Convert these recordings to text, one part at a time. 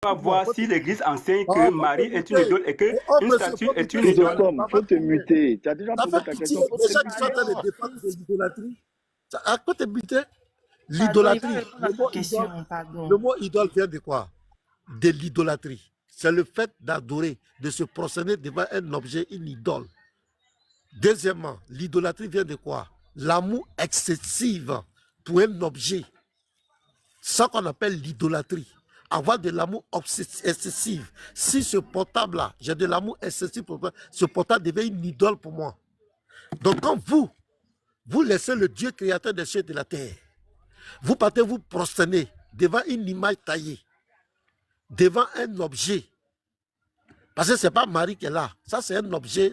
va voir si l'Église enseigne que Ah, Marie est une muter. idole et qu'une statue est une Il idole. faut te muter. Tu as déjà Ça posé fait ta pitié, question. les gens qui sont en train de défendre de l'idolâtrie. À quoi t'es muté? Pardon, il va L'idolâtrie. répondre à Le ma mot question, idole, pardon. le mot idole vient de quoi? De l'idolâtrie. C'est le fait d'adorer, de se prosterner devant un objet, une idole. Deuxièmement, l'idolâtrie vient de quoi? L'amour excessif pour un objet. Ça qu'on appelle l'idolâtrie. Avoir de l'amour excessif. Si ce portable-là, j'ai de l'amour excessif pour moi, ce portable devient une idole pour moi. Donc quand vous laissez le Dieu créateur des cieux et de la terre, vous partez vous prosterner devant une image taillée, devant un objet. Parce que ce n'est pas Marie qui est là. Ça, c'est un objet,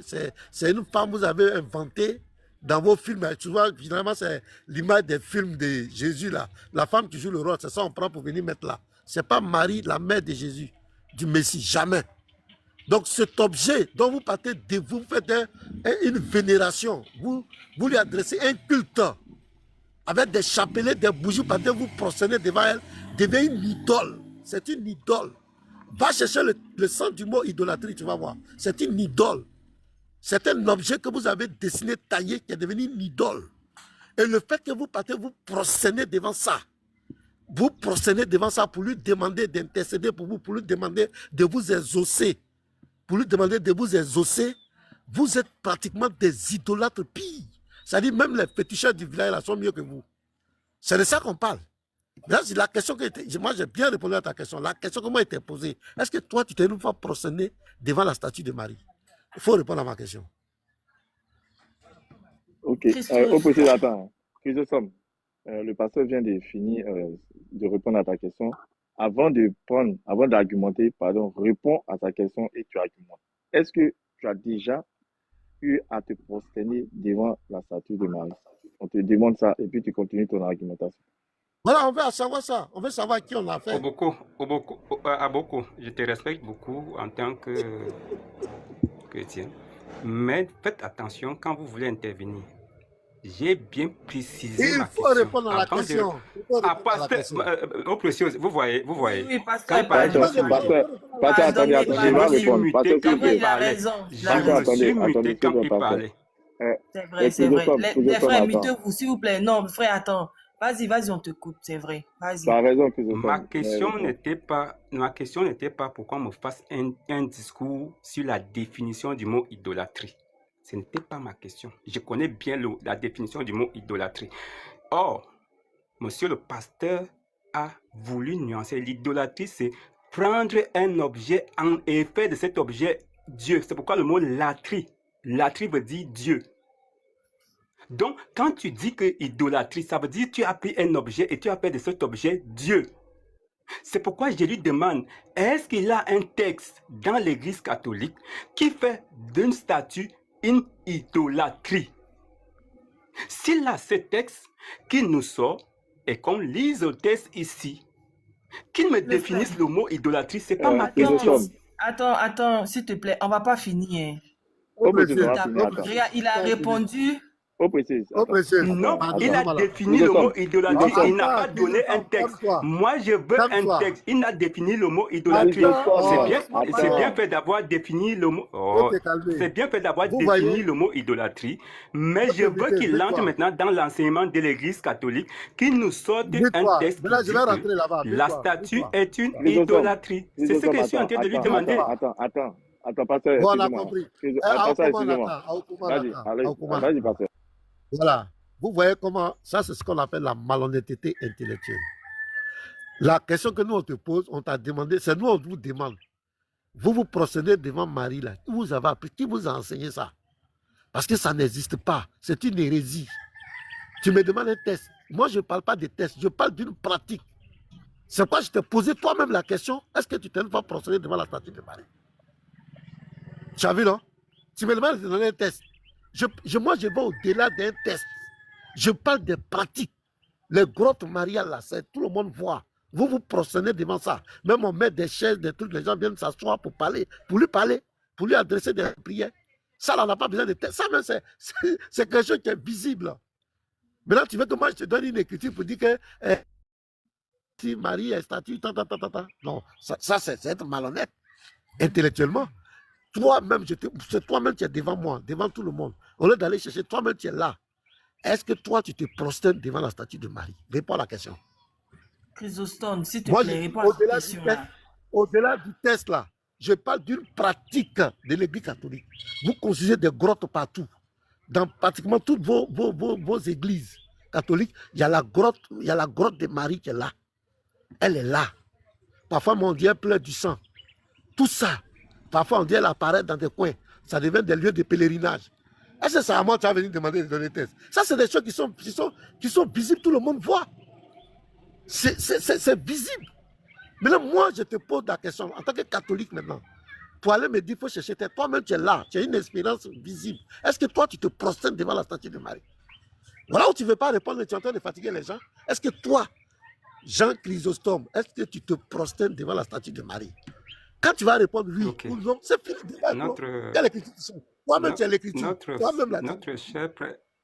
c'est une femme que vous avez inventée dans vos films. Souvent, finalement, c'est l'image des films de Jésus, là. La femme qui joue le rôle, c'est ça qu'on prend pour venir mettre là. Ce n'est pas Marie, la mère de Jésus, du Messie, jamais. Donc, cet objet dont vous partez, vous faites une vénération, vous lui adressez un culte avec des chapelets, des bougies, vous partez vous prosterner devant elle, devient une idole. C'est une idole. Va chercher le sens du mot idolâtrie, tu vas voir. C'est une idole. C'est un objet que vous avez dessiné, taillé, qui est devenu une idole. Et le fait que vous partez vous prosterner devant ça, vous prosternez devant ça pour lui demander d'intercéder pour vous, pour lui demander de vous exaucer. Pour lui demander de vous exaucer, vous êtes pratiquement des idolâtres pires. C'est-à-dire même les féticheurs du village là sont mieux que vous. C'est de ça qu'on parle. Là, la question moi j'ai bien répondu à ta question. La question qui m'a été posée, est-ce que toi tu t'es une fois prosterné devant la statue de Marie? Il faut répondre à ma question. Ok. Au possible, attends. Chrysostome, le pasteur vient de finir de répondre à ta question. Avant d'argumenter, pardon, réponds à ta question et tu argumentes. Est-ce que tu as déjà eu à te prosterner devant la statue de Marie? On te demande ça et puis tu continues ton argumentation. Voilà, on veut savoir ça. On veut savoir à qui on l'a fait. Aboko, je te respecte beaucoup en tant que chrétien. Mais faites attention quand vous voulez intervenir. J'ai bien précisé ma question. Il faut répondre à la question. Au précieux, vous voyez. Oui, Quand il parle de attendez, je vais répondre. Il a raison. Je me suis muté quand il parlait. C'est vrai, c'est vrai. Les frères, mutez-vous, s'il vous plaît. Non, frère, attends. Vas-y, on te coupe, c'est vrai. Vas-y. Tu as raison, ma question n'était pas pourquoi on me fasse un discours sur la définition du mot idolâtrie. Ce n'était pas ma question. Je connais bien la définition du mot idolâtrie. Or, monsieur le pasteur a voulu nuancer. L'idolâtrie, c'est prendre un objet et faire de cet objet Dieu. C'est pourquoi le mot latrie. Latrie veut dire Dieu. Donc, quand tu dis que idolâtrie, ça veut dire que tu as pris un objet et tu as fait de cet objet Dieu. C'est pourquoi je lui demande, est-ce qu'il y a un texte dans l'Église catholique qui fait d'une statue une idolâtrie? S'il a ce texte qui nous sort et qu'on lise le texte ici, qu'il me définisse le mot idolâtrie, c'est pas ma question. Attends, s'il te plaît, on va pas finir. Il a répondu. Non, il a défini le mot idolâtrie. Il n'a pas donné un texte. Moi, je veux un texte. Il n'a défini le mot idolâtrie. C'est bien fait d'avoir défini le mot. C'est bien fait d'avoir défini le mot idolâtrie. Mais je veux qu'il entre maintenant dans l'enseignement de l'Église catholique, qu'il nous sorte un texte. La statue est une idolâtrie. C'est ce que je suis en train de lui demander. Attends, pasteur. On a compris. Vas-y, pasteur. Voilà. Vous voyez comment, ça c'est ce qu'on appelle la malhonnêteté intellectuelle. La question que nous on te pose, on t'a demandé, c'est nous on vous demande. Vous vous procédez devant Marie là. Qui vous avez appris? Qui vous a enseigné ça? Parce que ça n'existe pas. C'est une hérésie. Tu me demandes un test. Moi je ne parle pas de test, je parle d'une pratique. C'est pourquoi je t'ai posé toi-même la question, est-ce que tu t'es pas procédé devant la statue de Marie? Tu as vu, non? Tu me demandes de donner un test. Moi, je vais au-delà d'un test. Je parle des pratiques. Les grottes mariales, là, tout le monde voit. Vous vous prosternez devant ça. Même on met des chaises, des trucs, les gens viennent s'asseoir pour lui parler, pour lui adresser des prières. Ça, là, on n'a pas besoin de test. Ça, même, c'est quelque chose qui est visible. Maintenant, tu veux que moi, je te donne une écriture pour dire que si Marie est statue, non, ça c'est être malhonnête intellectuellement. Toi-même, c'est toi-même qui es devant moi, devant tout le monde. Au lieu d'aller chercher, toi-même tu es là. Est-ce que toi, tu te prosternes devant la statue de Marie? Réponds à la question. Chrysostome, s'il te plaît, réponds à la question. Au-delà du test, là, je parle d'une pratique de l'Église catholique. Vous construisez des grottes partout. Dans pratiquement toutes vos églises catholiques, il y a la grotte de Marie qui est là. Elle est là. Parfois, on dit elle pleure du sang. Tout ça, parfois, on dit elle apparaît dans des coins. Ça devient des lieux de pèlerinage. Est-ce que c'est à moi que tu as venu demander de donner test? Ça, c'est des choses qui sont visibles, tout le monde voit. C'est visible. Mais là, moi, je te pose la question, en tant que catholique maintenant, pour aller me dire, il faut chercher, toi-même, tu es là, tu as une expérience visible. Est-ce que toi, tu te prosternes devant la statue de Marie? Voilà où tu ne veux pas répondre, tu es en train de fatiguer les gens. Est-ce que toi, Jean Chrysostome, est-ce que tu te prosternes devant la statue de Marie? Quand tu vas répondre oui ou non, c'est fini. Quelle écriture tu sais? Toi-même, tu as l'écriture.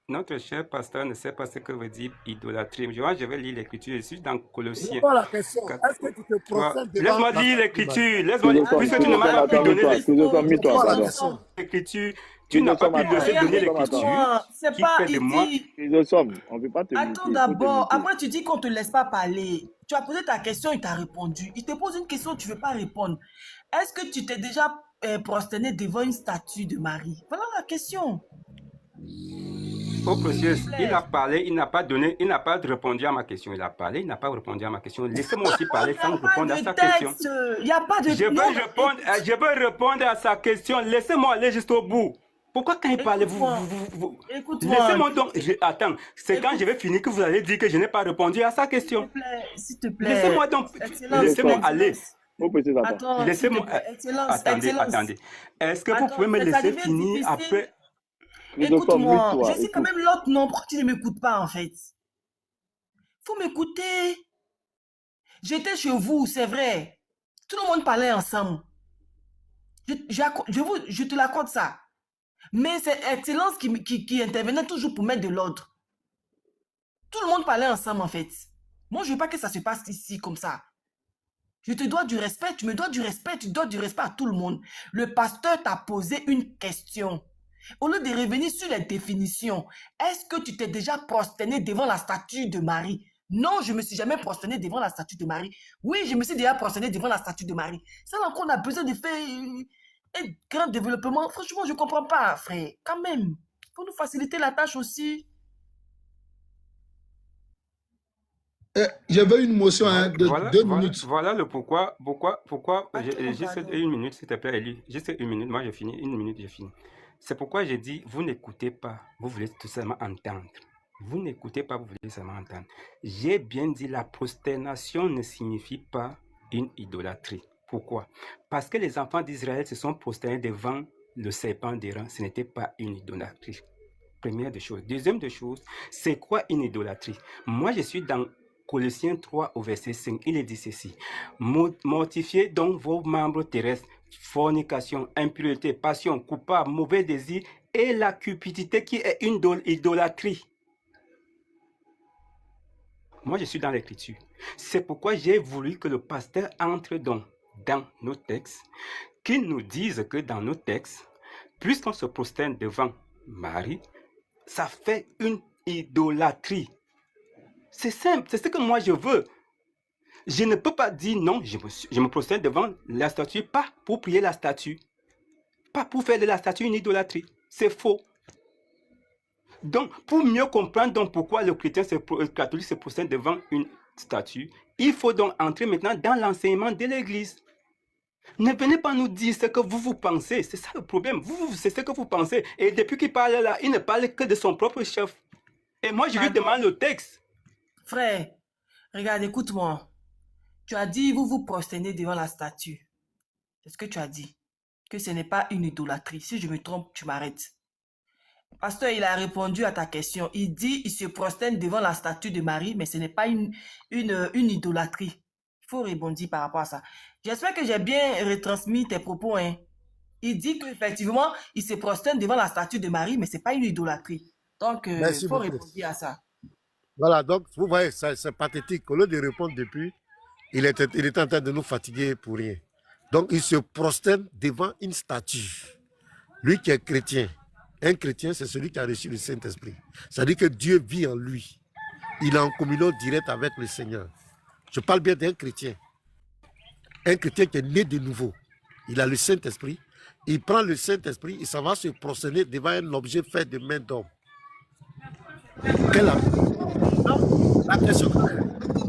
Notre cher pasteur ne sait pas ce que veut dire idolâtrie. Je vais lire l'écriture ici dans Colossiens. C'est la question. Est-ce que tu te prosternes devant Laisse-moi lire l'écriture. Laisse-moi lire. Puisque tu ne m'as pas pu donner l'écriture, tu n'as pas pu donner l'écriture. C'est pas de moi. On ne peut pas te Attends d'abord. Après, tu dis qu'on ne te laisse pas parler. Tu as posé ta question, il t'a répondu. Il te pose une question, tu ne veux pas répondre. Est-ce que tu t'es déjà prosterné devant une statue de Marie? Voilà la question. Oh précieux, il a parlé, il n'a pas répondu à ma question. Il a parlé, il n'a pas répondu à ma question. Laissez-moi aussi parler sans répondre à sa question. Il n'y a pas de je veux répondre à sa question. Laissez-moi aller juste au bout. Pourquoi quand il parlait, vous... Laissez-moi donc... Attends, c'est quand je vais finir que vous allez dire que je n'ai pas répondu à sa question. S'il te plaît. Laissez-moi donc... Laissez-moi aller. Laissez-moi... Attendez. Est-ce que vous pouvez me laisser finir après... Écoute-moi, je sais quand même l'autre nom, pourquoi tu ne m'écoutes pas en fait? Faut m'écouter. J'étais chez vous, c'est vrai. Tout le monde parlait ensemble. Je te l'accorde ça. Mais c'est Excellence qui intervenait toujours pour mettre de l'ordre. Tout le monde parlait ensemble en fait. Moi, je ne veux pas que ça se passe ici comme ça. Je te dois du respect, tu me dois du respect, tu dois du respect à tout le monde. Le pasteur t'a posé une question. Au lieu de revenir sur les définitions, est-ce que tu t'es déjà prosterné devant la statue de Marie? Non, je ne me suis jamais prosterné devant la statue de Marie. Oui, je me suis déjà prosterné devant la statue de Marie. C'est là qu'on a besoin de faire un grand développement. Franchement, je ne comprends pas, frère. Quand même, il faut nous faciliter la tâche aussi. J'avais une motion de 2 minutes. Voilà le pourquoi. Juste une minute, s'il te plaît, Elie. Juste une minute, moi j'ai fini. Une minute, j'ai fini. C'est pourquoi j'ai dit, vous n'écoutez pas, vous voulez tout simplement entendre. Vous n'écoutez pas, vous voulez seulement entendre. J'ai bien dit, la prosternation ne signifie pas une idolâtrie. Pourquoi? Parce que les enfants d'Israël se sont prosternés devant le serpent d'airain. Ce n'était pas une idolâtrie. Première des choses. Deuxième des choses, c'est quoi une idolâtrie? Moi, je suis dans Colossiens 3 au verset 5. Il est dit ceci. Mortifiez donc vos membres terrestres. Fornication, impureté, passion, coupable, mauvais désir et la cupidité qui est une idolâtrie. Moi, je suis dans l'écriture. C'est pourquoi j'ai voulu que le pasteur entre dans nos textes, qu'il nous dise que dans nos textes, puisqu'on se prosterne devant Marie, ça fait une idolâtrie. C'est simple, c'est ce que moi je veux. Je ne peux pas dire non, je me prosterne devant la statue, pas pour prier la statue, pas pour faire de la statue une idolâtrie. C'est faux. Donc, pour mieux comprendre donc pourquoi le catholique se prosterne devant une statue, il faut donc entrer maintenant dans l'enseignement de l'Église. Ne venez pas nous dire ce que vous pensez, c'est ça le problème. C'est ce que vous pensez. Et depuis qu'il parle là, il ne parle que de son propre chef. Et moi, je lui demande le texte. Frère, regarde, écoute-moi. Tu as dit, vous vous prosternez devant la statue. C'est ce que tu as dit. Que ce n'est pas une idolâtrie. Si je me trompe, tu m'arrêtes. Pasteur, il a répondu à ta question. Il dit, il se prosterne devant la statue de Marie, mais ce n'est pas une idolâtrie. Il faut rebondir par rapport à ça. J'espère que j'ai bien retransmis tes propos. Hein. Il dit qu'effectivement, il se prosterne devant la statue de Marie, mais ce n'est pas une idolâtrie. Donc, il faut répondre à ça. Voilà, donc, vous voyez, c'est pathétique. Au lieu de répondre depuis, il était en train de nous fatiguer pour rien. Donc, il se prosterne devant une statue. Lui qui est chrétien, un chrétien, c'est celui qui a reçu le Saint-Esprit. C'est-à-dire que Dieu vit en lui. Il est en communion directe avec le Seigneur. Je parle bien d'un chrétien. Un chrétien qui est né de nouveau. Il a le Saint-Esprit. Il prend le Saint-Esprit, il s'en va se prosterner devant un objet fait de main d'homme. Quelle la question.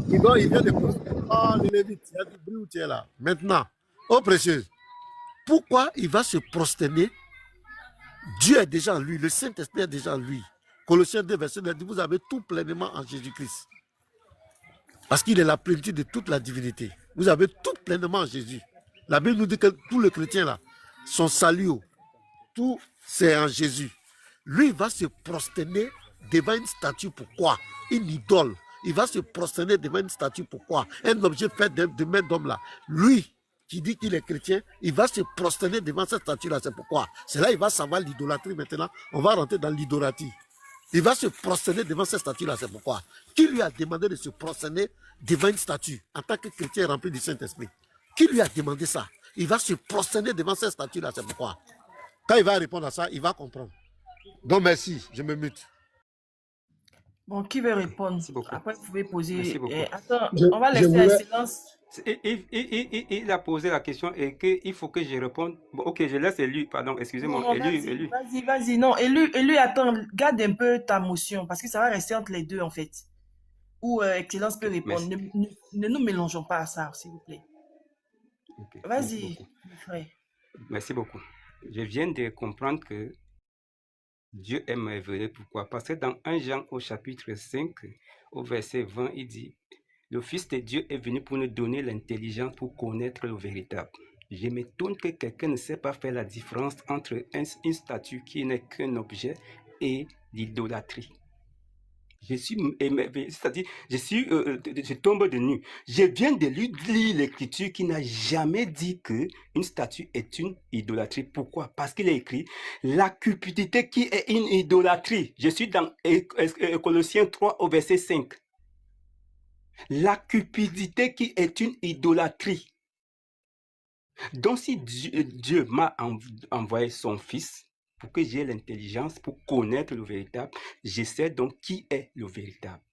Il vient de prosterner. Oh, le Lévite, il y a du bruit où tu es là. Maintenant, oh précieuse, pourquoi il va se prosterner? Dieu est déjà en lui, le Saint-Esprit est déjà en lui. Colossiens 2, verset 9 dit, vous avez tout pleinement en Jésus-Christ. Parce qu'il est la plénitude de toute la divinité. Vous avez tout pleinement en Jésus. La Bible nous dit que tout le chrétien là, son salut, tout c'est en Jésus. Lui, il va se prosterner devant une statue. Pourquoi? Une idole. Il va se prosterner devant une statue. Pourquoi? Un objet fait de main d'homme là. Lui, qui dit qu'il est chrétien, il va se prosterner devant cette statue-là. C'est pourquoi? C'est là qu'il va savoir l'idolâtrie maintenant. On va rentrer dans l'idolâtrie. Il va se prosterner devant cette statue-là. C'est pourquoi? Qui lui a demandé de se prosterner devant une statue en tant que chrétien rempli du Saint-Esprit? Qui lui a demandé ça? Il va se prosterner devant cette statue-là. C'est pourquoi? Quand il va répondre à ça, il va comprendre. Donc merci, je me mute. Bon, qui veut répondre? Merci beaucoup. Après, vous pouvez poser. Merci beaucoup. Attends, on va laisser un silence. Il a posé la question et qu'il faut que je réponde. Bon, ok, je laisse Élu, pardon, excusez-moi. Élu. Vas-y. Non, Élu, attends, garde un peu ta motion parce que ça va rester entre les deux en fait. Ou Excellence peut répondre. Ne nous mélangeons pas à ça, s'il vous plaît. Okay, vas-y, frère. Merci beaucoup. Je viens de comprendre que Dieu est merveilleux. Pourquoi? Parce que dans 1 Jean au chapitre 5, au verset 20, il dit « Le Fils de Dieu est venu pour nous donner l'intelligence pour connaître le véritable. » Je m'étonne que quelqu'un ne sait pas faire la différence entre une statue qui n'est qu'un objet et l'idolâtrie. Je suis émerveillé, c'est-à-dire, je tombe de nu. Je viens de lire l'écriture qui n'a jamais dit qu'une statue est une idolâtrie. Pourquoi? Parce qu'il est écrit la cupidité qui est une idolâtrie. Je suis dans Colossiens 3 au verset 5. La cupidité qui est une idolâtrie. Donc si Dieu m'a envoyé son fils, pour que j'ai l'intelligence pour connaître le véritable, je sais donc qui est le véritable.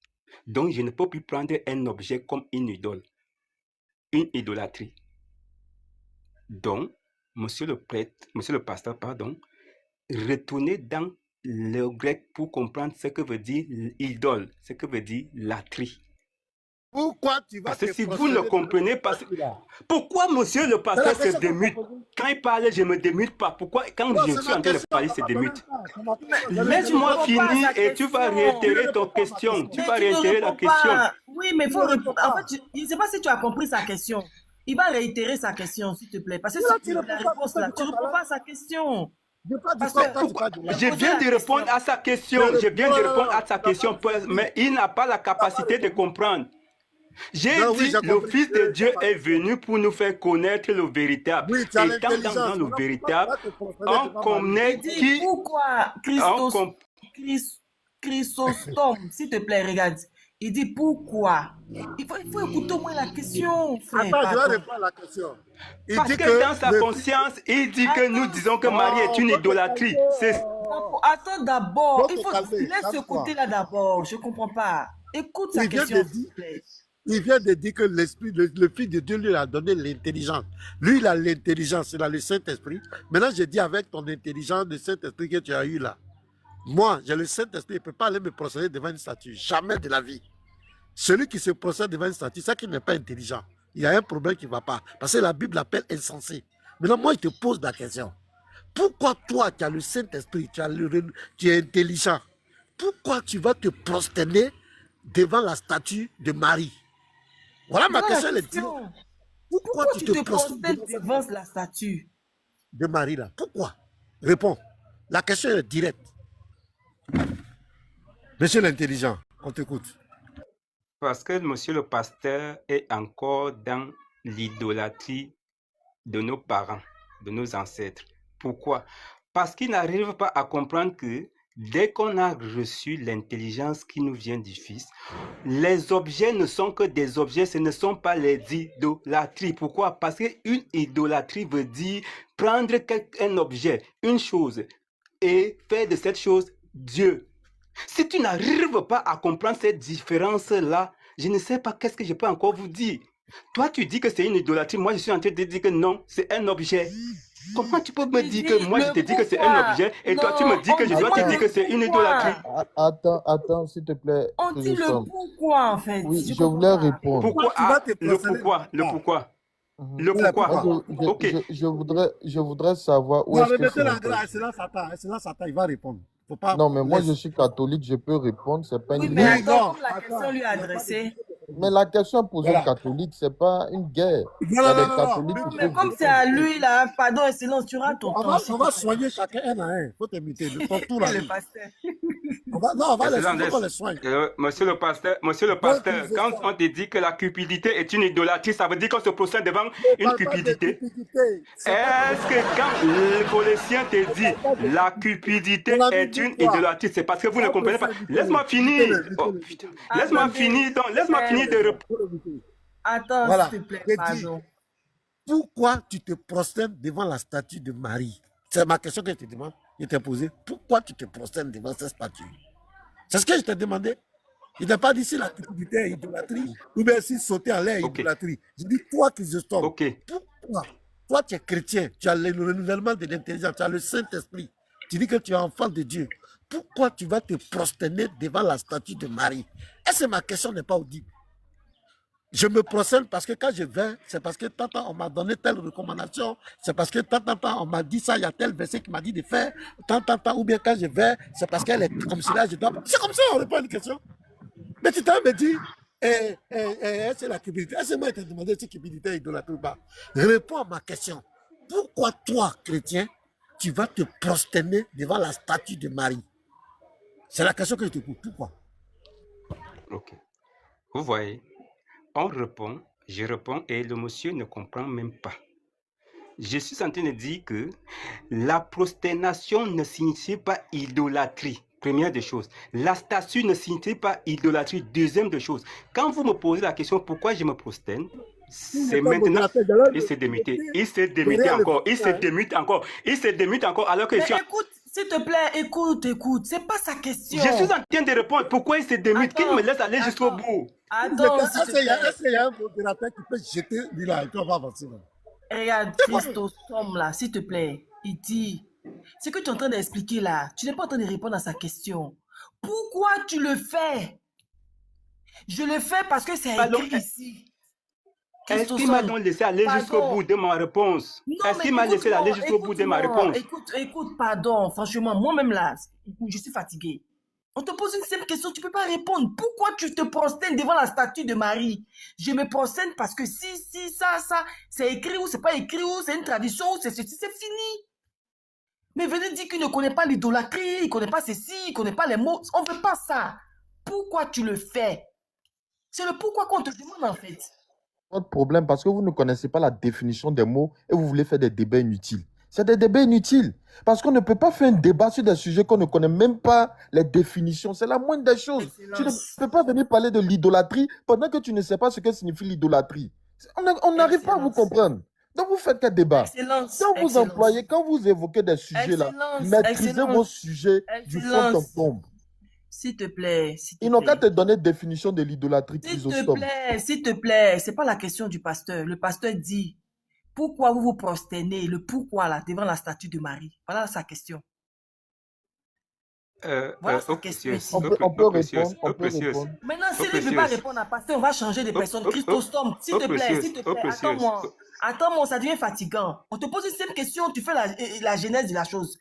Donc, je ne peux plus prendre un objet comme une idole, une idolâtrie. Donc, monsieur le pasteur, retournez dans le grec pour comprendre ce que veut dire idole, ce que veut dire latrie. Pourquoi tu vas Parce que si vous ne comprenez pas... Pourquoi monsieur le pasteur se démute? Quand il parle, je ne me démute pas. Pourquoi quand je suis en train de parler, il se démute? Laisse-moi finir et tu vas réitérer ton question. Tu vas réitérer la question. Oui, mais il faut répondre. En fait, je ne sais pas si tu as compris sa question. Il va réitérer sa question, s'il te plaît. Parce que si tu la réponse là, tu ne réponds pas à sa question. Je viens de répondre à sa question. Je viens de répondre à sa question, mais il n'a pas la capacité de comprendre. J'ai dit, le Fils de Dieu est venu pour nous faire connaître le véritable. Oui, étant dans le véritable, on connaît qui... Pourquoi Chrysostome, s'il te plaît, regarde. Il dit pourquoi. Il faut écouter au moins la question, frère. Attends, je vais répondre à la question. Parce que dans sa conscience, il dit que nous disons que Marie est une idolâtrie. Attends d'abord. Il faut laisse ce côté-là d'abord. Je ne comprends pas. Écoute sa question, s'il te plaît. Il vient de dire que l'esprit, le Fils de Dieu lui a donné l'intelligence. Lui, il a l'intelligence, il a le Saint-Esprit. Maintenant, je dis avec ton intelligence, le Saint-Esprit que tu as eu là. Moi, j'ai le Saint-Esprit, il ne peut pas aller me procéder devant une statue. Jamais de la vie. Celui qui se procède devant une statue, c'est qu'il n'est pas intelligent. Il y a un problème qui ne va pas. Parce que la Bible l'appelle insensé. Maintenant, moi, je te pose la question. Pourquoi toi, qui as le Saint-Esprit, tu es intelligent, pourquoi tu vas te prosterner devant la statue de Marie? Voilà ma question, elle est directe. Pourquoi tu te prosternes devant la statue de Marie là? Pourquoi? Réponds. La question est directe. Monsieur l'intelligent, on t'écoute. Parce que monsieur le pasteur est encore dans l'idolâtrie de nos parents, de nos ancêtres. Pourquoi? Parce qu'il n'arrive pas à comprendre que dès qu'on a reçu l'intelligence qui nous vient du Fils, les objets ne sont que des objets, ce ne sont pas les idolâtries. Pourquoi? Parce qu'une idolâtrie veut dire prendre un objet, une chose, et faire de cette chose Dieu. Si tu n'arrives pas à comprendre cette différence-là, je ne sais pas qu'est-ce que je peux encore vous dire. Toi, tu dis que c'est une idolâtrie. Moi, je suis en train de te dire que non, c'est un objet. Comment tu peux me dire que moi, je te dis que c'est un objet et toi, tu me dis que je dois te dire que c'est une idolâtrie? Attends, s'il te plaît. On dit le pourquoi, en fait. Oui, je voulais répondre. Pourquoi? Le pourquoi. Le pourquoi. Ok. Je voudrais savoir où est-ce que c'est. Excellence Satan, il va répondre. Faut pas Non, mais moi, je suis catholique, je peux répondre, c'est pas une mais guerre. attends, comme la question lui est adressée. Mais la question posée aux catholiques, c'est pas une guerre. Il y a des catholiques qui Mais peuvent comme c'est à lui, là, pardon, excellence, tu auras ton temps. On va soigner chacun un à un. Faut t'imiter. Ton là. Le pasteur. On va les soigner. Monsieur le pasteur, quand on te dit que la cupidité est une idolâtrie, ça veut dire qu'on se procède devant une cupidité. Est-ce que quand le Colossien te dit la cupidité est une idolâtrie, c'est parce que vous ne comprenez pas? Laisse-moi finir. Oh, putain. Laisse-moi finir de répondre. Attends, Voilà. s'il te plaît, Je pardon. dis, pourquoi tu te prosternes devant la statue de Marie? C'est ma question que je te demande. Je t'ai posée. Pourquoi tu te prosternes devant cette statue? C'est ce que je t'ai demandé. Je t'ai pas dit si la cupidité est idolâtrie ou bien si sauter en l'air est idolâtrie. Je dis toi qui se stoppe. Pourquoi? Toi, tu es chrétien, tu as le renouvellement de l'intelligence, tu as le Saint-Esprit. Tu dis que tu es enfant de Dieu. Pourquoi tu vas te prosterner devant la statue de Marie? Est-ce que ma question n'est pas audible? Je me prosterne parce que quand je vais, c'est parce que tant on m'a donné telle recommandation, c'est parce que tant on m'a dit ça, il y a tel verset qui m'a dit de faire, tant, ou bien quand je vais, c'est parce qu'elle est comme cela, je dois... C'est comme ça, on répond à une question. Mais tu t'as me dit, c'est la cupidité. Est-ce que moi, je t'ai demandé si cupidité est idolâtrie ou pas? Réponds à ma question. Pourquoi toi, chrétien, tu vas te prosterner devant la statue de Marie? C'est la question que je te pose. Pourquoi? Ok. Vous voyez, on répond, je réponds et le monsieur ne comprend même pas. Je suis en train de dire que la prosternation ne signifie pas idolâtrie. Première des choses. La statue ne signifie pas idolâtrie. Deuxième des choses. Quand vous me posez la question pourquoi je me prosterne, c'est maintenant. Il s'est démuté. Il s'est démuté encore. Il se démute encore. Il se démute encore alors que. Mais écoute, s'il te plaît, écoute. C'est pas sa question. Je suis en train de répondre pourquoi il se démute. Qu'il me laisse aller jusqu'au bout. Attends, est-ce qu'il y a un modérateur qui peut jeter là et puis on va avancer là? Regarde, Christostom là, s'il te plaît. Il dit, ce que tu es en train d'expliquer là, tu n'es pas en train de répondre à sa question. Pourquoi tu le fais? Je le fais parce que c'est écrit ici. Est-ce qu'il m'a donc laissé aller jusqu'au bout de ma réponse? Est-ce qu'il m'a laissé aller jusqu'au bout de ma réponse? Écoute, pardon, franchement, moi-même là, je suis fatigué. On te pose une simple question, tu ne peux pas répondre. Pourquoi tu te prosternes devant la statue de Marie? Je me prosterne parce que si, ça, c'est écrit ou c'est pas écrit ou c'est une tradition ou c'est ceci, c'est fini. Mais venez dire qu'il ne connaît pas l'idolâtrie, il ne connaît pas ceci, il ne connaît pas les mots. On ne veut pas ça. Pourquoi tu le fais? C'est le pourquoi qu'on te demande en fait. Votre problème, parce que vous ne connaissez pas la définition des mots et vous voulez faire des débats inutiles. C'est des débats inutiles. Parce qu'on ne peut pas faire un débat sur des sujets qu'on ne connaît même pas les définitions. C'est la moindre des choses. Excellence. Tu ne peux pas venir parler de l'idolâtrie pendant que tu ne sais pas ce que signifie l'idolâtrie. On n'arrive pas à vous comprendre. Donc vous faites quel débat? Excellence. Quand vous employez, quand vous évoquez des sujets là, maîtrisez vos sujets du fond en tombe. S'il te plaît. Ils n'ont qu'à te donner définition de l'idolâtrie. S'il te plaît. C'est pas la question du pasteur. Le pasteur dit, pourquoi vous vous prosternez? Le pourquoi là, devant la statue de Marie. Voilà sa question. Voilà sa question. On peut répondre. Maintenant, s'il ne veut pas répondre à pasteur, on va changer de personne. Christostom, s'il te plaît, attends-moi, ça devient fatigant. On te pose une simple question, tu fais la genèse de la chose.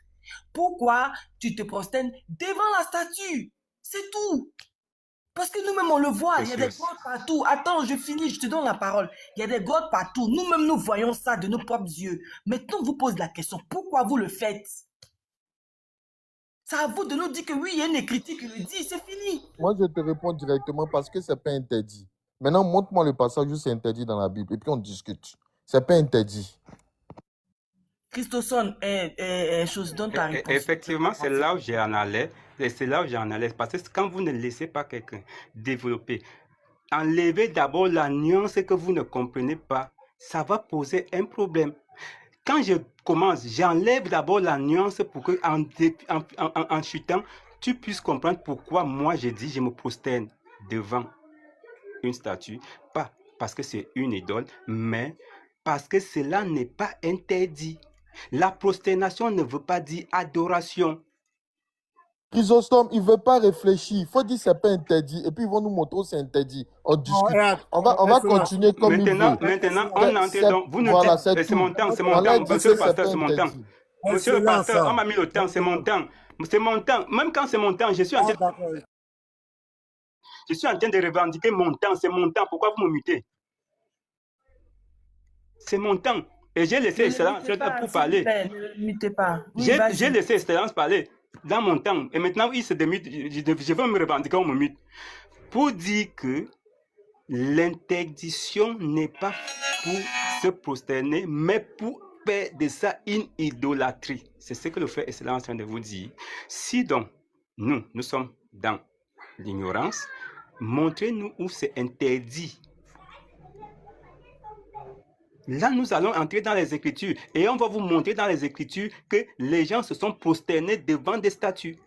Pourquoi tu te prosternes devant la statue? C'est tout. Parce que nous-mêmes, on le voit, il y a des grottes partout. Attends, je finis, je te donne la parole. Il y a des grottes partout. Nous-mêmes, nous voyons ça de nos propres yeux. Maintenant, on vous pose la question, pourquoi vous le faites? C'est à vous de nous dire que oui, il y a une écriture qui le dit, c'est fini. Moi, je te réponds directement parce que c'est pas interdit. Maintenant, montre-moi le passage où c'est interdit dans la Bible et puis on discute. C'est pas interdit. Christoson, chose donne ta réponse. Effectivement, c'est là où j'en allais. Et c'est là où j'en allais. Parce que quand vous ne laissez pas quelqu'un développer, enlevez d'abord la nuance que vous ne comprenez pas, ça va poser un problème. Quand je commence, j'enlève d'abord la nuance pour que en chutant, tu puisses comprendre pourquoi moi je dis je me prosterne devant une statue, pas parce que c'est une idole, mais parce que cela n'est pas interdit. La prosternation ne veut pas dire adoration. Chrysostome, il ne veut pas réfléchir. Il faut dire que ce n'est pas interdit. Et puis, ils vont nous montrer où c'est interdit. On discute. On va continuer comme il veut. Maintenant, on entre dans... Vous nous voilà, dites, c'est mon temps, c'est mon temps. Monsieur le pasteur, c'est mon temps. Monsieur le pasteur, on m'a mis le temps, c'est mon temps. C'est mon temps. Même quand c'est mon temps, je suis en train de revendiquer mon temps. C'est mon temps. Pourquoi vous me mutez? C'est mon temps. Et j'ai laissé Excellence pour parler. Ne mutez pas. J'ai laissé Excellence parler dans mon temps. Et maintenant, il se démute. Je veux me revendiquer, on me mute. Pour dire que l'interdiction n'est pas pour se prosterner, mais pour faire de ça une idolâtrie. C'est ce que le frère Excellence est en train de vous dire. Si donc, nous sommes dans l'ignorance, montrez-nous où c'est interdit. Là, nous allons entrer dans les Écritures et on va vous montrer dans les Écritures que les gens se sont prosternés devant des statues.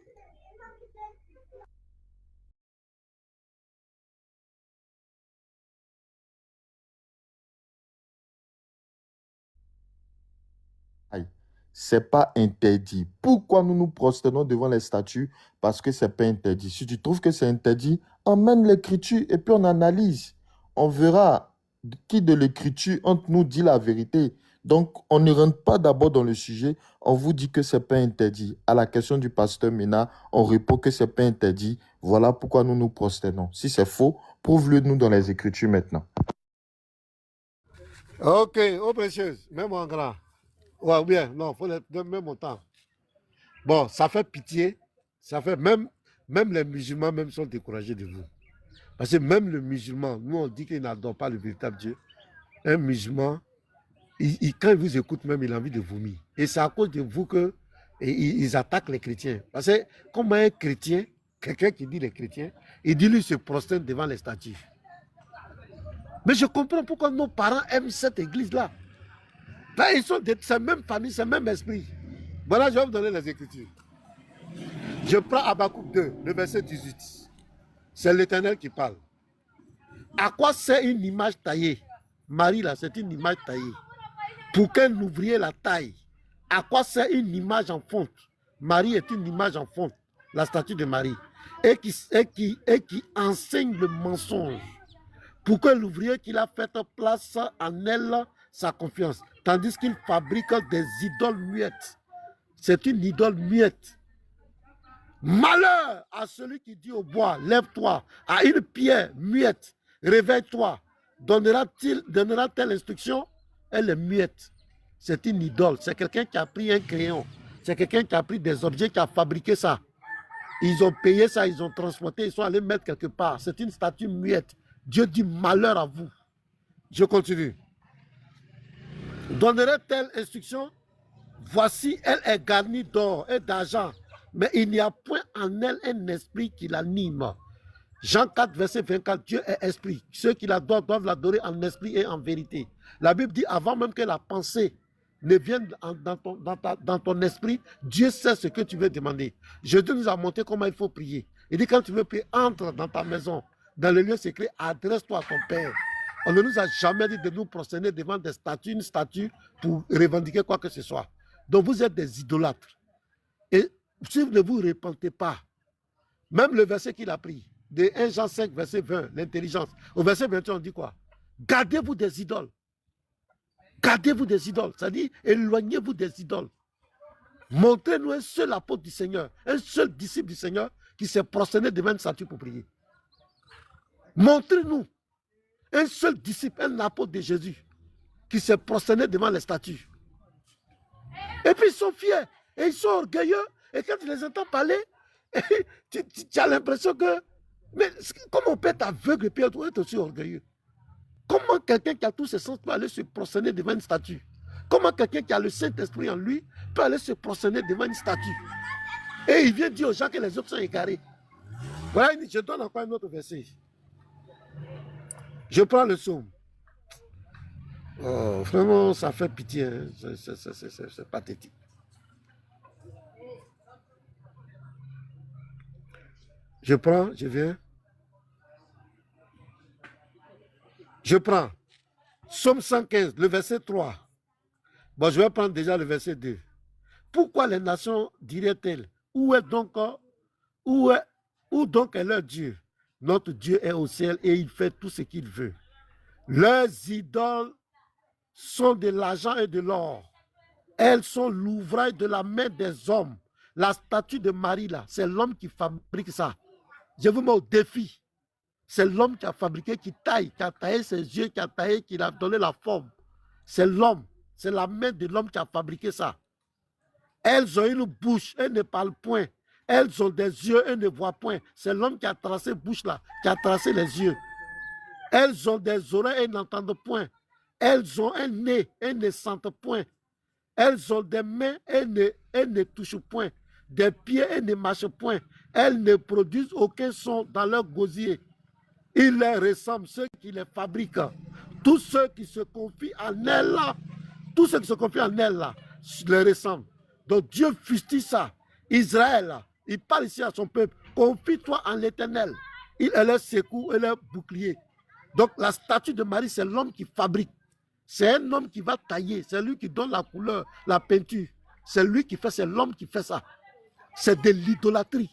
C'est pas interdit. Pourquoi nous nous prosternons devant les statues? Parce que c'est pas interdit. Si tu trouves que c'est interdit, emmène l'écriture et puis on analyse. On verra qui de l'écriture entre nous dit la vérité. Donc, on ne rentre pas d'abord dans le sujet. On vous dit que c'est pas interdit. À la question du pasteur Mena, on répond que c'est pas interdit. Voilà pourquoi nous nous prosternons. Si c'est faux, prouve-le nous dans les écritures maintenant. Ok, oh précieuse, même en grand. Ouais, bien, non, il faut donner mon temps. Bon, ça fait pitié. Ça fait même les musulmans même sont découragés de vous. Parce que même le musulman, nous on dit qu'il n'adore pas le véritable Dieu. Un musulman, quand il vous écoute même, il a envie de vomir. Et c'est à cause de vous que ils attaquent les chrétiens. Parce que comme un chrétien, quelqu'un qui dit les chrétiens, il dit lui se prosterne devant les statues. Mais je comprends pourquoi nos parents aiment cette église-là. Là, ils sont de cette même famille, ce même esprit. Voilà, je vais vous donner les Écritures. Je prends Habakkuk 2, le verset 18. C'est l'Éternel qui parle. À quoi sert une image taillée? Marie, là, c'est une image taillée. Pour qu'un ouvrier la taille. À quoi sert une image en fonte? Marie est une image en fonte, la statue de Marie. Et qui enseigne le mensonge. Pour que l'ouvrier qui l'a fait place en elle sa confiance. Tandis qu'il fabrique des idoles muettes. C'est une idole muette. Malheur à celui qui dit au bois, lève-toi, à une pierre muette, réveille-toi. Donnera-t-elle instruction? Elle est muette. C'est une idole. C'est quelqu'un qui a pris un crayon. C'est quelqu'un qui a pris des objets, qui a fabriqué ça. Ils ont payé ça, ils ont transporté, ils sont allés mettre quelque part. C'est une statue muette. Dieu dit malheur à vous. Je continue. Donnerait-elle instruction? Voici, elle est garnie d'or et d'argent, mais il n'y a point en elle un esprit qui l'anime. Jean 4, verset 24, Dieu est esprit. Ceux qui l'adorent doivent l'adorer en esprit et en vérité. La Bible dit, avant même que la pensée ne vienne dans ton esprit, Dieu sait ce que tu veux demander. Jésus nous a montré comment il faut prier. Il dit, quand tu veux prier, entre dans ta maison, dans le lieu secret, adresse-toi à ton Père. On ne nous a jamais dit de nous prosterner devant des statues, une statue, pour revendiquer quoi que ce soit. Donc vous êtes des idolâtres. Et si vous ne vous repentez pas, même le verset qu'il a pris, de 1 Jean 5, verset 20, l'intelligence, au verset 21, on dit quoi? Gardez-vous des idoles. Gardez-vous des idoles. C'est-à-dire, éloignez-vous des idoles. Montrez-nous un seul apôtre du Seigneur, un seul disciple du Seigneur qui s'est prosterné devant une statue pour prier. Montrez-nous un seul disciple, un apôtre de Jésus qui s'est prosterné devant les statues. Et puis ils sont fiers, et ils sont orgueilleux, et quand tu les entends parler, tu as l'impression que, mais comment on peut être aveugle et puis être aussi orgueilleux? Comment quelqu'un qui a tous ses sens peut aller se prosterner devant une statue? Comment quelqu'un qui a le Saint-Esprit en lui peut aller se prosterner devant une statue? Et il vient dire aux gens que les autres sont égarés. Voilà, je donne encore un autre verset. Je prends le psaume. Oh, vraiment, ça fait pitié. Hein. C'est pathétique. Je prends, je viens. Je prends Psaume 115, le verset 3. Bon, je vais prendre déjà le verset 2. Pourquoi les nations diraient-elles, où donc est leur Dieu? Notre Dieu est au ciel et il fait tout ce qu'il veut. Leurs idoles sont de l'argent et de l'or. Elles sont l'ouvrage de la main des hommes. La statue de Marie, là, c'est l'homme qui fabrique ça. Je vous mets au défi. C'est l'homme qui a fabriqué, qui a taillé ses yeux, qui a donné la forme. C'est l'homme. C'est la main de l'homme qui a fabriqué ça. Elles ont une bouche, elles ne parlent point. Elles ont des yeux, elles ne voient point. C'est l'homme qui a tracé bouche là, qui a tracé les yeux. Elles ont des oreilles, elles n'entendent point. Elles ont un nez, elles ne sentent point. Elles ont des mains, elles ne touchent point. Des pieds, elles ne marchent point. Elles ne produisent aucun son dans leur gosier. Il les ressemble, ceux qui les fabriquent. Tous ceux qui se confient en elles là, tous ceux qui se confient en elles là, les ressemblent. Donc Dieu fustige ça. Israël, là, il parle ici à son peuple. Confie-toi en l'Éternel. Il est leur secours et leur bouclier. Donc la statue de Marie, c'est l'homme qui fabrique. C'est un homme qui va tailler. C'est lui qui donne la couleur, la peinture. C'est lui qui fait, c'est l'homme qui fait ça. C'est de l'idolâtrie.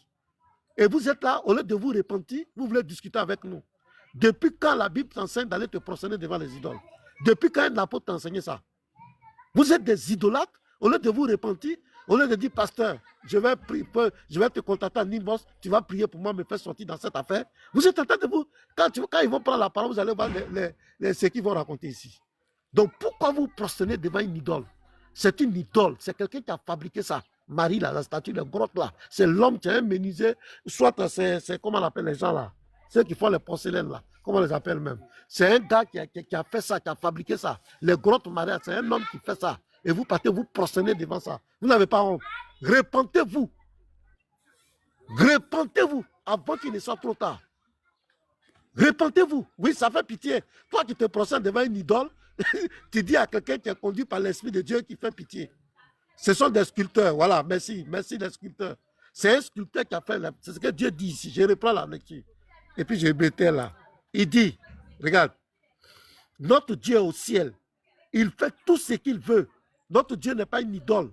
Et vous êtes là, au lieu de vous repentir, vous voulez discuter avec nous. Depuis quand la Bible t'enseigne d'aller te prosterner devant les idoles? Depuis quand un apôtre t'a enseigné ça? Vous êtes des idolâtres, au lieu de vous repentir, au lieu de dire, pasteur, je vais te contacter en inbox, tu vas prier pour moi, me faire sortir dans cette affaire. Vous êtes en train de vous, quand ils vont prendre la parole, vous allez voir ce qu'ils vont raconter ici. Donc pourquoi vous prosternez devant une idole? C'est une idole, c'est quelqu'un qui a fabriqué ça. Marie, là, la statue, la grotte là, c'est l'homme qui a menuisé, soit c'est comment on appelle les gens là, ceux qui font les porcelaines là, comment on les appelle même. C'est un gars qui a fait ça, qui a fabriqué ça. Les grottes mariées, c'est un homme qui fait ça. Et vous partez, vous prosternez devant ça. Vous n'avez pas honte. Repentez-vous. Repentez-vous avant qu'il ne soit trop tard. Repentez-vous. Oui, ça fait pitié. Toi qui te prosternes devant une idole, tu dis à quelqu'un qui est conduit par l'Esprit de Dieu qui fait pitié. Ce sont des sculpteurs. Voilà, merci les sculpteurs. C'est un sculpteur qui a fait, c'est ce que Dieu dit ici. Je reprends la lecture. Et puis je m'étais là. Il dit, regarde, notre Dieu est au ciel. Il fait tout ce qu'il veut. Notre Dieu n'est pas une idole.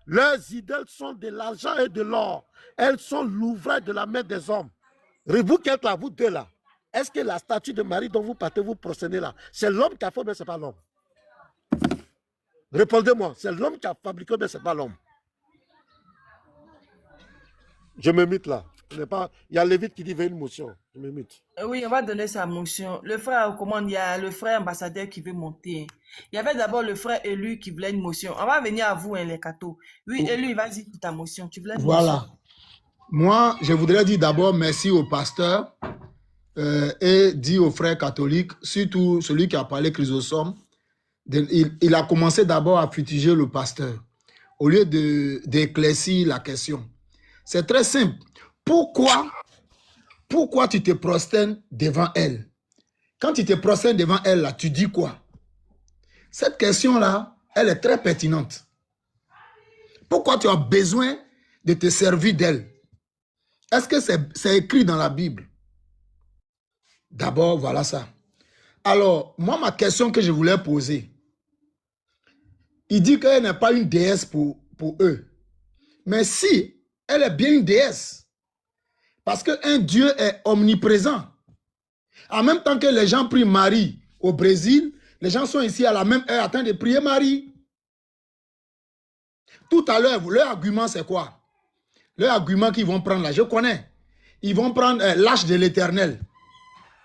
Leurs idoles sont de l'argent et de l'or. Elles sont l'ouvrage de la main des hommes. Vous qui êtes là, vous deux là, est-ce que la statue de Marie dont vous partez vous prosterner là, c'est l'homme qui a fait, mais ce n'est pas l'homme? Répondez-moi, c'est l'homme qui a fabriqué, mais ce n'est pas l'homme. Je me mute là. Il y a Lévite qui dit veut une motion. Je me mute. Oui, on va donner sa motion. Le frère commande, il y a le frère ambassadeur qui veut monter. Il y avait d'abord le frère élu qui voulait une motion. On va venir à vous, hein, les cathos. Oui, élu, vas-y pour ta motion. Tu voulais une motion. Moi, je voudrais dire d'abord merci au pasteur et dire aux frères catholiques, surtout celui qui a parlé Chrysostome. Il a commencé d'abord à fustiger le pasteur au lieu d'éclaircir la question. C'est très simple. Pourquoi tu te prosternes devant elle? Quand tu te prosternes devant elle, là, tu dis quoi? Cette question-là, elle est très pertinente. Pourquoi tu as besoin de te servir d'elle? Est-ce que c'est écrit dans la Bible? D'abord, voilà ça. Alors, moi, ma question que je voulais poser, il dit qu'elle n'est pas une déesse pour eux. Mais si, elle est bien une déesse. Parce qu'un Dieu est omniprésent. En même temps que les gens prient Marie au Brésil, les gens sont ici à la même heure en train de prier Marie. Tout à l'heure, leur argument c'est quoi? Leur argument qu'ils vont prendre là, je connais. Ils vont prendre l'arche de l'Éternel.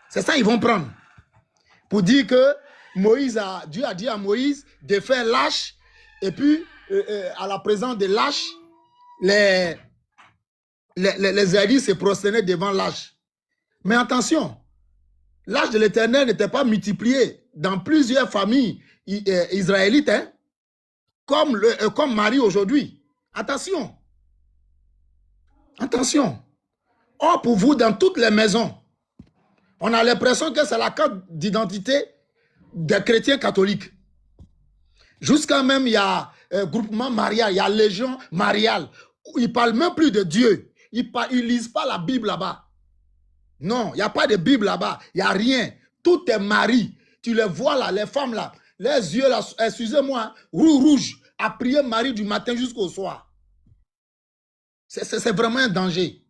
C'est ça qu'ils vont prendre. Pour dire que Dieu a dit à Moïse de faire l'arche et puis à la présence de l'arche, les Israélites se prosternaient devant l'arche. Mais attention, l'arche de l'Éternel n'était pas multipliée dans plusieurs familles israélites, hein, comme Marie aujourd'hui. Attention. Attention. Or, pour vous, dans toutes les maisons, on a l'impression que c'est la carte d'identité des chrétiens catholiques. Jusqu'à même, il y a groupement marial, il y a légion mariale. Ils ne parlent même plus de Dieu. Ils ne lisent pas la Bible là-bas. Non, il n'y a pas de Bible là-bas. Il n'y a rien. Tout est mari. Tu les vois là, les femmes là, les yeux là, excusez-moi, rouge, à prier Marie du matin jusqu'au soir. C'est vraiment un danger.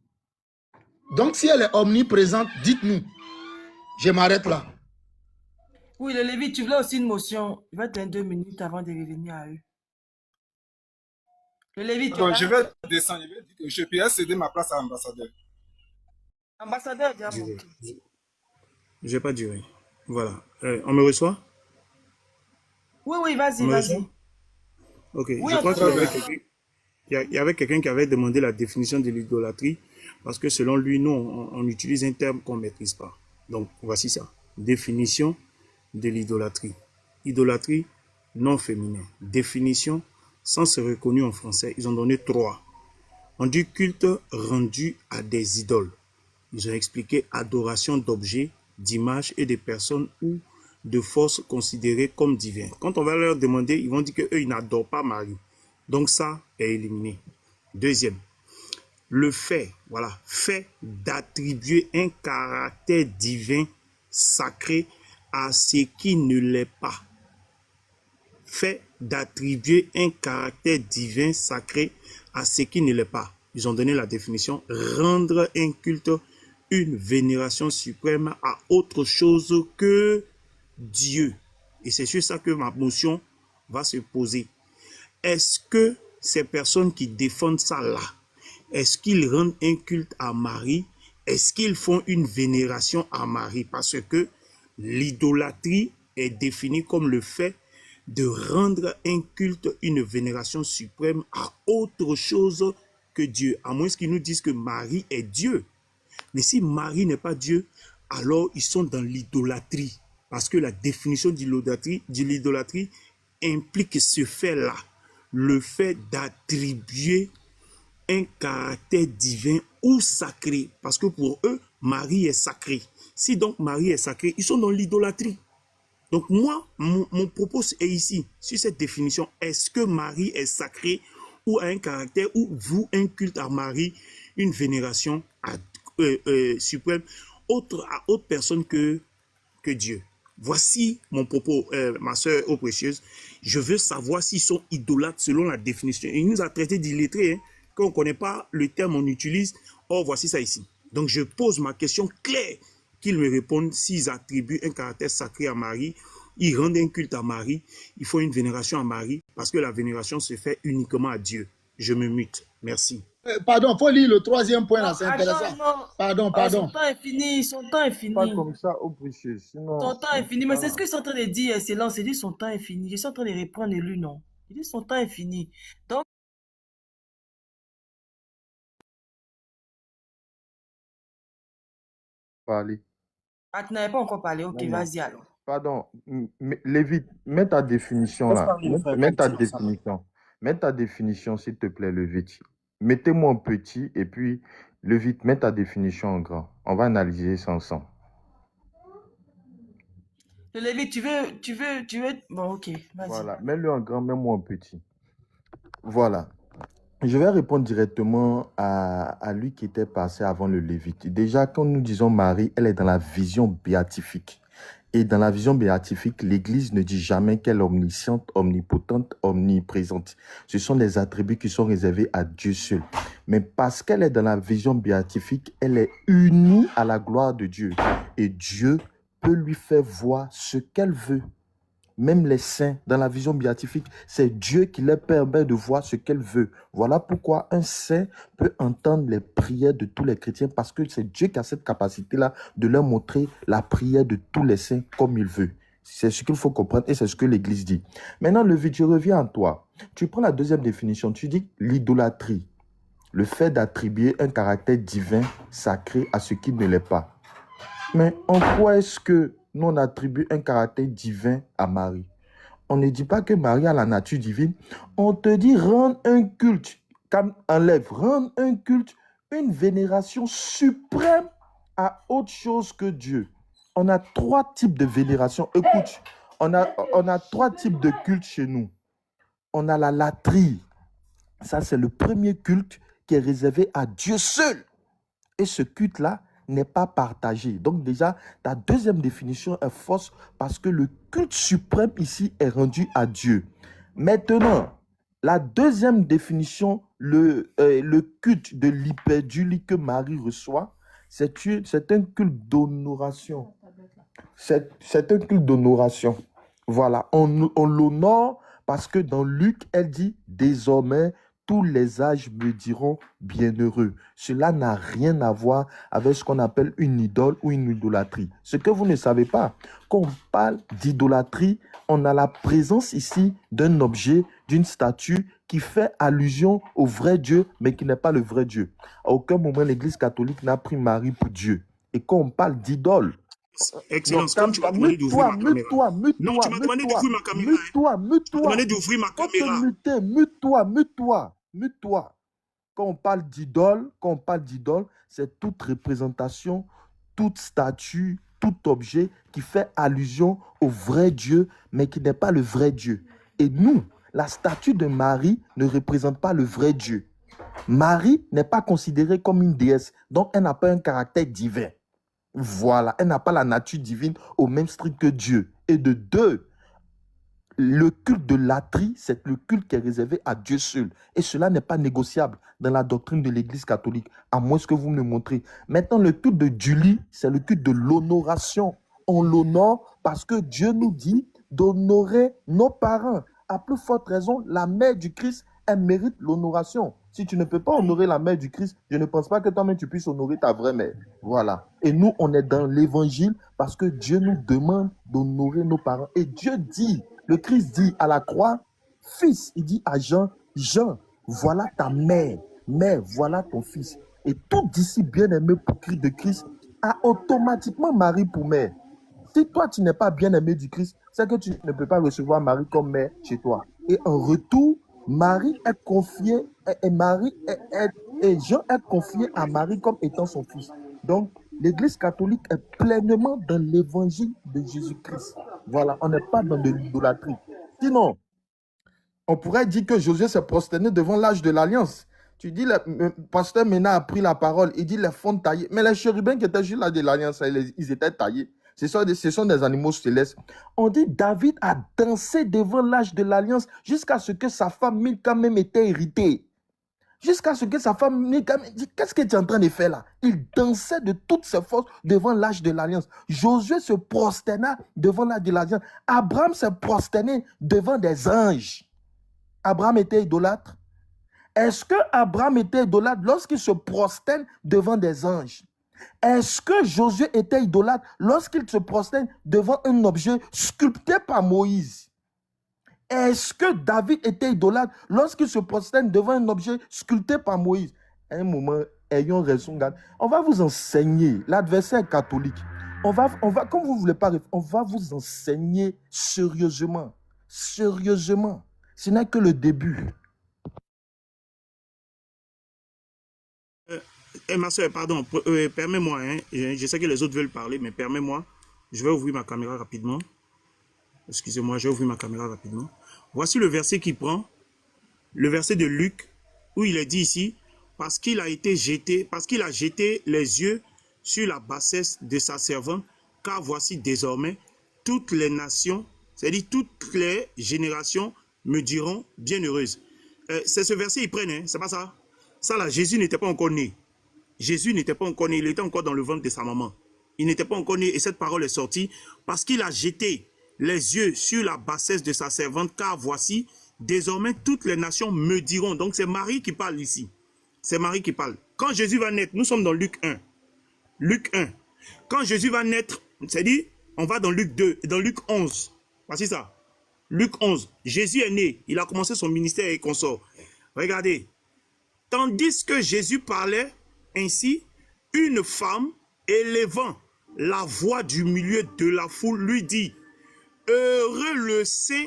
Donc, si elle est omniprésente, dites-nous. Je m'arrête là. Oui, le Lévi, tu voulais aussi une motion. Il va te donner 2 minutes avant de revenir à eux. Le Lévi, tu Donc, as je vais descendre, je vais dire que je peux céder ma place à l'ambassadeur. ambassadeur déjà Je monté. ne vais pas durer. Voilà. On me reçoit? Oui, On vas-y, me vas-y. reçoit? Ok. Oui, Je on crois te qu'il y avait reçoit. quelqu'un. Il y avait quelqu'un qui avait demandé la définition de l'idolâtrie parce que selon lui, nous, on utilise un terme qu'on ne maîtrise pas. Donc, voici ça. Définition de l'idolâtrie. Idolâtrie non féminin. Définition, sens reconnu en français. Ils ont donné 3. On dit culte rendu à des idoles. Ils ont expliqué adoration d'objets, d'images et de personnes ou de forces considérées comme divines. Quand on va leur demander, ils vont dire qu'eux, ils n'adorent pas Marie. Donc ça est éliminé. Deuxième, le fait, voilà, fait d'attribuer un caractère divin sacré à ce qui ne l'est pas. Fait d'attribuer un caractère divin sacré à ce qui ne l'est pas. Ils ont donné la définition, rendre un culte, une vénération suprême à autre chose que Dieu. Et c'est sur ça que ma motion va se poser. Est-ce que ces personnes qui défendent ça là, est-ce qu'ils rendent un culte à Marie? Est-ce qu'ils font une vénération à Marie? Parce que l'idolâtrie est définie comme le fait de rendre un culte, une vénération suprême à autre chose que Dieu. À moins qu'ils nous disent que Marie est Dieu. Mais si Marie n'est pas Dieu, alors ils sont dans l'idolâtrie. Parce que la définition de l'idolâtrie implique ce fait-là. Le fait d'attribuer un caractère divin ou sacré. Parce que pour eux, Marie est sacrée. Si donc Marie est sacrée, ils sont dans l'idolâtrie. Donc moi, mon propos est ici, sur cette définition. Est-ce que Marie est sacrée ou a un caractère ou vous un culte à Marie, une vénération suprême à autre personne que Dieu? Voici mon propos, ma soeur ô précieuse. Je veux savoir s'ils sont idolâtres selon la définition. Il nous a traité d'illettrés, hein, qu'on ne connaît pas le terme, on utilise. Or, voici ça ici. Donc, je pose ma question claire, qu'ils me répondent s'ils attribuent un caractère sacré à Marie, ils rendent un culte à Marie, ils font une vénération à Marie, parce que la vénération se fait uniquement à Dieu. Je me mute. Merci. Pardon, il faut lire le 3e point là, Non, c'est attends, intéressant. non. Pardon, Son pardon. temps est fini, son temps est Pas fini. comme ça, oh précieux. Sinon, Son temps est fini. Mais c'est ce qu'ils sont en train de dire, Excellence. Il dit son temps est fini. Je suis en train de reprendre lui, non. Il dit son temps est fini. Donc, parler. ah, tu n'avais pas encore parlé. Ok, Non. vas-y alors. Pardon, Lévi, mets ta définition Laisse là. parler le frère Mets ta Petit, ça va. définition. Mets ta définition, s'il te plaît, Lévi. Mettez-moi en petit et puis, Lévi, mets ta définition en grand. On va analyser ça ensemble. Le Lévi, tu veux. Bon, ok, vas-y. Voilà, mets-le en grand, mets-moi en petit. Voilà. Je vais répondre directement à lui qui était passé avant le Lévite. Déjà, quand nous disons Marie, elle est dans la vision béatifique. Et dans la vision béatifique, l'Église ne dit jamais qu'elle est omnisciente, omnipotente, omniprésente. Ce sont des attributs qui sont réservés à Dieu seul. Mais parce qu'elle est dans la vision béatifique, elle est unie à la gloire de Dieu. Et Dieu peut lui faire voir ce qu'elle veut. Même les saints, dans la vision béatifique, c'est Dieu qui leur permet de voir ce qu'elle veut. Voilà pourquoi un saint peut entendre les prières de tous les chrétiens, parce que c'est Dieu qui a cette capacité-là de leur montrer la prière de tous les saints comme il veut. C'est ce qu'il faut comprendre et c'est ce que l'Église dit. Maintenant, Lévi, je reviens à toi. Tu prends la deuxième définition. Tu dis l'idolâtrie, le fait d'attribuer un caractère divin sacré à ce qui ne l'est pas. Mais en quoi est-ce que nous on attribue un caractère divin à Marie? On ne dit pas que Marie a la nature divine. On te dit rendre un culte, rendre un culte, une vénération suprême à autre chose que Dieu. On a 3 types de vénération. Écoute, on a 3 types de cultes chez nous. On a la latrie. Ça, c'est le premier culte qui est réservé à Dieu seul. Et ce culte-là n'est pas partagé. Donc déjà, ta deuxième définition est fausse parce que le culte suprême ici est rendu à Dieu. Maintenant, la deuxième définition, le culte de l'hyperdulie que Marie reçoit, c'est un culte d'honoration. C'est un culte d'honoration. Voilà, on l'honore parce que dans Luc, elle dit « Désormais, tous les âges me diront bienheureux ». Cela n'a rien à voir avec ce qu'on appelle une idole ou une idolâtrie. Ce que vous ne savez pas, quand on parle d'idolâtrie, on a la présence ici d'un objet, d'une statue qui fait allusion au vrai Dieu, mais qui n'est pas le vrai Dieu. À aucun moment, l'Église catholique n'a pris Marie pour Dieu. Et quand on parle d'idole, Excellence, comme tu m'as demandé d'ouvrir ma caméra. Non, tu m'as demandé d'ouvrir ma caméra. Tu m'as demandé d'ouvrir ma caméra. Mute-toi. Quand on parle d'idole, c'est toute représentation, toute statue, tout objet qui fait allusion au vrai Dieu, mais qui n'est pas le vrai Dieu. Et nous, la statue de Marie ne représente pas le vrai Dieu. Marie n'est pas considérée comme une déesse, donc elle n'a pas un caractère divin. Voilà, elle n'a pas la nature divine au même strict que Dieu. Et de deux, le culte de latrie, c'est le culte qui est réservé à Dieu seul. Et cela n'est pas négociable dans la doctrine de l'Église catholique, à moins que vous me le montrez. Maintenant, le culte de Julie, c'est le culte de l'honoration. On l'honore parce que Dieu nous dit d'honorer nos parents. À plus forte raison, la mère du Christ, elle mérite l'honoration. Si tu ne peux pas honorer la mère du Christ, je ne pense pas que toi-même tu puisses honorer ta vraie mère. Voilà. Et nous, on est dans l'évangile parce que Dieu nous demande d'honorer nos parents. Et Dieu dit, le Christ dit à la croix, fils, il dit à Jean, Jean, voilà ta mère, mère, voilà ton fils. Et tout disciple bien-aimé pour Christ de Christ a automatiquement Marie pour mère. Si toi, tu n'es pas bien-aimé du Christ, c'est que tu ne peux pas recevoir Marie comme mère chez toi. Et en retour, Marie est confiée, et Jean est confié à Marie comme étant son fils. Donc, l'Église catholique est pleinement dans l'évangile de Jésus-Christ. Voilà, on n'est pas dans de l'idolâtrie. Sinon, on pourrait dire que Josué s'est prosterné devant l'âge de l'Alliance. Tu dis, le pasteur Mena a pris la parole, il dit les fonds taillés. Mais les chérubins qui étaient juste là de l'Alliance, ils étaient taillés. Ce sont des animaux célestes. On dit David a dansé devant l'âge de l'Alliance jusqu'à ce que sa femme Milka même était irritée. Jusqu'à ce que sa femme Milka dit, qu'est-ce que tu es en train de faire là? Il dansait de toutes ses forces devant l'âge de l'Alliance. Josué se prosterna devant l'âge de l'Alliance. Abraham se prosternait devant des anges. Abraham était idolâtre. Est-ce que Abraham était idolâtre lorsqu'il se prosterne devant des anges? Est-ce que Josué était idolâtre lorsqu'il se prosterne devant un objet sculpté par Moïse? Est-ce que David était idolâtre lorsqu'il se prosterne devant un objet sculpté par Moïse? À un moment, ayons raison, garde. On va vous enseigner, l'adversaire catholique. On va, comme vous ne voulez pas, on va vous enseigner sérieusement. Sérieusement. Ce n'est que le début. Ma soeur, pardon, permets-moi, hein, je sais que les autres veulent parler, mais permets-moi, je vais ouvrir ma caméra rapidement. Excusez-moi, je vais ouvrir ma caméra rapidement. Voici le verset qui prend, le verset de Luc, où il est dit ici, parce qu'il a jeté les yeux sur la bassesse de sa servante, car voici désormais toutes les nations, c'est-à-dire toutes les générations me diront bienheureuses. C'est ce verset ils prennent, hein, c'est pas ça? Ça là, Jésus n'était pas encore né. Jésus n'était pas encore né, il était encore dans le ventre de sa maman. Il n'était pas encore né et cette parole est sortie parce qu'il a jeté les yeux sur la bassesse de sa servante, car voici, désormais toutes les nations me diront. Donc c'est Marie qui parle ici. C'est Marie qui parle. Quand Jésus va naître, nous sommes dans Luc 1. Luc 1. Quand Jésus va naître, c'est-à-dire, on va dans Luc 2, dans Luc 11. Voici ça. Luc 11. Jésus est né, il a commencé son ministère et consort. Regardez. Tandis que Jésus parlait ainsi, une femme, élevant la voix du milieu de la foule, lui dit, « Heureux le sein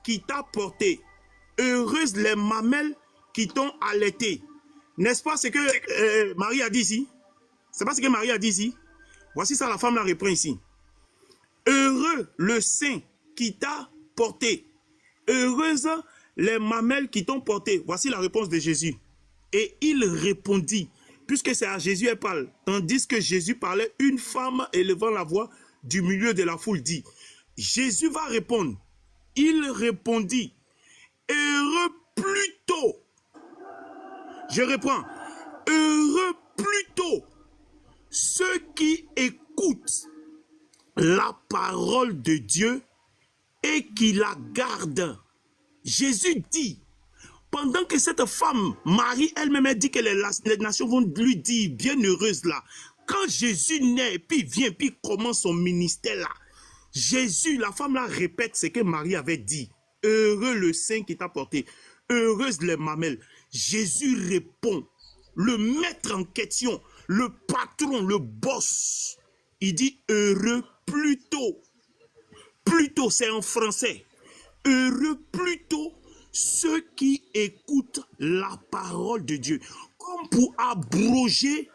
qui t'a porté, heureuses les mamelles qui t'ont allaité. » N'est-ce pas ce que Marie a dit ici? C'est pas ce que Marie a dit ici? Voici ça, la femme la reprend ici. Heureux le sein qui t'a porté. Heureuse les mamelles qui t'ont porté. Voici la réponse de Jésus. Et il répondit, puisque c'est à Jésus elle parle, tandis que Jésus parlait, une femme élevant la voix du milieu de la foule dit, Jésus va répondre. Il répondit, heureux plutôt. Je reprends. Heureux plutôt ceux qui écoutent la parole de Dieu et qui la gardent. Jésus dit, pendant que cette femme, Marie elle-même a dit que les nations vont lui dire, bienheureuse là, quand Jésus naît, puis vient, puis commence son ministère là, Jésus, la femme là répète ce que Marie avait dit. Heureux le sein qui t'a porté, heureuse les mamelles. Jésus répond, le maître en question, le patron, le boss, il dit heureux plutôt. Plutôt, c'est en français. Heureux plutôt ceux qui écoutent la parole de Dieu. Comme pour abroger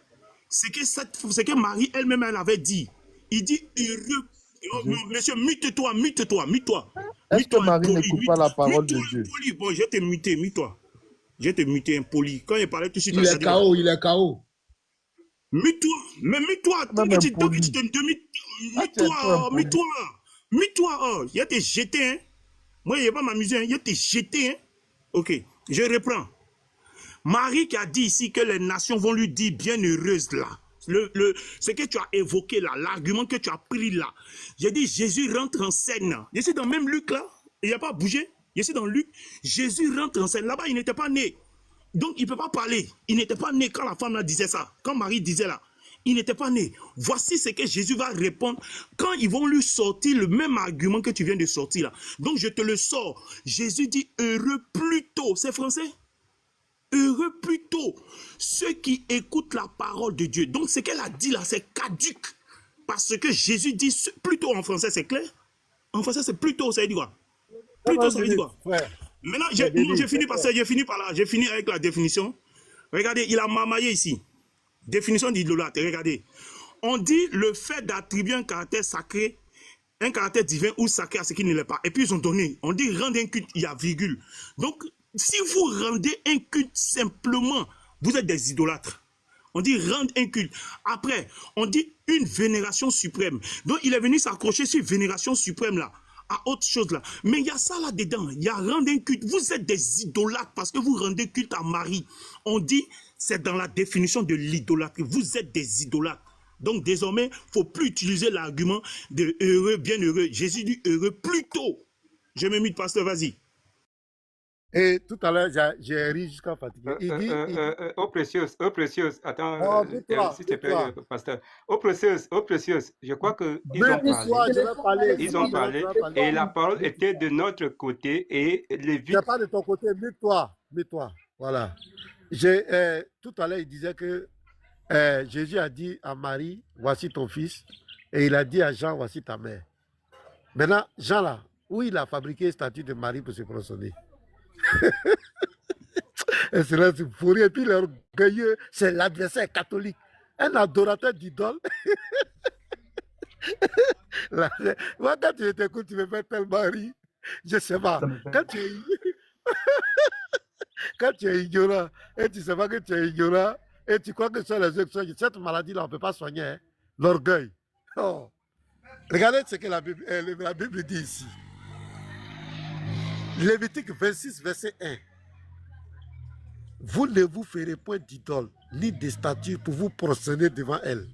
ce que Marie elle-même elle avait dit. Il dit heureux. Oh, monsieur, mute-toi, mute-toi, mute-toi. Est-ce que Mute-toi, Marie impoli. n'écoute pas la parole de Mute-toi, Dieu? impoli. Bon, je vais te muter, mute-toi. Je vais te muter, impoli. Quand il parlait tout de suite, Il est KO, il est KO. mute-toi, mais mute-toi. Tant Même que tu impoli. te Ah, tu es trop mute-toi, impoli. mute-toi. Mute-toi, oh. Je vais te jeter, hein. Moi, je ne vais pas m'amuser, hein. Je vais te jeter, hein. Ok, je reprends. Marie qui a dit ici que les nations vont lui dire bienheureuse là. Ce que tu as évoqué là, l'argument que tu as pris là. J'ai dit Jésus rentre en scène. Je suis dans le même Luc là. Il n'a pas bougé. Je suis dans Luc. Jésus rentre en scène. Là-bas, il n'était pas né. Donc, il ne peut pas parler. Il n'était pas né quand la femme là disait ça. Quand Marie disait là. Il n'était pas né. Voici ce que Jésus va répondre quand ils vont lui sortir le même argument que tu viens de sortir là. Donc, je te le sors. Jésus dit heureux plutôt. C'est français? Heureux plutôt ceux qui écoutent la parole de Dieu. Donc, ce qu'elle a dit là, c'est caduc. Parce que Jésus dit plutôt en français, c'est clair? En français, c'est plutôt, ça veut dire quoi? Plutôt, ça veut dire quoi? Maintenant, j'ai fini par là. J'ai fini avec la définition. Regardez, il a marmaillé ici. Définition d'idolâtre, regardez. On dit le fait d'attribuer un caractère sacré, un caractère divin ou sacré à ce qui ne l'est pas. Et puis ils ont donné, on dit rendre un culte, il y a virgule. Donc, si vous rendez un culte simplement, vous êtes des idolâtres. On dit rendre un culte. Après, on dit une vénération suprême. Donc, il est venu s'accrocher sur vénération suprême là, à autre chose là. Mais il y a ça là-dedans. Il y a rendre un culte. Vous êtes des idolâtres parce que vous rendez culte à Marie. On dit, c'est dans la définition de l'idolâtrie. Vous êtes des idolâtres. Donc, désormais, il ne faut plus utiliser l'argument de heureux, bienheureux. Jésus dit heureux plutôt. Je me mute, pasteur, vas-y. Et tout à l'heure, j'ai ri jusqu'à fatiguer. Il dit, Oh précieuse, attends, oh, tais-toi, s'il te plaît, tais-toi. pasteur. Oh précieuse, je crois qu'ils Mais ont parlé. toi, je vais parler. Ils ont parlé et la parole était de notre côté et Lévite. C'est pas de ton côté, mets-toi. Voilà. Tout à l'heure, il disait que Jésus a dit à Marie, voici ton fils, et il a dit à Jean, voici ta mère. Maintenant, Jean là, où il a fabriqué une statue de Marie pour se prosterner. Et c'est là, c'est pourri. Et puis l'orgueilleux, c'est l'adversaire catholique, un adorateur d'idole. Moi, quand tu t'écoutes, tu me fais tellement rire. Je sais pas. Quand tu es ignorant, et tu sais pas que tu es ignorant, et tu crois que c'est les autres, cette maladie-là, on ne peut pas soigner. Hein? L'orgueil. Oh. Regardez ce que la Bible dit ici. Lévitique 26, verset 1. Vous ne vous ferez point d'idole, ni de statue pour vous prosterner devant elle.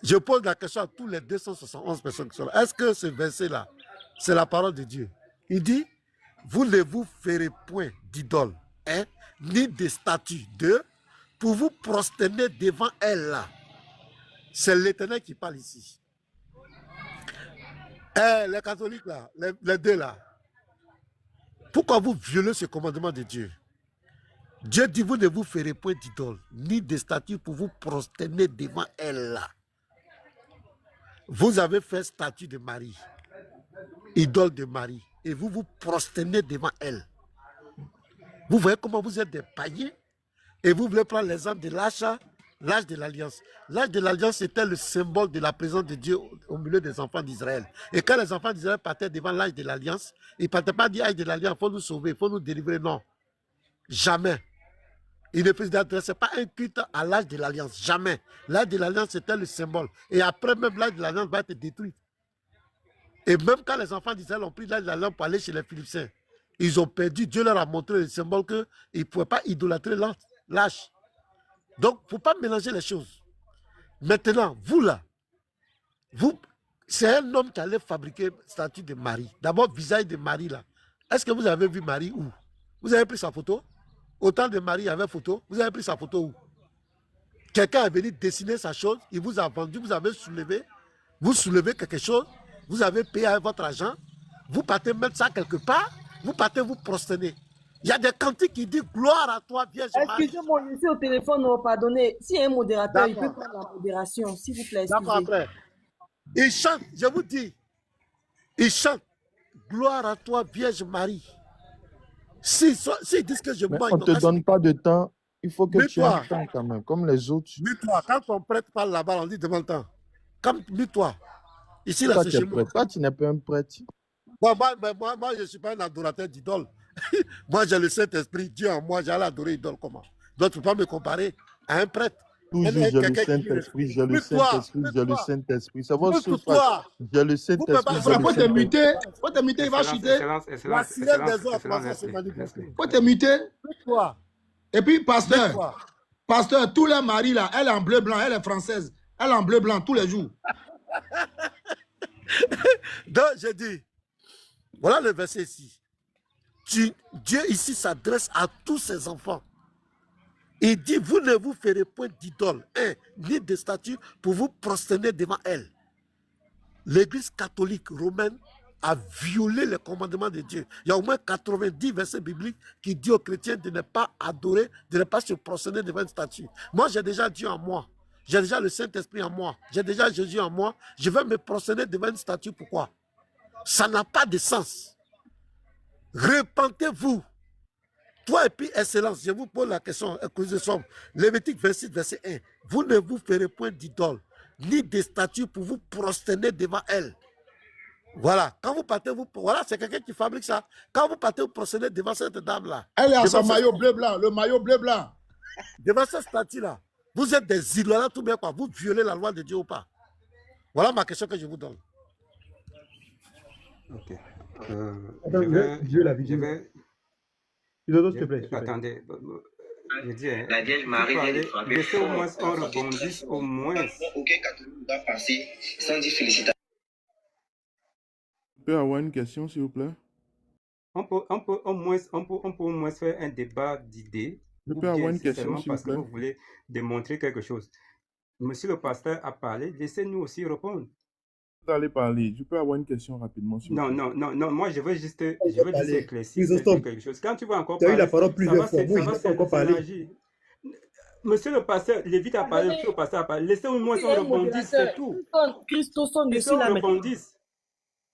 Je pose la question à tous les 271 personnes qui sont là. Est-ce que ce verset-là, c'est la parole de Dieu? Il dit, vous ne vous ferez point d'idole, hein, ni de statue, pour vous prosterner devant elle là. C'est l'Éternel qui parle ici. Les catholiques là, les deux là, pourquoi vous violez ce commandement de Dieu? Dieu dit, vous ne vous ferez point d'idole, ni de statue pour vous prosterner devant elle là. Vous avez fait statue de Marie, idole de Marie, et vous vous prosternez devant elle. Vous voyez comment vous êtes des païens? Et vous voulez prendre l'exemple de l'âge de l'Alliance. L'âge de l'Alliance était le symbole de la présence de Dieu au milieu des enfants d'Israël. Et quand les enfants d'Israël partaient devant l'âge de l'Alliance, ils ne partaient pas dire l'âge de l'Alliance, il faut nous sauver, il faut nous délivrer. Non, jamais. Il ne s'adressait pas un culte à l'âge de l'Alliance, jamais. L'âge de l'Alliance, c'était le symbole. Et après, même l'âge de l'Alliance va être détruit. Et même quand les enfants d'Israël ont pris l'âge de l'Alliance pour aller chez les Philistins, ils ont perdu. Dieu leur a montré le symbole qu'ils ne pouvaient pas idolâtrer l'âge. Donc, il ne faut pas mélanger les choses. Maintenant, vous là, c'est un homme qui allait fabriquer statue de Marie. D'abord, visage de Marie là. Est-ce que vous avez vu Marie où? Vous avez pris sa photo? Autant de Marie, il y avait photo. Vous avez pris sa photo où? Quelqu'un est venu dessiner sa chose, il vous a vendu, vous soulevez quelque chose, vous avez payé avec votre argent, vous partez mettre ça quelque part, vous partez vous prosterner. Il y a des cantiques qui disent gloire à toi, Vierge Marie. Excusez-moi, je suis au téléphone, pardonnez. S'il y a un modérateur, il peut prendre la modération, s'il vous plaît. D'accord, après. Il chante, je vous dis, il chante gloire à toi, Vierge Marie. S'ils disent que je mange, on ne te donne pas de temps, il faut que tu aies un temps quand même, comme les autres. Mets-toi, quand ton prêtre parle là-bas, on dit devant le temps. Mets-toi. Ici, là, c'est chez moi. Toi, tu n'es pas un prêtre. Moi, je ne suis pas un adorateur d'idole. Moi, j'ai le Saint-Esprit, Dieu en moi, j'allais adorer l'idole comment? Donc, tu ne peux pas me comparer à un prêtre. Toujours, j'ai le Saint-Esprit, j'ai le Saint-Esprit, j'ai le Saint-Esprit. Ça va sur toi. J'ai le Saint-Esprit. Il faut te muter, il va chuter. La sirène des eaux a commencé à se manifester. Il faut te muter. Et puis, pasteur, tous les maris là, elle est en bleu blanc, elle est française. Elle est en bleu blanc tous les jours. Donc, j'ai dit, voilà le verset ici. Dieu ici s'adresse à tous ses enfants. Il dit, vous ne vous ferez point d'idole, ni de statue pour vous prosterner devant elle. L'Église catholique romaine a violé les commandements de Dieu. Il y a au moins 90 versets bibliques qui disent aux chrétiens de ne pas adorer, de ne pas se prosterner devant une statue. Moi, j'ai déjà Dieu en moi. J'ai déjà le Saint-Esprit en moi. J'ai déjà Jésus en moi. Je vais me prosterner devant une statue. Pourquoi? Ça n'a pas de sens. Repentez-vous. Toi et puis excellence, je vous pose la question. Lévitique 26, verset 1. Vous ne vous ferez point d'idole, ni de statue pour vous prosterner devant elle. Voilà. Quand vous partez, voilà, c'est quelqu'un qui fabrique ça. Quand vous partez, vous prosterner devant cette dame-là. Elle est à son maillot bleu-blanc, le maillot bleu-blanc. Devant cette statue-là. Vous êtes des idolâtres, tout bien quoi. Vous violez la loi de Dieu ou pas? Voilà ma question que je vous donne. Ok. S'il te plaît. Attendez. Je dis, la Vierge Marie vient de frapper. Laissez au moins on rebondisse au moins. Aucun catholique va passer sans dire félicitations. Je peux avoir une question, s'il vous plaît? On peut au moins faire un débat d'idées. Je peux avoir une question, s'il vous parce plaît? que vous voulez démontrer quelque chose. Monsieur le pasteur a parlé, laissez-nous aussi répondre. Vous allez parler. Je peux avoir une question rapidement, s'il vous plaît? Non, moi je veux juste éclaircir quelque chose. Quand tu vas encore parler, tu as eu la parole plusieurs fois. Moi, je n'ai pas encore parlé. Monsieur le pasteur, Lévite a parlé, monsieur le pasteur a parlé. Laissez au moins on rebondisse, c'est tout. Christoson, je suis là maintenant.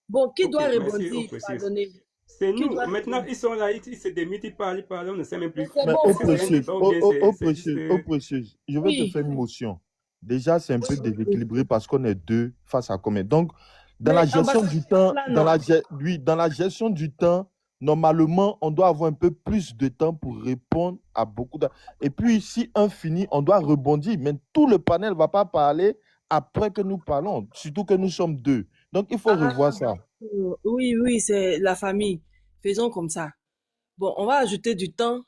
Bon, qui doit rebondir? Pardonnez. C'est nous. Maintenant, ils sont là, ils se démutent, ils parlent, on ne sait même plus. Précieuse, je vais te faire une motion. Déjà, c'est un peu déséquilibré parce qu'on est deux face à combien. Donc, dans la gestion du temps, dans la gestion du temps, normalement, on doit avoir un peu plus de temps pour répondre à beaucoup de... Et puis, si un finit, on doit rebondir. Mais tout le panel ne va pas parler après que nous parlons, surtout que nous sommes deux. Donc, il faut revoir ça. Oui, c'est la famille. Faisons comme ça. Bon, on va ajouter du temps.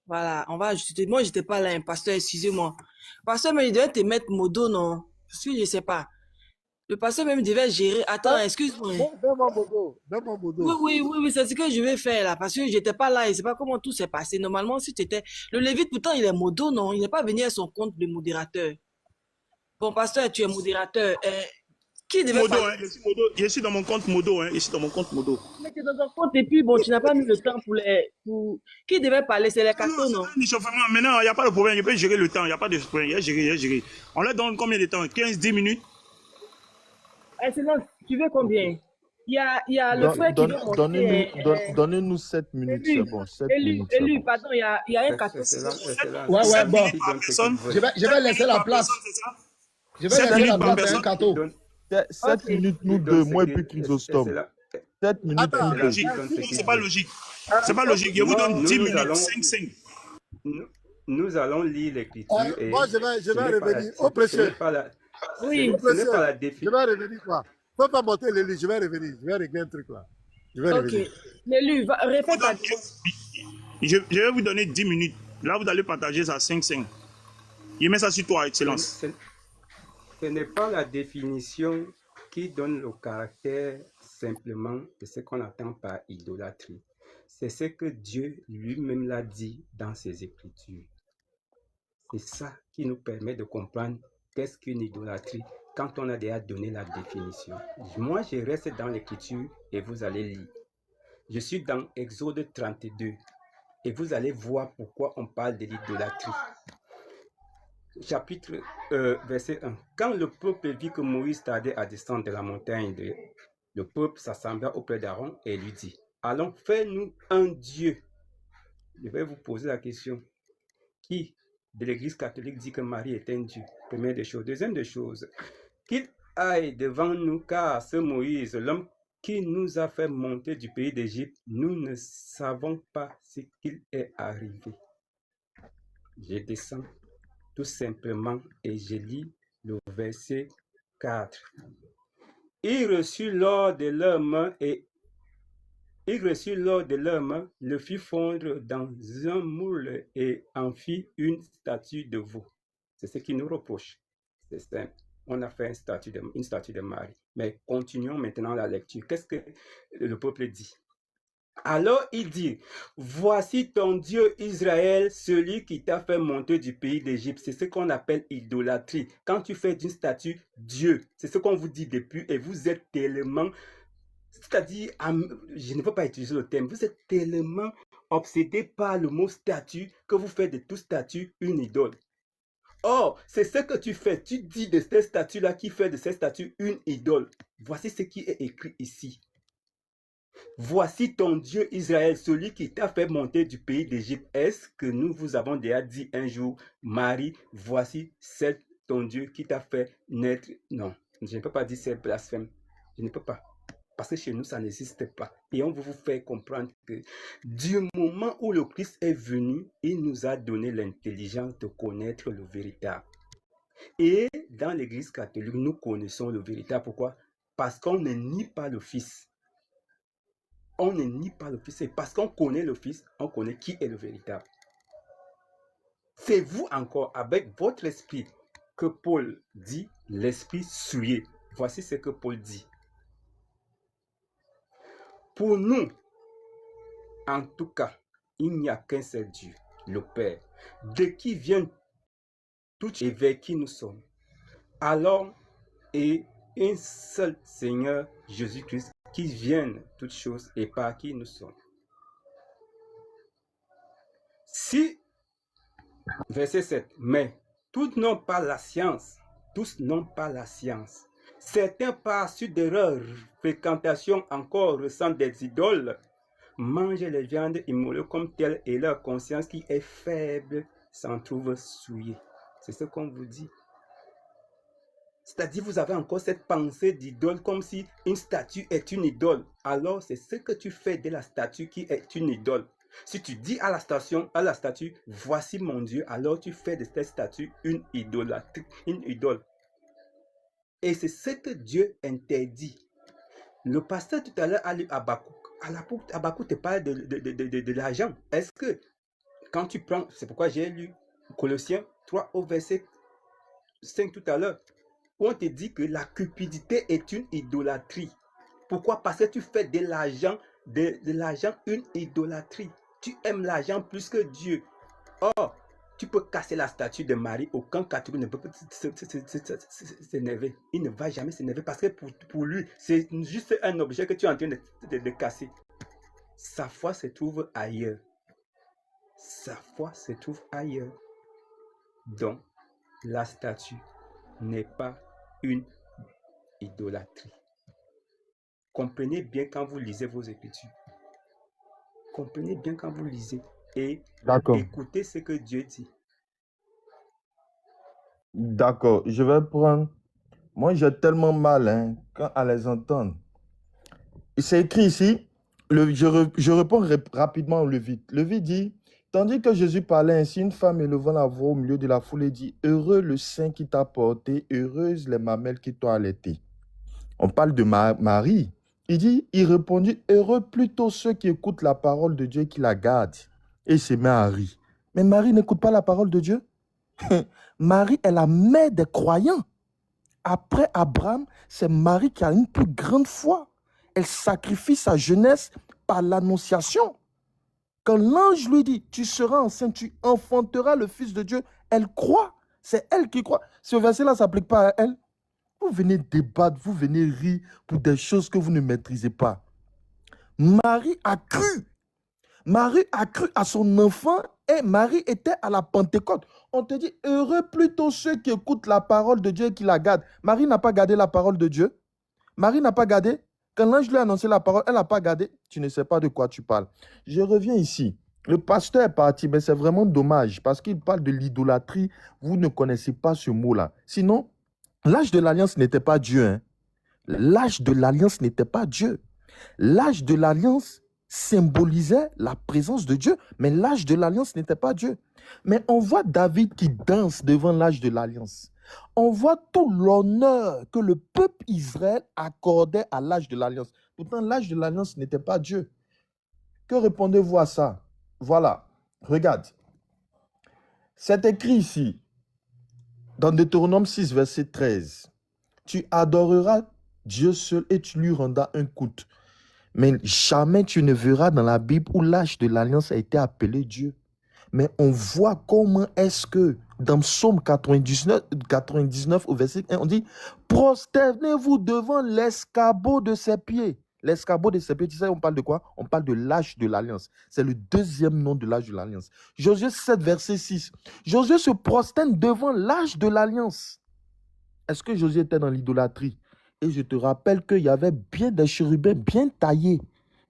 Voilà, on va ajouter. Moi, je n'étais pas là, un pasteur, excusez-moi. Pasteur, mais il devait te mettre modo, non? Parce que je ne sais pas. Le pasteur même devait gérer. Attends, excuse-moi. Donne-moi modo. Oui, c'est ce que je vais faire là. Parce que je n'étais pas là et je ne sais pas comment tout s'est passé. Normalement, si tu étais. Le Lévite, pourtant, il est modo, non? Il n'est pas venu à son compte de modérateur. Bon, pasteur, tu es modérateur. Qui devait modo, je suis dans mon compte modo, je suis dans mon compte modo. Mais tu es dans ton compte et puis bon, tu n'as pas mis le temps pour Qui devait parler? C'est les cartons, non? Maintenant, il n'y a pas de problème, je peux gérer le temps, il n'y a pas de problème, j'ai géré. On leur donne combien de temps? 15-10 minutes? Excellent, tu veux combien? il y a le frère qui veut monter. Donnez-nous 7 minutes, c'est bon. 7 minutes, c'est bon. Pardon, il y a un carton. Ouais, bon. Je vais laisser la place. Je vais laisser la place à un carton. 7 minutes, nous deux, moi et puis Chrysostome. 7 minutes, nous deux. C'est pas logique. C'est pas logique. Je vous donne 10 minutes, 5. Nous allons lire l'écriture. Moi, je vais revenir. Au précieux. Oui, je vais revenir quoi. Faut pas monter les lits, je vais revenir. Je vais régler un truc là. Je vais revenir. L'élu, répète ta je vais vous donner 10 minutes. Là, vous allez partager ça 5. Je mets ça sur toi, Excellence. Ce n'est pas la définition qui donne le caractère simplement de ce qu'on attend par idolâtrie. C'est ce que Dieu lui-même l'a dit dans ses Écritures. C'est ça qui nous permet de comprendre qu'est-ce qu'une idolâtrie quand on a déjà donné la définition. Moi, je reste dans l'Écriture et vous allez lire. Je suis dans Exode 32 et vous allez voir pourquoi on parle de l'idolâtrie. Chapitre verset 1. Quand le peuple vit que Moïse tardait à descendre de la montagne, le peuple s'assembla auprès d'Aaron et lui dit, allons, fais-nous un Dieu. Je vais vous poser la question. Qui de l'Église catholique dit que Marie est un Dieu? Première des choses. Deuxième des choses, qu'il aille devant nous, car ce Moïse, l'homme qui nous a fait monter du pays d'Égypte, nous ne savons pas ce qu'il est arrivé. Je descends tout simplement et je lis le verset 4. Il reçut l'or de leurs mains et le fit fondre dans un moule et en fit une statue de veau. C'est ce qu'il nous reproche. C'est simple. On a fait une statue de Marie. Mais continuons maintenant la lecture. Qu'est-ce que le peuple dit? Alors il dit, voici ton Dieu Israël, celui qui t'a fait monter du pays d'Égypte. C'est ce qu'on appelle idolâtrie. Quand tu fais d'une statue Dieu, c'est ce qu'on vous dit depuis et vous êtes tellement, c'est-à-dire, je ne veux pas utiliser le terme, vous êtes tellement obsédé par le mot statue que vous faites de toute statue une idole. Or, c'est ce que tu fais. Tu dis de cette statue-là qui fait de cette statue une idole. Voici ce qui est écrit ici. Voici ton Dieu Israël, celui qui t'a fait monter du pays d'Égypte. Est-ce que nous vous avons déjà dit un jour, Marie, voici c'est ton Dieu qui t'a fait naître? Non, je ne peux pas dire c'est blasphème. Je ne peux pas. Parce que chez nous, ça n'existe pas. Et on veut vous faire comprendre que du moment où le Christ est venu, il nous a donné l'intelligence de connaître le véritable. Et dans l'Église catholique, nous connaissons le véritable. Pourquoi? Parce qu'on ne nie pas le Fils. On ne nie pas le Fils. C'est parce qu'on connaît le Fils, on connaît qui est le véritable. C'est vous encore, avec votre esprit, que Paul dit, l'esprit souillé. Voici ce que Paul dit. Pour nous, en tout cas, il n'y a qu'un seul Dieu, le Père, de qui vient tout et vers qui nous sommes. Alors, et un seul Seigneur, Jésus-Christ, qui vienne toutes choses et par qui nous sommes. Si, verset 7, mais tous n'ont pas la science, Certains, par suite de leur fréquentation encore ressentent des idoles, mangent les viandes immolées comme telles et leur conscience qui est faible s'en trouve souillée. C'est ce qu'on vous dit. C'est-à-dire vous avez encore cette pensée d'idole comme si une statue est une idole. Alors c'est ce que tu fais de la statue qui est une idole. Si tu dis à la statue, voici mon Dieu, alors tu fais de cette statue une idole. Et c'est ce que Dieu interdit. Le pasteur tout à l'heure a lu Habakkuk. Habakkuk te parle de l'argent. Est-ce que quand tu prends, c'est pourquoi j'ai lu Colossiens 3 au verset 5 tout à l'heure, où on te dit que la cupidité est une idolâtrie. Pourquoi? Parce que tu fais de l'argent une idolâtrie. Tu aimes l'argent plus que Dieu. Or, tu peux casser la statue de Marie, aucun catholique ne peut s'énerver. Il ne va jamais s'énerver parce que pour lui, c'est juste un objet que tu es en train de casser. Sa foi se trouve ailleurs. Donc, la statue n'est pas une idolâtrie. comprenez bien quand vous lisez vos Écritures. Comprenez bien quand vous lisez et D'accord. écoutez ce que Dieu dit. D'accord. Je vais prendre... Moi, j'ai tellement mal hein, quand à les entendre. C'est écrit ici, je réponds rapidement au Lévite. Lévite dit, tandis que Jésus parlait ainsi, une femme élevant la voix au milieu de la foule et dit, heureux le sein qui t'a porté, heureuses les mamelles qui t'ont allaité. On parle de Marie. Il répondit, heureux plutôt ceux qui écoutent la parole de Dieu et qui la gardent. Et il se met à rire. Mais Marie n'écoute pas la parole de Dieu. Marie est la mère des croyants. Après Abraham, c'est Marie qui a une plus grande foi. Elle sacrifie sa jeunesse par l'annonciation. Quand l'ange lui dit, tu seras enceinte, tu enfanteras le Fils de Dieu, elle croit. C'est elle qui croit. Ce verset-là ne s'applique pas à elle. Vous venez débattre, vous venez rire pour des choses que vous ne maîtrisez pas. Marie a cru. Marie a cru à son enfant et Marie était à la Pentecôte. On te dit, heureux plutôt ceux qui écoutent la parole de Dieu et qui la gardent. Marie n'a pas gardé la parole de Dieu. Marie n'a pas gardé. Quand l'ange lui a annoncé la parole, elle n'a pas gardé. Tu ne sais pas de quoi tu parles. Je reviens ici. Le pasteur est parti, mais c'est vraiment dommage parce qu'il parle de l'idolâtrie. Vous ne connaissez pas ce mot-là. Sinon, l'âge de l'alliance n'était pas Dieu. Hein. L'âge de l'alliance n'était pas Dieu. L'âge de l'alliance symbolisait la présence de Dieu, mais l'âge de l'alliance n'était pas Dieu. Mais on voit David qui danse devant l'âge de l'alliance. On voit tout l'honneur que le peuple Israël accordait à l'âge de l'alliance. Pourtant, l'âge de l'alliance n'était pas Dieu. Que répondez-vous à ça? Voilà, regarde. C'est écrit ici, dans Deutéronome 6, verset 13. Tu adoreras Dieu seul et tu lui rendras un culte. Mais jamais tu ne verras dans la Bible où l'âge de l'alliance a été appelé Dieu. Mais on voit comment est-ce que dans Psaume 99 au verset 1, on dit « Prosternez-vous devant l'escabeau de ses pieds ». L'escabeau de ses pieds, tu sais, on parle de quoi? On parle de l'âge de l'alliance. C'est le deuxième nom de l'âge de l'alliance. Josué 7, verset 6. Josué se prosterne devant l'âge de l'alliance. Est-ce que Josué était dans l'idolâtrie? Et je te rappelle qu'il y avait bien des chérubins bien taillés.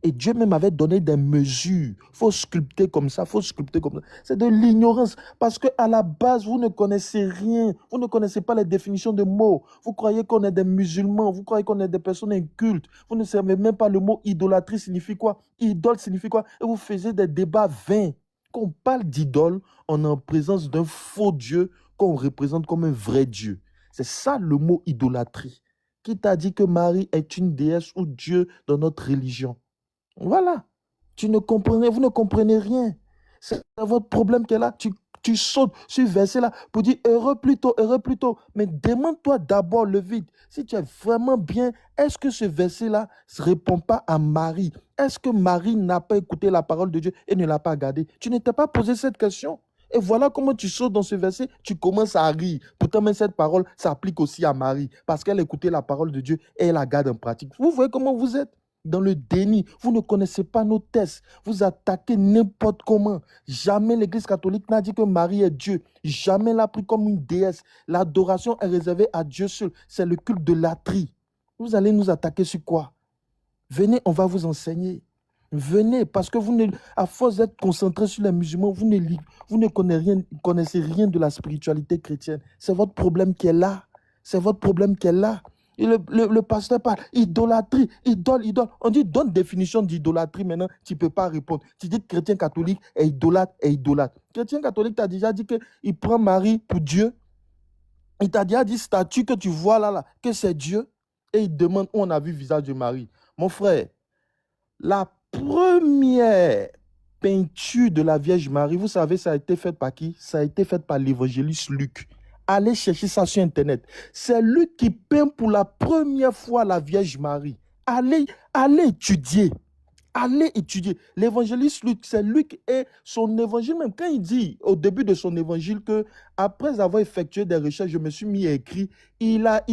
Et Dieu même avait donné des mesures. Il faut sculpter comme ça, il faut sculpter comme ça. C'est de l'ignorance. Parce qu'à la base, vous ne connaissez rien. Vous ne connaissez pas les définitions de mots. Vous croyez qu'on est des musulmans. Vous croyez qu'on est des personnes incultes. Vous ne savez même pas le mot idolâtrie signifie quoi. Idole signifie quoi. Et vous faisiez des débats vains. Quand on parle d'idole, on est en présence d'un faux Dieu qu'on représente comme un vrai Dieu. C'est ça le mot idolâtrie. Qui t'a dit que Marie est une déesse ou Dieu dans notre religion? Voilà. Vous ne comprenez rien. C'est votre problème qu'elle a. Tu sautes sur ce verset-là pour dire heureux plutôt, heureux plutôt. Mais demande-toi d'abord le vide. Si tu es vraiment bien, est-ce que ce verset-là ne répond pas à Marie? Est-ce que Marie n'a pas écouté la parole de Dieu et ne l'a pas gardée? Tu ne t'es pas posé cette question. Et voilà comment tu sautes dans ce verset, tu commences à rire. Pourtant, même cette parole s'applique aussi à Marie, parce qu'elle écoutait la parole de Dieu et elle la garde en pratique. Vous voyez comment vous êtes? Dans le déni, vous ne connaissez pas nos tests, vous attaquez n'importe comment. Jamais l'Église catholique n'a dit que Marie est Dieu. Jamais l'a pris comme une déesse. L'adoration est réservée à Dieu seul. C'est le culte de l'atrie. Vous allez nous attaquer sur quoi? Venez, on va vous enseigner. Venez, parce que à force d'être concentré sur les musulmans, vous ne connaissez rien de la spiritualité chrétienne. C'est votre problème qui est là. C'est votre problème qui est là. Et le pasteur parle, idolâtrie, idole. On dit, donne définition d'idolâtrie maintenant, tu ne peux pas répondre. Tu dis que chrétien catholique est idolâtre, Chrétien catholique t'a déjà dit qu'il prend Marie pour Dieu. Il t'a déjà dit, statue que tu vois là, que c'est Dieu. Et il demande où on a vu le visage de Marie. Mon frère, la première peinture de la Vierge Marie, vous savez, ça a été fait par qui? Ça a été fait par l'évangéliste Luc. Allez chercher ça sur Internet. C'est Luc qui peint pour la première fois la Vierge Marie. Allez étudier. Allez étudier. L'évangéliste Luc, c'est Luc et son évangile même. Quand il dit au début de son évangile que après avoir effectué des recherches, je me suis mis à écrire, il a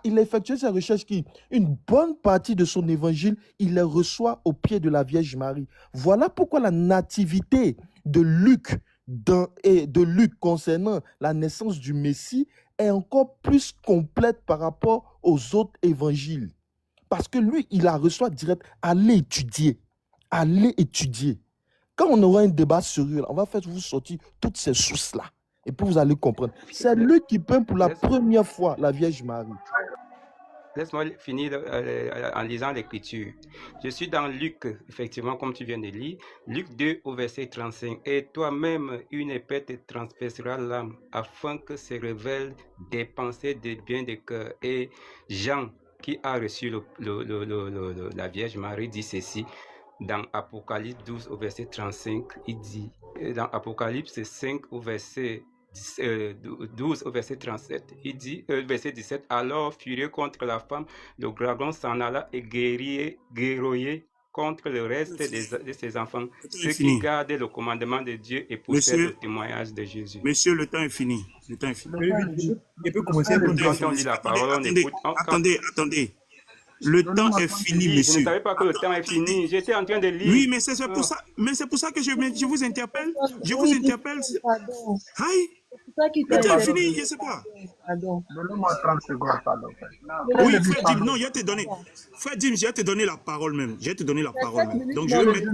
effectué ces recherches qui, une bonne partie de son évangile, il les reçoit au pied de la Vierge Marie. Voilà pourquoi la nativité de Luc concernant la naissance du Messie est encore plus complète par rapport aux autres évangiles. Parce que lui, il la reçoit direct. Allez étudier. Allez étudier. Quand on aura un débat sérieux, on va faire vous sortir toutes ces sources-là. Et puis vous allez comprendre. C'est lui qui peint pour la première fois la Vierge Marie. Laisse-moi finir en lisant l'Écriture. Je suis dans Luc, effectivement, comme tu viens de lire, Luc 2 au verset 35. Et toi-même, une épée te transpercera l'âme, afin que se révèlent des pensées des biens de cœur. Et Jean, qui a reçu la Vierge Marie, dit ceci. Dans Apocalypse 12 au verset 35, il dit, dans Apocalypse 5 au verset 12 au verset 37, il dit, verset 17, alors furieux contre la femme, le dragon s'en alla et guerroyait contre le reste de ses enfants, ceux qui gardent le commandement de Dieu et possèdent le témoignage de Jésus. Monsieur, le temps est fini. Le temps est fini. Je peux commencer Quand on lit la parole, on écoute. Attendez. Le temps est fini, monsieur. Je ne savais pas que le temps est fini. J'étais en train de lire. Oui, mais c'est pour ça. Mais c'est pour ça que je vous interpelle. Je vous interpelle. Aïe. Le temps est fini, je ne sais pas. Donnez-moi 30 secondes, pardon. Oui, Frère Dim, non, je vais te donner. Frère Dim, je vais te donner la parole même. Je vais te donner la parole même. Donc je vais mettre.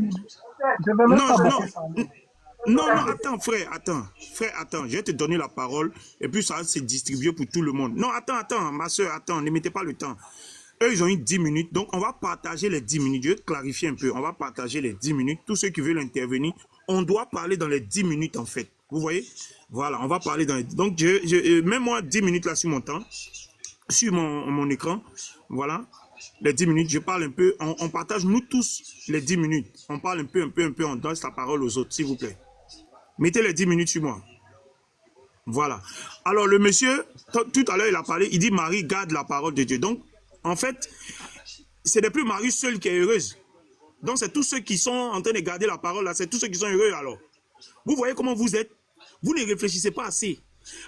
Non, attends, frère, attends. Je vais te donner la parole et puis ça va se distribuer pour tout le monde. Non, attends, ma soeur, attends, ne mettez pas le temps. Eux, ils ont eu 10 minutes, donc on va partager les 10 minutes. Je vais clarifier un peu, on va partager les 10 minutes. Tous ceux qui veulent intervenir, on doit parler dans les 10 minutes en fait. Vous voyez? Voilà, on va parler dans les... Donc, mets-moi 10 minutes là sur mon temps, sur mon écran. Voilà, les 10 minutes, je parle un peu. On partage nous tous les 10 minutes. On parle un peu, on donne la parole aux autres, s'il vous plaît. Mettez les 10 minutes sur moi. Voilà. Alors, le monsieur, tout à l'heure, il a parlé, il dit Marie garde la parole de Dieu. Donc, en fait, ce n'est plus Marie seule qui est heureuse. Donc, c'est tous ceux qui sont en train de garder la parole là, c'est tous ceux qui sont heureux alors. Vous voyez comment vous êtes? Vous ne réfléchissez pas assez.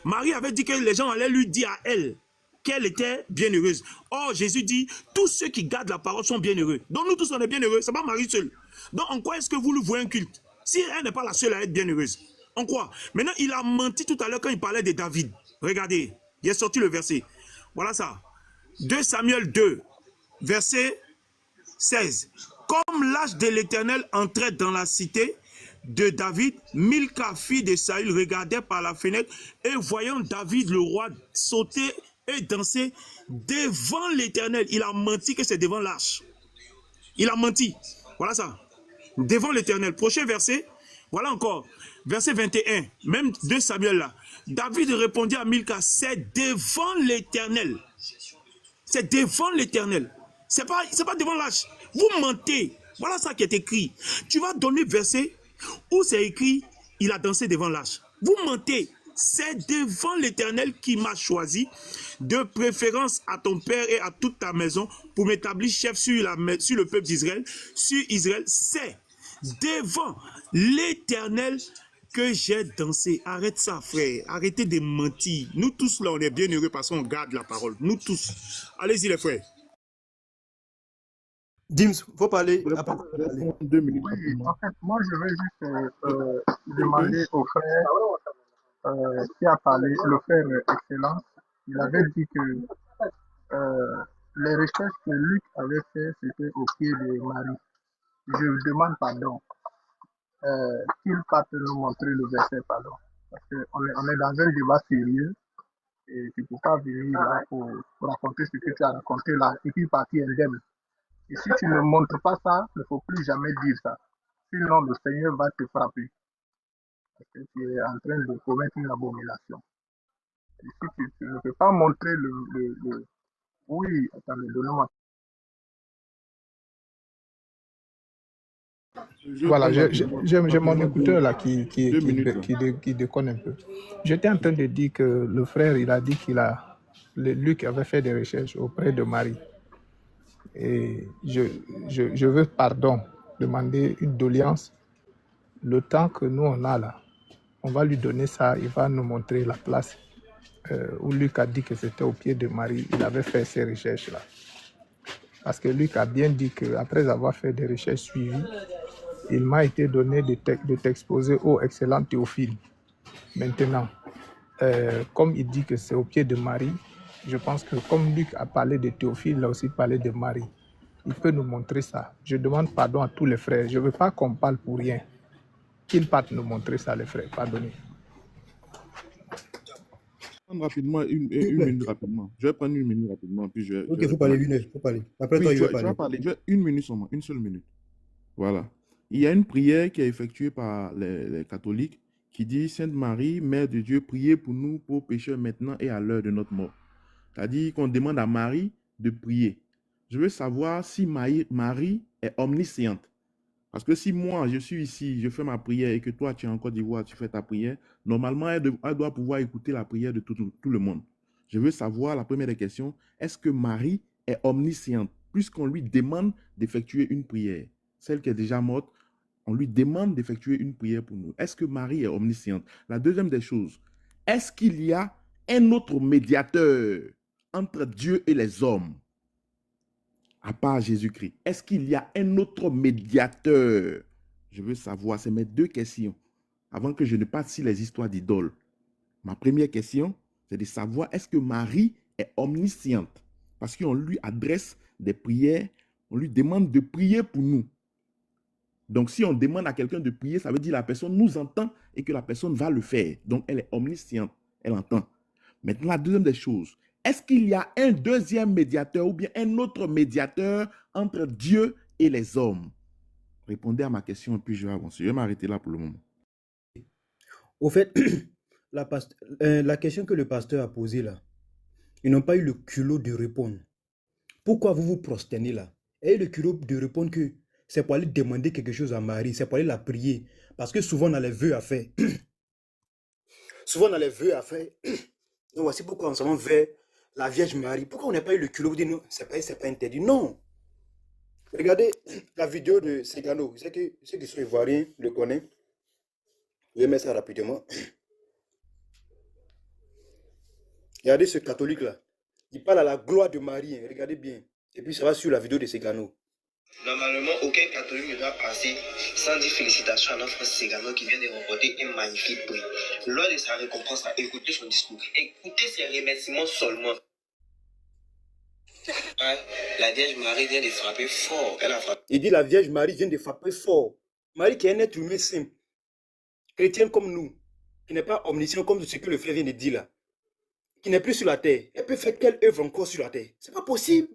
Marie avait dit que les gens allaient lui dire à elle qu'elle était bien heureuse. Or, Jésus dit, tous ceux qui gardent la parole sont bien heureux. Donc, nous tous, on est bien heureux. Ce n'est pas Marie seule. Donc, en quoi est-ce que vous lui voyez un culte? Si elle n'est pas la seule à être bien heureuse. En quoi? Maintenant, il a menti tout à l'heure quand il parlait de David. Regardez, il a sorti le verset. Voilà ça. 2 Samuel 2, verset 16. Comme l'âge de l'Éternel entrait dans la cité de David, Milka, fille de Saül, regardait par la fenêtre et voyant David, le roi, sauter et danser devant l'Éternel. Il a menti que c'est devant l'âge. Il a menti. Voilà ça. Devant l'Éternel. Prochain verset. Voilà encore. Verset 21. Même 2 Samuel là. David répondit à Milka, c'est devant l'Éternel. C'est devant l'Éternel. C'est pas devant l'âge. Vous mentez. Voilà ça qui est écrit. Tu vas donner verset où c'est écrit, il a dansé devant l'âge. Vous mentez. C'est devant l'Éternel qui m'a choisi, de préférence à ton père et à toute ta maison, pour m'établir chef sur le peuple d'Israël. Sur Israël, c'est devant l'Éternel que j'ai dansé. Arrête ça, frère. Arrêtez de mentir. Nous tous, là, on est bien heureux parce qu'on garde la parole. Nous tous. Allez-y, les frères. Dims, faut parler. 2 minutes. Oui, en fait, moi, je vais juste demander au frère qui a parlé, le frère Excellence. Il avait dit que les recherches que Luc avait fait, c'était au pied de Marie. Je demande pardon. Qu'il parte nous montrer le verset, pardon. Parce qu'on est dans un débat sérieux et tu ne peux pas venir là pour raconter ce que tu as raconté là et puis partir indemne. Et si tu ne montres pas ça, il ne faut plus jamais dire ça. Sinon, le Seigneur va te frapper. Parce que tu es en train de commettre une abomination. Et si tu ne peux pas montrer le... Oui, attendez, donne-moi. Voilà, j'ai mon écouteur là qui déconne un peu. J'étais en train de dire que le frère, il a dit Luc avait fait des recherches auprès de Marie. Et je veux, demander une doléance. Le temps que nous on a là, on va lui donner ça, il va nous montrer la place où Luc a dit que c'était au pied de Marie. Il avait fait ces recherches-là. Parce que Luc a bien dit qu'après avoir fait des recherches suivies, il m'a été donné de t'exposer au excellent Théophile. Maintenant, comme il dit que c'est au pied de Marie, je pense que comme Luc a parlé de Théophile, il a aussi parlé de Marie. il peut nous montrer ça. Je demande pardon à tous les frères. Je ne veux pas qu'on parle pour rien. Qu'ils partent nous montrer ça, les frères. Pardonnez. Rapidement, une minute rapidement. Je vais prendre une minute rapidement, puis Ok, il faut parler, Lionel, il faut parler. Après oui, toi, tu je vais vas parler. parler. Une minute seulement, une seule minute. Voilà. Il y a une prière qui est effectuée par les catholiques qui dit « Sainte Marie, Mère de Dieu, priez pour nous, pauvres pécheurs, maintenant et à l'heure de notre mort. » C'est-à-dire qu'on demande à Marie de prier. Je veux savoir si Marie est omnisciente. Parce que si moi, je suis ici, je fais ma prière et que toi, tu es en Côte d'Ivoire, tu fais ta prière, normalement, elle doit pouvoir écouter la prière de tout le monde. Je veux savoir, la première des questions, est-ce que Marie est omnisciente? Puisqu'on lui demande d'effectuer une prière. Celle qui est déjà morte, on lui demande d'effectuer une prière pour nous. Est-ce que Marie est omnisciente? La deuxième des choses, est-ce qu'il y a un autre médiateur entre Dieu et les hommes, à part Jésus-Christ? Est-ce qu'il y a un autre médiateur? Je veux savoir, c'est mes deux questions, avant que je ne passe sur les histoires d'idoles. Ma première question, c'est de savoir, est-ce que Marie est omnisciente? Parce qu'on lui adresse des prières, on lui demande de prier pour nous. Donc, si on demande à quelqu'un de prier, ça veut dire que la personne nous entend et que la personne va le faire. Donc, elle est omnisciente, elle entend. Maintenant, la deuxième des choses, est-ce qu'il y a un deuxième médiateur ou bien un autre médiateur entre Dieu et les hommes? Répondez à ma question et puis je vais avancer. Je vais m'arrêter là pour le moment. Au fait, la question que le pasteur a posée là, ils n'ont pas eu le culot de répondre. Pourquoi vous vous prosternez là? Et le culot de répondre que c'est pour aller demander quelque chose à Marie, c'est pour aller la prier. Parce que souvent on a les vœux à faire. Souvent on a les vœux à faire. Donc voici pourquoi on s'en va vers la Vierge Marie. Pourquoi on n'a pas eu le culot de dire non, c'est pas interdit? Non. Regardez la vidéo de Segano. Vous savez que ceux qui sont ivoiriens le connaissent. Je vais mettre ça rapidement. Regardez ce catholique là. Il parle à la gloire de Marie. Hein. Regardez bien. Et puis ça va sur la vidéo de Segano. Normalement, aucun catholique ne doit passer sans dire félicitations à notre frère Segano qui vient de remporter un magnifique prix. Lors de sa récompense, à écouter son discours, écoutez ses remerciements seulement. La Vierge Marie vient de frapper fort. Elle a frappé. Il dit la Vierge Marie vient de frapper fort. Marie qui est un être humain simple, chrétienne comme nous, qui n'est pas omniscient comme ce que le frère vient de dire là, qui n'est plus sur la terre. Elle peut faire quelle œuvre encore sur la terre? C'est pas possible.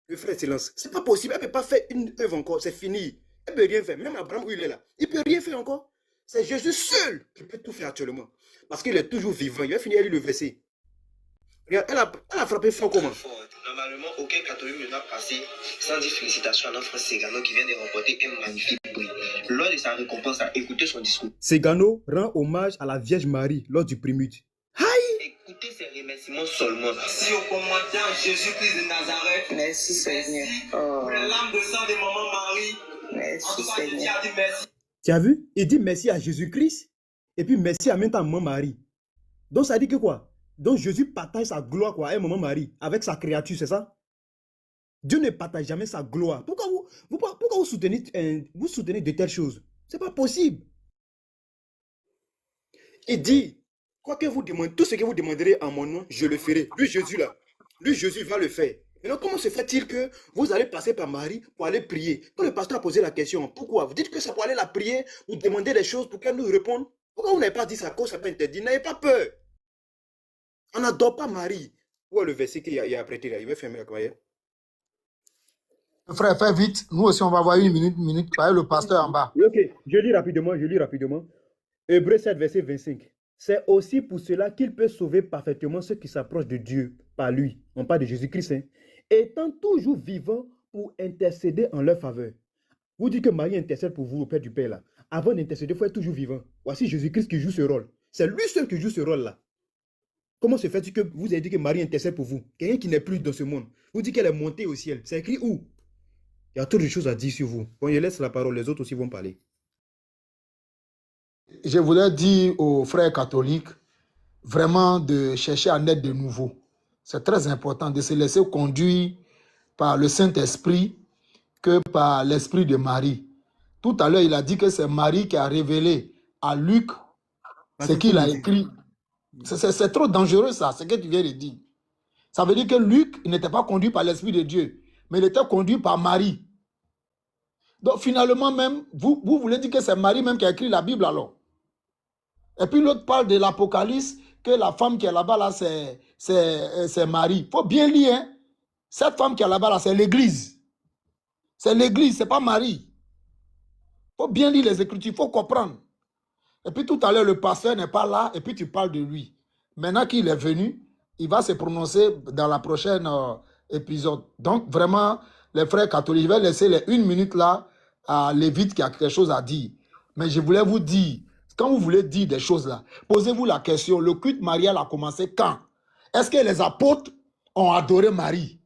Le frère Excellence, c'est pas possible. Elle ne peut pas faire une œuvre encore, c'est fini. Elle ne peut rien faire. Même Abraham où il est là, il ne peut rien faire encore. C'est Jésus seul qui peut tout faire actuellement. Parce qu'il est toujours vivant. Il va finir à lire le verset. Regarde, elle a frappé fort comment? Normalement, aucun catholique ne doit passer sans dire félicitations à notre frère Segano qui vient de remporter un magnifique prix. Lors de sa récompense, à écouter son discours. Segano rend hommage à la Vierge Marie lors du prémute. Écoutez ses remerciements seulement. Merci au commandant Jésus-Christ de Nazareth. Merci Seigneur. Pour les larmes de sang de maman Marie. Merci en tout cas, Seigneur. il a dit merci. Tu as vu? Il dit merci à Jésus-Christ et puis merci à même temps maman Marie. Donc ça dit que quoi? Donc Jésus partage sa gloire quoi, à maman Marie avec sa créature, c'est ça? Dieu ne partage jamais sa gloire. Pourquoi vous soutenez de telles choses? C'est pas possible. Il dit, quoi que vous demandez, tout ce que vous demanderez en mon nom, je le ferai. Lui Jésus là, lui Jésus va le faire. Maintenant, comment se fait-il que vous allez passer par Marie pour aller prier? Quand le pasteur a posé la question, pourquoi? Vous dites que c'est pour aller la prier, vous demandez des choses pour qu'elle nous réponde. Pourquoi vous n'avez pas dit ça cause, c'est pas interdit? N'ayez pas peur. On n'adore pas Marie. Où est le verset qu'il y a apprêté là? Il va fermer la croyance. Frère, fais vite. Nous aussi, on va avoir une minute. Par le pasteur en bas. Ok, je lis rapidement. Hébreux 7, verset 25. C'est aussi pour cela qu'il peut sauver parfaitement ceux qui s'approchent de Dieu par lui. On parle de Jésus-Christ, hein, étant toujours vivant pour intercéder en leur faveur. Vous dites que Marie intercède pour vous auprès du Père là. Avant d'intercéder, il faut être toujours vivant. Voici Jésus-Christ qui joue ce rôle. C'est lui seul qui joue ce rôle là. Comment se fait-il que vous avez dit que Marie intercède pour vous? Quelqu'un qui n'est plus dans ce monde. Vous dites qu'elle est montée au ciel. C'est écrit où? Il y a trop de choses à dire sur vous. Bon, je laisse la parole, les autres aussi vont parler. Je voulais dire aux frères catholiques vraiment de chercher à naître de nouveau. C'est très important de se laisser conduire par le Saint-Esprit que par l'Esprit de Marie. Tout à l'heure, il a dit que c'est Marie qui a révélé à Luc ce qu'il a écrit. C'est trop dangereux ça, ce que tu viens de dire. Ça veut dire que Luc n'était pas conduit par l'Esprit de Dieu. mais il était conduit par Marie. Donc finalement même, vous voulez dire que c'est Marie même qui a écrit la Bible alors. Et puis l'autre parle de l'Apocalypse, que la femme qui est là-bas, là, c'est Marie. Il faut bien lire, hein. Cette femme qui est là-bas, là, c'est l'église. C'est l'église, ce n'est pas Marie. Il faut bien lire les Écritures, il faut comprendre. Et puis tout à l'heure, le pasteur n'est pas là, et puis tu parles de lui. Maintenant qu'il est venu, il va se prononcer dans la prochaine épisode. Donc vraiment, les frères catholiques, je vais laisser les 1 minute là à Lévite qui a quelque chose à dire. Mais je voulais vous dire, quand vous voulez dire des choses là, posez-vous la question, le culte marial a commencé quand? Est-ce que les apôtres ont adoré Marie?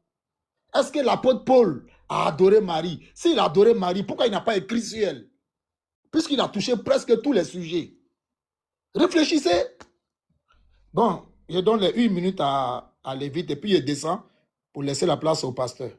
Est-ce que l'apôtre Paul a adoré Marie? S'il a adoré Marie, pourquoi il n'a pas écrit sur elle? Puisqu'il a touché presque tous les sujets. Réfléchissez. Bon, je donne les 1 minute à Lévite et puis je descends pour laisser la place au pasteur.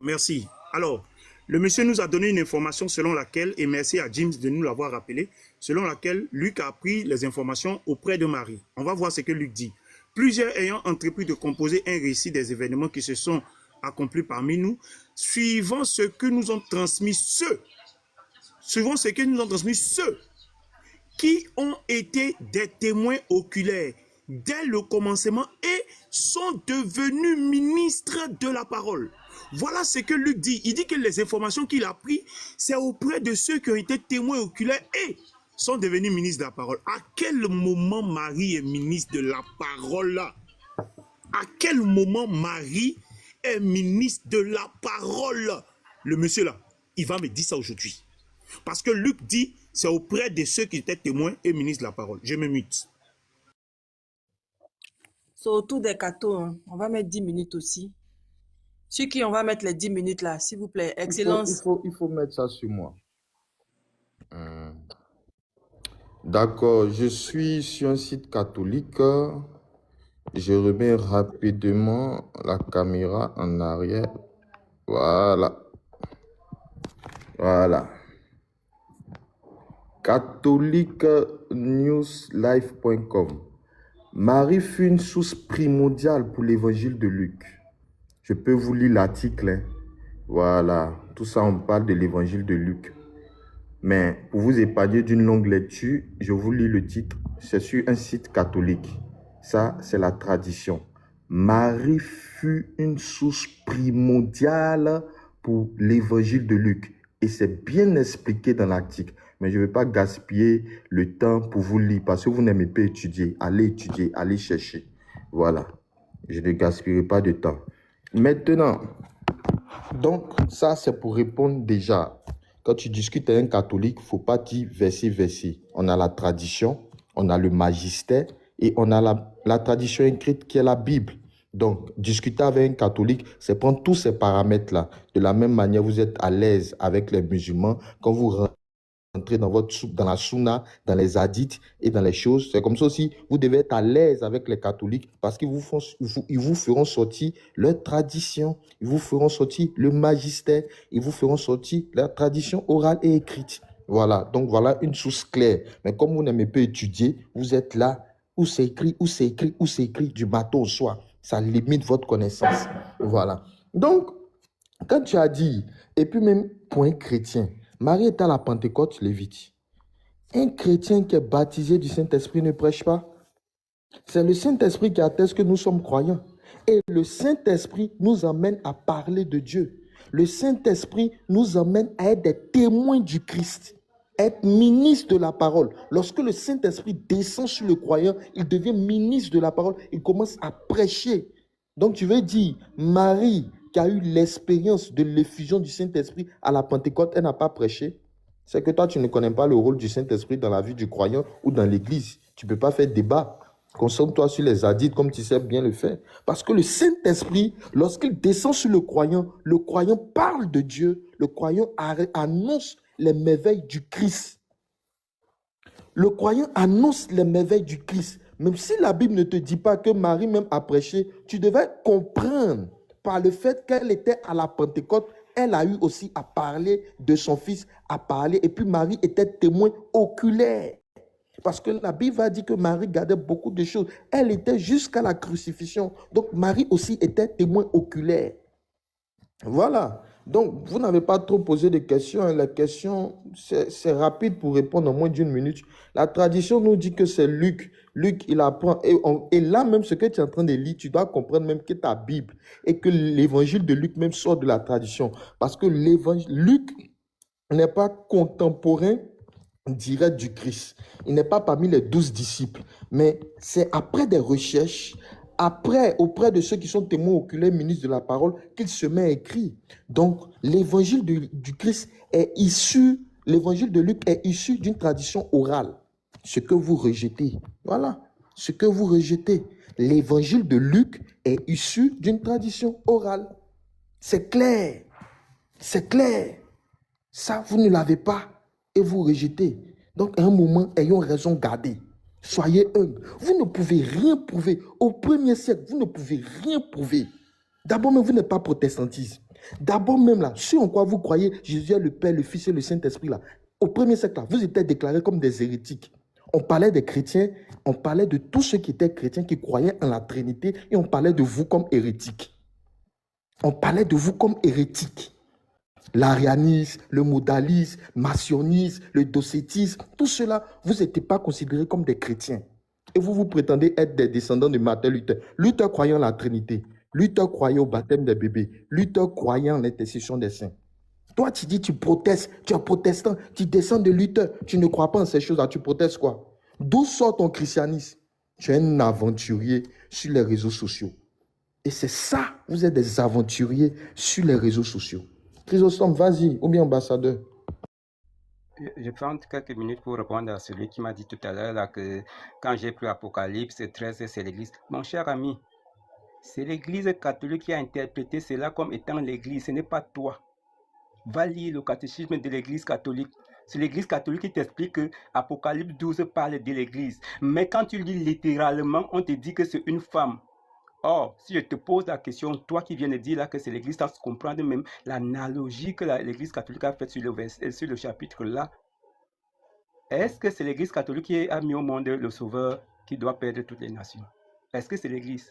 Merci. Alors, le monsieur nous a donné une information selon laquelle, et merci à James de nous l'avoir rappelé, selon laquelle Luc a appris les informations auprès de Marie. On va voir ce que Luc dit. Plusieurs ayant entrepris de composer un récit des événements qui se sont accomplis parmi nous, suivant ce que nous ont transmis ceux qui ont été des témoins oculaires dès le commencement et sont devenus ministres de la parole. Voilà ce que Luc dit. Il dit que les informations qu'il a prises, c'est auprès de ceux qui ont été témoins oculaires et sont devenus ministres de la parole. À quel moment Marie est ministre de la parole là? À quel moment Marie est ministre de la parole? Le monsieur là, il va me dire ça aujourd'hui. Parce que Luc dit, c'est auprès de ceux qui étaient témoins et ministres de la parole. Je me mute. C'est autour des cathos. Hein. On va mettre 10 minutes aussi. Sur qui on va mettre les 10 minutes là, s'il vous plaît. Excellence. Il faut mettre ça sur moi. D'accord, je suis sur un site catholique. Je remets rapidement la caméra en arrière. Voilà. Voilà. catholicnewslife.com. Marie fut une source primordiale pour l'évangile de Luc. Je peux vous lire l'article. Hein. Voilà. Tout ça, on parle de l'évangile de Luc. Mais pour vous épargner d'une longue lecture, je vous lis le titre. C'est sur un site catholique. Ça, c'est la tradition. Marie fut une source primordiale pour l'évangile de Luc. Et c'est bien expliqué dans l'article. Mais je ne vais pas gaspiller le temps pour vous lire parce que vous n'aimez pas étudier. Allez chercher. Voilà. Je ne gaspillerai pas de temps. Maintenant, donc ça c'est pour répondre déjà. Quand tu discutes avec un catholique, il ne faut pas dire verset. On a la tradition, on a le magistère et on a la tradition écrite qui est la Bible. Donc, discuter avec un catholique, c'est prendre tous ces paramètres-là. De la même manière, vous êtes à l'aise avec les musulmans. Quand vous rentrez dans la sunna, dans les hadiths et dans les choses, c'est comme ça aussi, vous devez être à l'aise avec les catholiques parce qu'ils vous feront sortir leur tradition, ils vous feront sortir le magistère, ils vous feront sortir leur tradition orale et écrite. Voilà, donc voilà une source claire. Mais comme vous n'aimez pas étudier, vous êtes là, où c'est écrit du matin au soir. Ça limite votre connaissance. Voilà. Donc, quand tu as dit, et puis même pour un chrétien, Marie est à la Pentecôte, Lévite. Un chrétien qui est baptisé du Saint-Esprit ne prêche pas. C'est le Saint-Esprit qui atteste que nous sommes croyants. Et le Saint-Esprit nous amène à parler de Dieu. Le Saint-Esprit nous amène à être des témoins du Christ. Être ministre de la parole. Lorsque le Saint-Esprit descend sur le croyant, il devient ministre de la parole. Il commence à prêcher. Donc tu veux dire, Marie qui a eu l'expérience de l'effusion du Saint-Esprit à la Pentecôte, elle n'a pas prêché. C'est que toi, tu ne connais pas le rôle du Saint-Esprit dans la vie du croyant ou dans l'église. Tu ne peux pas faire débat. Concentre-toi sur les hadiths comme tu sais bien le faire. Parce que le Saint-Esprit, lorsqu'il descend sur le croyant parle de Dieu, le croyant annonce les merveilles du Christ. Le croyant annonce les merveilles du Christ. Même si la Bible ne te dit pas que Marie même a prêché, tu devais comprendre par le fait qu'elle était à la Pentecôte, elle a eu aussi à parler de son fils, à parler. Et puis Marie était témoin oculaire. Parce que la Bible va dire que Marie gardait beaucoup de choses. Elle était jusqu'à la crucifixion. Donc Marie aussi était témoin oculaire. Voilà. Donc, vous n'avez pas trop posé de questions. La question, c'est rapide pour répondre en moins d'une minute. La tradition nous dit que c'est Luc. Luc, il apprend. Et là, même ce que tu es en train de lire, tu dois comprendre même que ta Bible et que l'évangile de Luc même sort de la tradition. Parce que Luc n'est pas contemporain direct du Christ. Il n'est pas parmi les 12 disciples. Mais c'est après des recherches, après, auprès de ceux qui sont témoins oculaires, ministres de la parole, qu'il se met à écrire. Donc, l'évangile du Christ est issu, l'évangile de Luc est issu d'une tradition orale. Ce que vous rejetez. Voilà. Ce que vous rejetez. L'évangile de Luc est issu d'une tradition orale. C'est clair. C'est clair. Ça, vous ne l'avez pas et vous rejetez. Donc, à un moment, ayons raison garder. Soyez humbles. Vous ne pouvez rien prouver. Au 1er siècle, vous ne pouvez rien prouver. D'abord même, vous n'êtes pas protestantisme. D'abord même là, ce en quoi vous croyez, Jésus est le Père, le Fils et le Saint-Esprit là. Au 1er siècle là, vous étiez déclarés comme des hérétiques. On parlait des chrétiens, on parlait de tous ceux qui étaient chrétiens, qui croyaient en la Trinité, et on parlait de vous comme hérétiques. On parlait de vous comme hérétiques. L'arianisme, le modalisme, le maçonnisme, le docétisme, tout cela, vous n'étiez pas considérés comme des chrétiens. Et vous prétendez être des descendants de Martin Luther. Luther croyait en la Trinité. Luther croyait au baptême des bébés. Luther croyait en l'intercession des saints. Toi, tu dis, tu protestes, tu es protestant, tu descends de Luther, tu ne crois pas en ces choses-là, tu protestes quoi? D'où sort ton christianisme? Tu es un aventurier sur les réseaux sociaux. Et c'est ça, vous êtes des aventuriers sur les réseaux sociaux. Chrysostome, vas-y, ou bien ambassadeur. Je prends quelques minutes pour répondre à celui qui m'a dit tout à l'heure là que quand j'ai pris Apocalypse 13, c'est l'église. Mon cher ami, c'est l'église catholique qui a interprété cela comme étant l'église, ce n'est pas toi. Va lire le catéchisme de l'église catholique. C'est l'église catholique qui t'explique que Apocalypse 12 parle de l'église. Mais quand tu lis littéralement, on te dit que c'est une femme. Or, si je te pose la question, toi qui viens de dire là que c'est l'église, tu comprends même l'analogie que l'église catholique a faite sur le chapitre là. Est-ce que c'est l'église catholique qui a mis au monde le sauveur qui doit perdre toutes les nations? Est-ce que c'est l'église?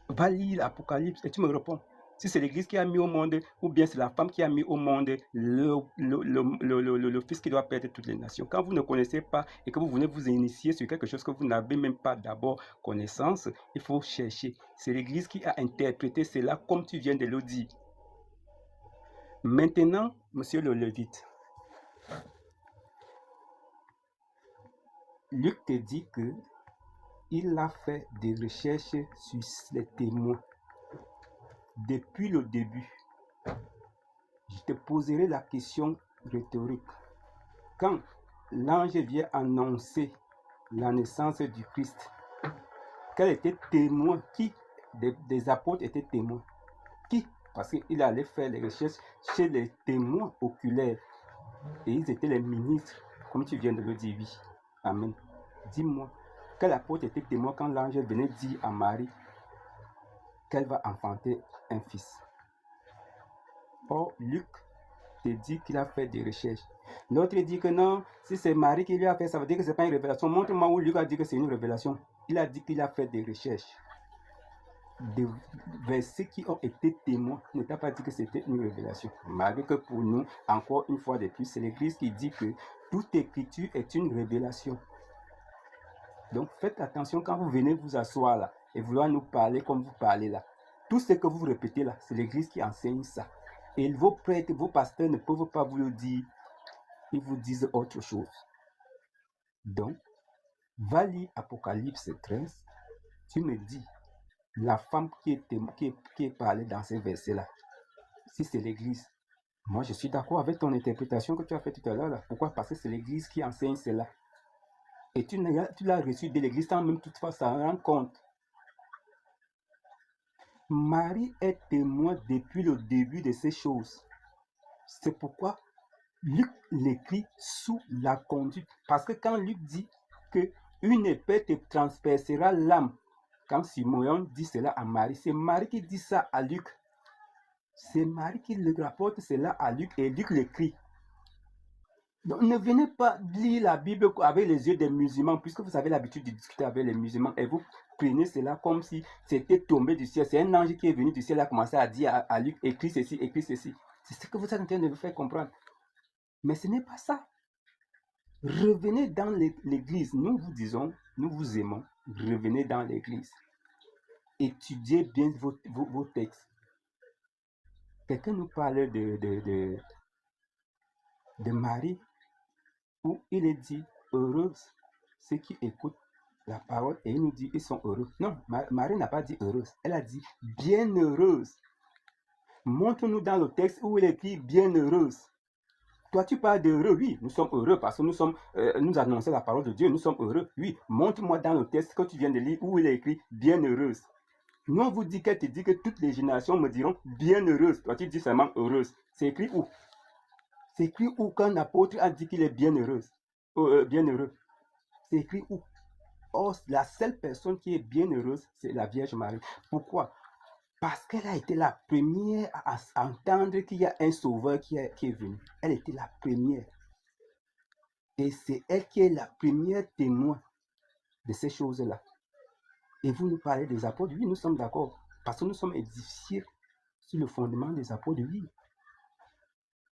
Va lire l'Apocalypse et tu me réponds. Si c'est l'église qui a mis au monde, ou bien c'est la femme qui a mis au monde le fils qui doit perdre toutes les nations. Quand vous ne connaissez pas et que vous venez vous initier sur quelque chose que vous n'avez même pas d'abord connaissance, il faut chercher. C'est l'église qui a interprété cela comme tu viens de le dire. Maintenant, monsieur le Lévite, Luc te dit que il a fait des recherches sur les témoins. Depuis le début, je te poserai la question rhétorique. Quand l'ange vient annoncer la naissance du Christ, quel était témoin? Qui des apôtres étaient témoins? Qui? Parce qu'il allait faire les recherches chez les témoins oculaires. Et ils étaient les ministres, comme tu viens de le dire, oui. Amen. Dis-moi, quel apôtre était témoin quand l'ange venait dire à Marie qu'elle va enfanter un fils? Or, Luc te dit qu'il a fait des recherches. L'autre dit que non, si c'est Marie qui lui a fait, ça veut dire que ce n'est pas une révélation. Montre-moi où Luc a dit que c'est une révélation. Il a dit qu'il a fait des recherches. Des versets qui ont été témoins, ne t'a pas dit que c'était une révélation. Malgré que pour nous, encore une fois de plus, c'est l'Église qui dit que toute écriture est une révélation. Donc faites attention quand vous venez vous asseoir là et vouloir nous parler comme vous parlez là. Tout ce que vous répétez là, c'est l'Église qui enseigne ça. Et vos prêtres, vos pasteurs ne peuvent pas vous le dire. Ils vous disent autre chose. Donc, va lire Apocalypse 13. Tu me dis, la femme qui est parlée dans ces versets-là, si c'est l'Église, moi je suis d'accord avec ton interprétation que tu as fait tout à l'heure là. Pourquoi? Parce que c'est l'Église qui enseigne cela. Et tu l'as reçu de l'Église sans même toutefois s'en rendre compte. Marie est témoin depuis le début de ces choses. C'est pourquoi Luc l'écrit sous la conduite. Parce que quand Luc dit que une épée te transpercera l'âme, quand Simon dit cela à Marie, c'est Marie qui dit ça à Luc. C'est Marie qui le rapporte cela à Luc et Luc l'écrit. Donc, ne venez pas lire la Bible avec les yeux des musulmans, puisque vous avez l'habitude de discuter avec les musulmans et vous prenez cela comme si c'était tombé du ciel. C'est un ange qui est venu du ciel et a commencé à dire à Luc, écris ceci, écris ceci. C'est ce que vous êtes en train de vous faire comprendre. Mais ce n'est pas ça. Revenez dans l'église. Nous vous disons, nous vous aimons. Revenez dans l'église. Étudiez bien vos textes. Quelqu'un nous parlait de Marie, où il est dit heureuse ceux qui écoutent la parole et il nous dit ils sont heureux. Non, Marie n'a pas dit heureuse, elle a dit bienheureuse. Montre-nous dans le texte où il est écrit bienheureuse. Toi tu parles d'heureux, oui, nous sommes heureux parce que nous annonçons la parole de Dieu, nous sommes heureux, oui. Montre-moi dans le texte que tu viens de lire où il est écrit bienheureuse. Nous on vous dit qu'elle te dit que toutes les générations me diront bienheureuse. Toi tu dis seulement heureuse. C'est écrit où? C'est écrit où qu'un apôtre a dit qu'il est bienheureux. Bienheureux. C'est écrit où? Or, la seule personne qui est bienheureuse, c'est la Vierge Marie. Pourquoi? Parce qu'elle a été la première à entendre qu'il y a un sauveur qui est venu. Elle était la première. Et c'est elle qui est la première témoin de ces choses-là. Et vous nous parlez des apôtres, oui, nous sommes d'accord. Parce que nous sommes édifiés sur le fondement des apôtres, oui.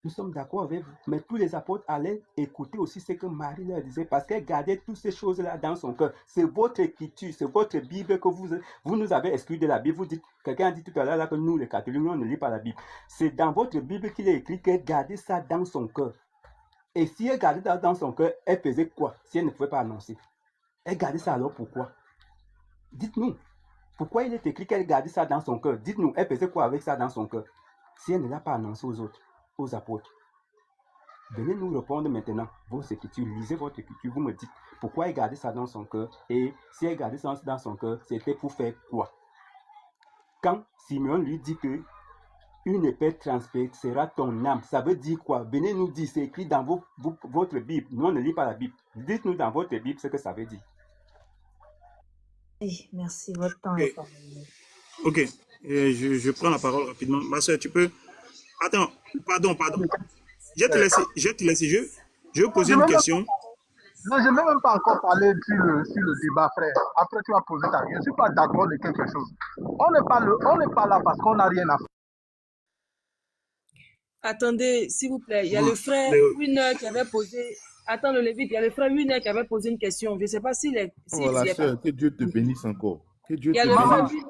Nous sommes d'accord avec vous. Mais tous les apôtres allaient écouter aussi ce que Marie leur disait parce qu'elle gardait toutes ces choses-là dans son cœur. C'est votre écriture, c'est votre Bible que vous nous avez exclu de la Bible. Vous dites, quelqu'un a dit tout à l'heure que nous, les catholiques, nous, on ne lit pas la Bible. C'est dans votre Bible qu'il est écrit qu'elle gardait ça dans son cœur. Et si elle gardait ça dans son cœur, elle faisait quoi si elle ne pouvait pas annoncer? Elle gardait ça alors pourquoi? Dites-nous. Pourquoi il est écrit qu'elle gardait ça dans son cœur? Dites-nous, elle faisait quoi avec ça dans son cœur si elle ne l'a pas annoncé aux autres, aux apôtres? Venez nous répondre maintenant, vos écritures, lisez votre écriture, vous me dites pourquoi elle gardait ça dans son cœur et si elle gardait ça dans son cœur, c'était pour faire quoi? Quand Simeon lui dit que une épée transpercera ton âme, ça veut dire quoi? Venez nous dire, c'est écrit dans votre Bible, nous on ne lit pas la Bible, dites-nous dans votre Bible ce que ça veut dire. Oui, merci, votre temps est terminé. Ok, je prends la parole rapidement. Ma soeur, tu peux... Attends, pardon. Je vais te laisser. Je vais poser une question. Non, je n'ai même pas encore parlé sur le débat, frère. Après, tu vas poser ta question. Je ne suis pas d'accord de quelque chose. On n'est pas là parce qu'on n'a rien à faire. Attendez, s'il vous plaît, il y a le frère Winner qui avait posé... Attends, le Lévite, il y a le frère Winner qui avait posé une question. Je ne sais pas s'il est... Voilà, sœur, que Dieu te bénisse encore. Que Dieu te bénisse. bénisse.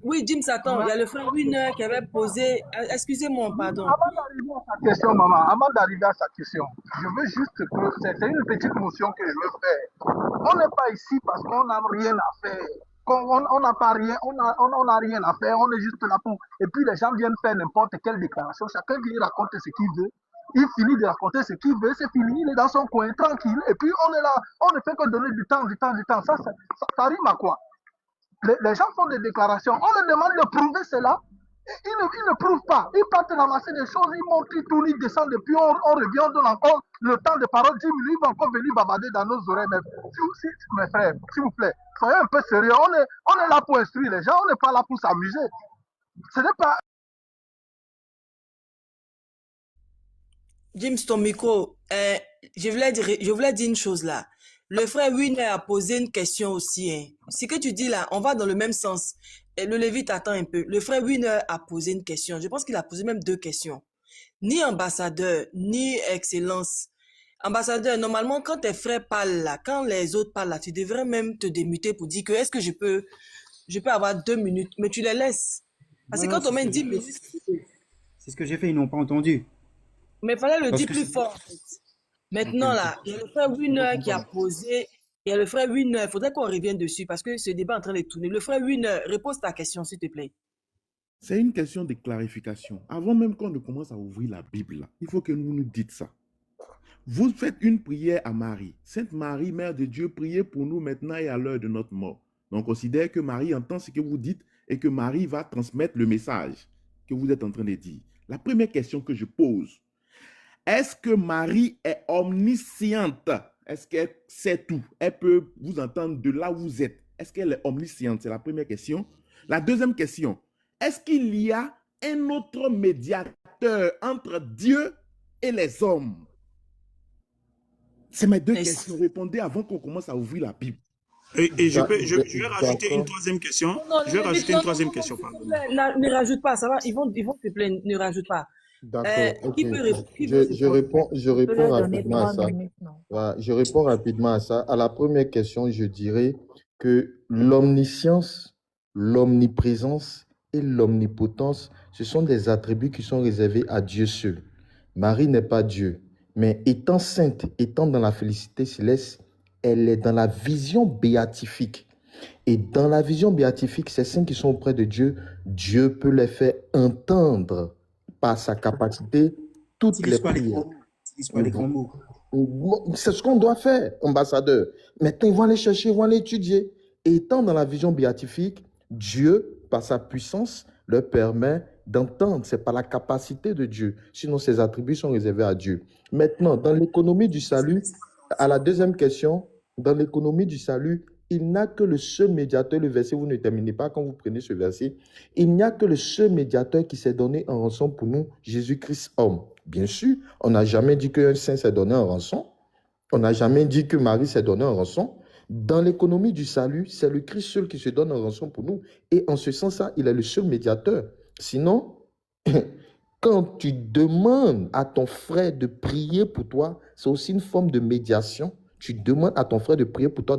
Oui, Jim Satan, il y a le frère Winner qui avait posé... Excusez-moi, pardon. Avant d'arriver à sa question, je veux juste que c'est une petite motion que je veux faire. On n'est pas ici parce qu'on n'a rien à faire. On n'a pas rien, on n'a rien à faire, on est juste là pour... Et puis les gens viennent faire n'importe quelle déclaration, chacun vient raconter ce qu'il veut. Il finit de raconter ce qu'il veut, c'est fini, il est dans son coin, tranquille. Et puis on est là, on ne fait que donner du temps. Ça rime à quoi? Les gens font des déclarations, on leur demande de prouver cela, ils ne prouvent pas. Ils partent ramasser des choses, ils montent, ils tournent, ils descendent, et puis on revient, on donne encore le temps de parole, 10 minutes, ils vont encore venir bavarder dans nos oreilles. Mais mes frères, s'il vous plaît, soyez un peu sérieux, on est là pour instruire les gens, on n'est pas là pour s'amuser. Ce n'est pas... James, ton micro, je voulais dire une chose là. Le frère Winner a posé une question aussi. Hein. Ce que tu dis là, on va dans le même sens. Et le Lévite attend un peu. Le frère Winner a posé une question. Je pense qu'il a posé même 2 questions. Ni ambassadeur, ni excellence. Ambassadeur, normalement, quand tes frères parlent là, quand les autres parlent là, tu devrais même te démuter pour dire que est-ce que je peux avoir 2 minutes, mais tu les laisses. Parce que quand on met 10 minutes... C'est ce que j'ai fait, ils n'ont pas entendu. Mais il fallait le dire plus fort, en fait. Maintenant, là, il y a le frère Winner qui a posé. Il y a le frère Winner. Il faudrait qu'on revienne dessus parce que ce débat est en train de tourner. Le frère Winner, repose ta question, s'il te plaît. C'est une question de clarification. Avant même qu'on ne commence à ouvrir la Bible, là, il faut que vous nous dites ça. Vous faites une prière à Marie. Sainte Marie, Mère de Dieu, priez pour nous maintenant et à l'heure de notre mort. Donc, considère que Marie entend ce que vous dites et que Marie va transmettre le message que vous êtes en train de dire. La première question que je pose, est-ce que Marie est omnisciente? Est-ce qu'elle sait tout? Elle peut vous entendre de là où vous êtes. Est-ce qu'elle est omnisciente? C'est la première question. La deuxième question, est-ce qu'il y a un autre médiateur entre Dieu et les hommes? C'est mes deux questions. Répondez avant qu'on commence à ouvrir la Bible. Et je vais rajouter une troisième question. Non, Je vais rajouter une troisième s'il question, vous pardon. plaît, ne rajoute pas, ça va, ils vont te plaindre, ne rajoute pas. D'accord, ok. Qui peut répondre? Je réponds rapidement à ça. Voilà, je réponds rapidement à ça. À la première question, je dirais que l'omniscience, l'omniprésence et l'omnipotence, ce sont des attributs qui sont réservés à Dieu seul. Marie n'est pas Dieu, mais étant sainte, étant dans la félicité céleste, elle est dans la vision béatifique. Et dans la vision béatifique, ces saints qui sont auprès de Dieu, Dieu peut les faire entendre par sa capacité toutes les prières. C'est ce qu'on doit faire, ambassadeur. Maintenant, ils vont aller chercher, ils vont aller étudier. Et étant dans la vision béatifique, Dieu, par sa puissance, leur permet d'entendre. C'est par la capacité de Dieu. Sinon, ses attributs sont réservés à Dieu. Maintenant, dans l'économie du salut, à la deuxième question, dans l'économie du salut, il n'a que le seul médiateur, le verset, vous ne terminez pas quand vous prenez ce verset, il n'y a que le seul médiateur qui s'est donné en rançon pour nous, Jésus-Christ homme. Bien sûr, on n'a jamais dit qu'un saint s'est donné en rançon, on n'a jamais dit que Marie s'est donnée en rançon. Dans l'économie du salut, c'est le Christ seul qui se donne en rançon pour nous, et en ce sens-là, il est le seul médiateur. Sinon, quand tu demandes à ton frère de prier pour toi, c'est aussi une forme de médiation. Tu demandes à ton frère de prier pour toi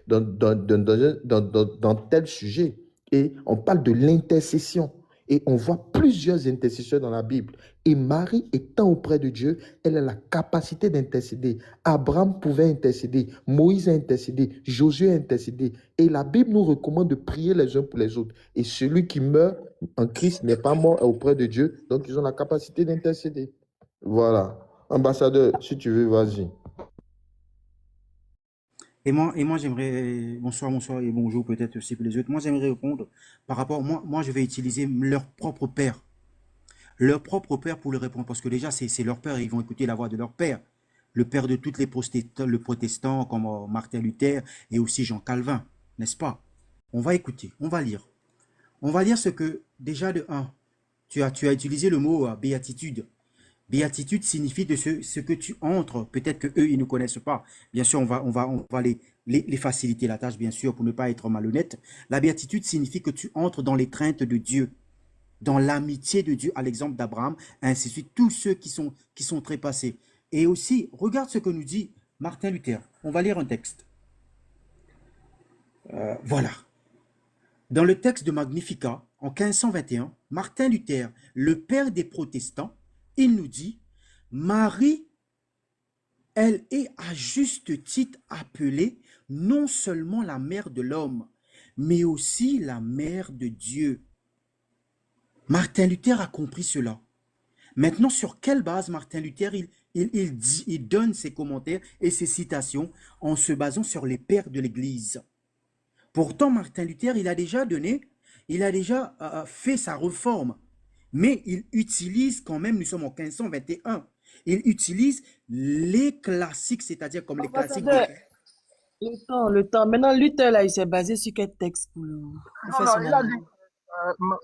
dans tel sujet. Et on parle de l'intercession. Et on voit plusieurs intercesseurs dans la Bible. Et Marie étant auprès de Dieu, elle a la capacité d'intercéder. Abraham pouvait intercéder. Moïse a intercédé. Josué a intercédé. Et la Bible nous recommande de prier les uns pour les autres. Et celui qui meurt en Christ n'est pas mort auprès de Dieu. Donc, ils ont la capacité d'intercéder. Voilà. Ambassadeur, si tu veux, vas-y. Et moi j'aimerais, bonsoir et bonjour peut-être aussi pour les autres. Moi, j'aimerais répondre par rapport, moi, je vais utiliser leur propre père. Leur propre père pour le répondre, parce que déjà, c'est leur père, ils vont écouter la voix de leur père. Le père de tous les protestants comme Martin Luther et aussi Jean Calvin, n'est-ce pas? On va écouter, on va lire. On va lire ce que, déjà de 1, tu as utilisé le mot béatitude. Béatitude signifie de ce que tu entres. Peut-être qu'eux, ils ne connaissent pas. Bien sûr, on va les faciliter la tâche, bien sûr, pour ne pas être malhonnête. La béatitude signifie que tu entres dans l'étreinte de Dieu, dans l'amitié de Dieu, à l'exemple d'Abraham, ainsi de suite, tous ceux qui sont trépassés. Et aussi, regarde ce que nous dit Martin Luther. On va lire un texte. Voilà. Dans le texte de Magnificat, en 1521, Martin Luther, le père des protestants, il nous dit, Marie, elle est à juste titre appelée non seulement la mère de l'homme, mais aussi la mère de Dieu. Martin Luther a compris cela. Maintenant, sur quelle base Martin Luther, il donne ses commentaires et ses citations en se basant sur les pères de l'Église. Pourtant, Martin Luther, il a déjà fait sa réforme. Mais il utilise quand même, nous sommes en 1521, il utilise les classiques, c'est-à-dire comme les classiques. Le temps. Maintenant, Luther, là, il s'est basé sur quel texte pour faire son il a dit,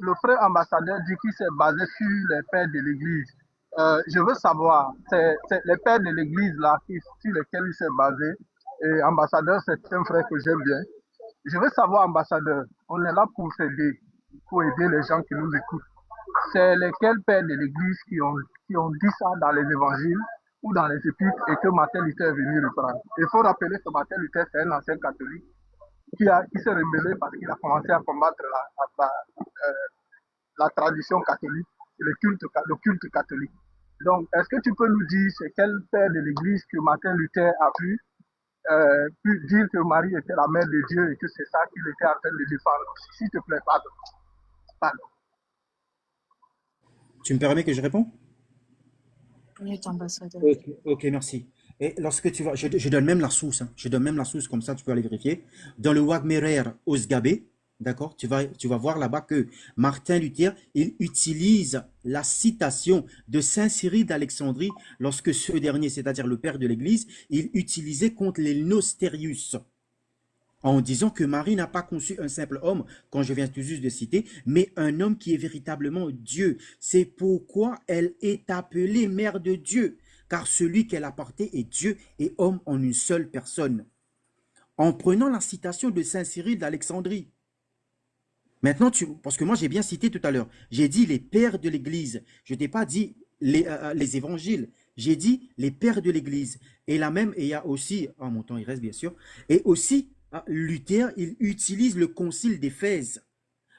le frère ambassadeur dit qu'il s'est basé sur les pères de l'Église. Je veux savoir, c'est les pères de l'Église là sur lesquels il s'est basé. Et ambassadeur, c'est un frère que j'aime bien. Je veux savoir, ambassadeur, on est là pour s'aider, pour aider les gens qui nous écoutent. C'est lesquels pères de l'Église qui ont dit ça dans les évangiles ou dans les épîtres et que Martin Luther est venu reprendre. Il faut rappeler que Martin Luther, c'est un ancien catholique qui s'est rebellé parce qu'il a commencé à combattre la tradition catholique, le culte catholique. Donc, est-ce que tu peux nous dire c'est quel père de l'Église que Martin Luther a pu dire que Marie était la mère de Dieu et que c'est ça qu'il était en train de défendre? S'il te plaît, pardon. Tu me permets que je réponde? Oui, ambassadeur. Ok, merci. Et lorsque tu vas, je donne même la source, hein. Je donne même la source, comme ça tu peux aller vérifier. Dans le Wagmerer Osgabe, d'accord, tu vas voir là-bas que Martin Luther, il utilise la citation de Saint Cyril d'Alexandrie lorsque ce dernier, c'est-à-dire le père de l'Église, il utilisait contre les Nostérius, en disant que Marie n'a pas conçu un simple homme, quand je viens tout juste de citer, mais un homme qui est véritablement Dieu. C'est pourquoi elle est appelée mère de Dieu. car celui qu'elle a porté est Dieu et homme en une seule personne. En prenant la citation de Saint Cyril d'Alexandrie. Maintenant, parce que moi j'ai bien cité tout à l'heure, j'ai dit les pères de l'Église, je n'ai pas dit les évangiles, j'ai dit les pères de l'Église. Et là même, il y a aussi, mon temps il reste bien sûr, et aussi Luther, il utilise le concile d'Éphèse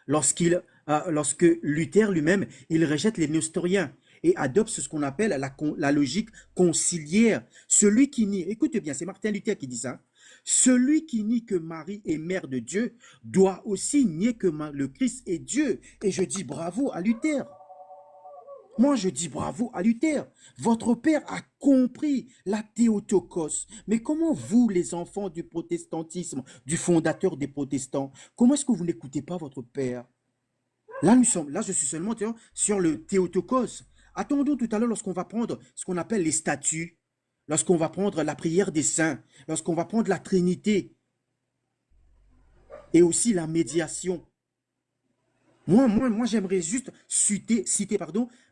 lorsque Luther lui-même, il rejette les nestoriens et adopte ce qu'on appelle la logique conciliaire. Celui qui nie, écoutez bien, c'est Martin Luther qui dit ça, celui qui nie que Marie est mère de Dieu doit aussi nier que le Christ est Dieu. Et je dis bravo à Luther. Moi, je dis bravo à Luther. Votre père a compris la Théotokos. Mais comment vous, les enfants du protestantisme, du fondateur des protestants, comment est-ce que vous n'écoutez pas votre père? Là, je suis seulement sur le Théotokos. Attendons tout à l'heure lorsqu'on va prendre ce qu'on appelle les statuts, lorsqu'on va prendre la prière des saints, lorsqu'on va prendre la Trinité et aussi la médiation. Moi j'aimerais juste citer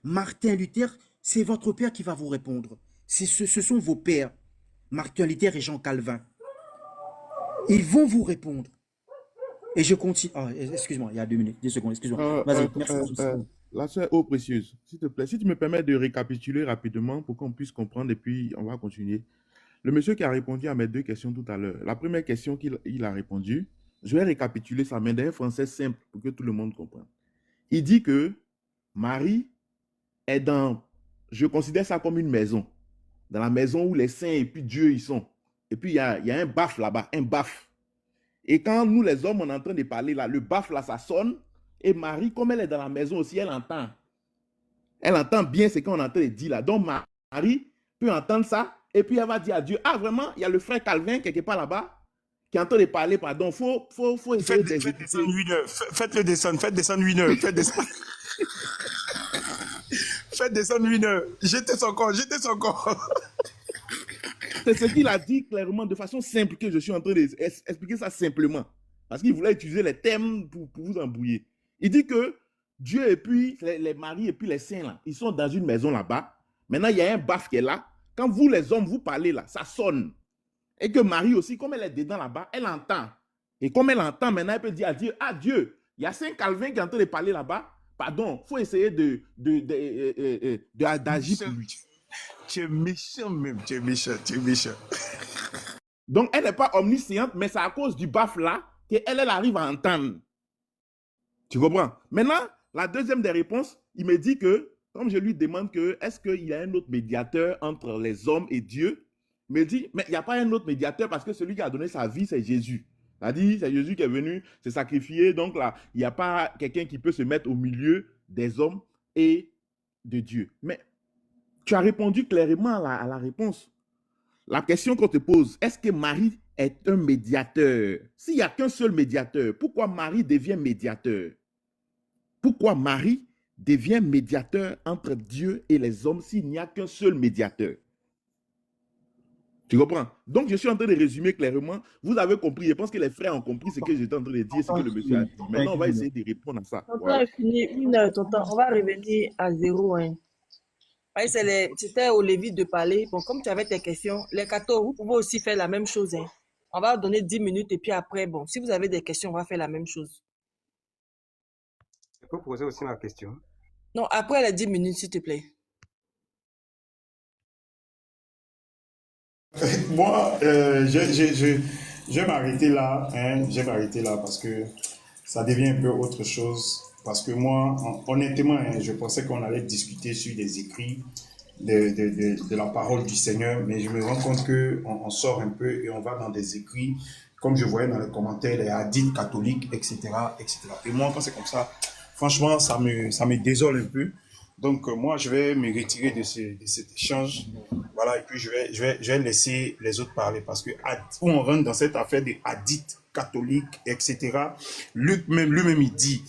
Martin Luther, c'est votre père qui va vous répondre. Ce sont vos pères, Martin Luther et Jean Calvin. Ils vont vous répondre. Et je continue. Excuse-moi, il y a 2 secondes, excuse-moi. Vas-y, merci. La sœur eau précieuse, s'il te plaît, si tu me permets de récapituler rapidement pour qu'on puisse comprendre et puis on va continuer. Le monsieur qui a répondu à mes 2 questions tout à l'heure, la première question qu'il a répondu, je vais récapituler ça, mais d'un français simple pour que tout le monde comprenne. Il dit que Marie est je considère ça comme une maison, dans la maison où les saints et puis Dieu y sont. Et puis il y a un baffe là-bas, un baffe. Et quand nous les hommes on est en train de parler là, le baffe là ça sonne. Et Marie, comme elle est dans la maison aussi, elle entend. Elle entend bien ce qu'on est en train de dire là. Donc Marie peut entendre ça et puis elle va dire à Dieu, ah vraiment, il y a le frère Calvin quelque part là-bas qui est en train de parler, pardon, faut essayer de... Faites-le descendre, faites descendre Winner, faites descendre Winner, jetez son corps. C'est ce qu'il a dit clairement, de façon simple, que je suis en train d'expliquer ça simplement. Parce qu'il voulait utiliser les termes pour vous embrouiller. Il dit que Dieu et puis les maris et puis les saints, là, ils sont dans une maison là-bas. Maintenant, il y a un baffe qui est là. Quand vous, les hommes, vous parlez là, ça sonne. Et que Marie aussi, comme elle est dedans là-bas, elle entend. Et comme elle entend, maintenant, elle peut dire à Dieu, ah Dieu, il y a Saint Calvin qui est en train de parler là-bas. Pardon, il faut essayer d'agir pour lui. Tu es méchant même, tu es méchant. Donc, elle n'est pas omnisciente, mais c'est à cause du baffe là qu'elle arrive à entendre. Tu comprends? Maintenant, la deuxième des réponses, il me dit que, comme je lui demande que, est-ce qu'il y a un autre médiateur entre les hommes et Dieu? Il me dit, mais il n'y a pas un autre médiateur parce que celui qui a donné sa vie, c'est Jésus. C'est-à-dire, c'est Jésus qui est venu se sacrifier. Donc là, il n'y a pas quelqu'un qui peut se mettre au milieu des hommes et de Dieu. Mais tu as répondu clairement à la réponse. La question qu'on te pose, est-ce que Marie est un médiateur? S'il n'y a qu'un seul médiateur, pourquoi Marie devient médiateur? Pourquoi Marie devient médiateur entre Dieu et les hommes s'il n'y a qu'un seul médiateur? Tu comprends? Donc, je suis en train de résumer clairement. Vous avez compris. Je pense que les frères ont compris ce que j'étais en train de dire, ce que le monsieur a dit. Maintenant, on va essayer de répondre à ça. Ton temps est fini. 1 heure, ton temps. On va revenir à 0. Hein. C'était au Lévite de parler. Bon, comme tu avais tes questions, les cathos, vous pouvez aussi faire la même chose. Hein. On va donner 10 minutes et puis après, bon, si vous avez des questions, on va faire la même chose. Je peux poser aussi ma question. Non, après les 10 minutes, s'il te plaît. Moi, je vais m'arrêter là. Hein, je vais m'arrêter là parce que ça devient un peu autre chose. Parce que moi, honnêtement, hein, je pensais qu'on allait discuter sur des écrits de la parole du Seigneur, mais je me rends compte qu'on sort un peu et on va dans des écrits, comme je voyais dans les commentaires, les hadiths catholiques, etc., etc. Et moi, quand c'est comme ça, franchement, ça me désole un peu. Donc, moi, je vais me retirer de cet échange. Voilà, et puis je vais laisser les autres parler parce que où on rentre dans cette affaire des hadiths catholiques, etc. Lui-même, il dit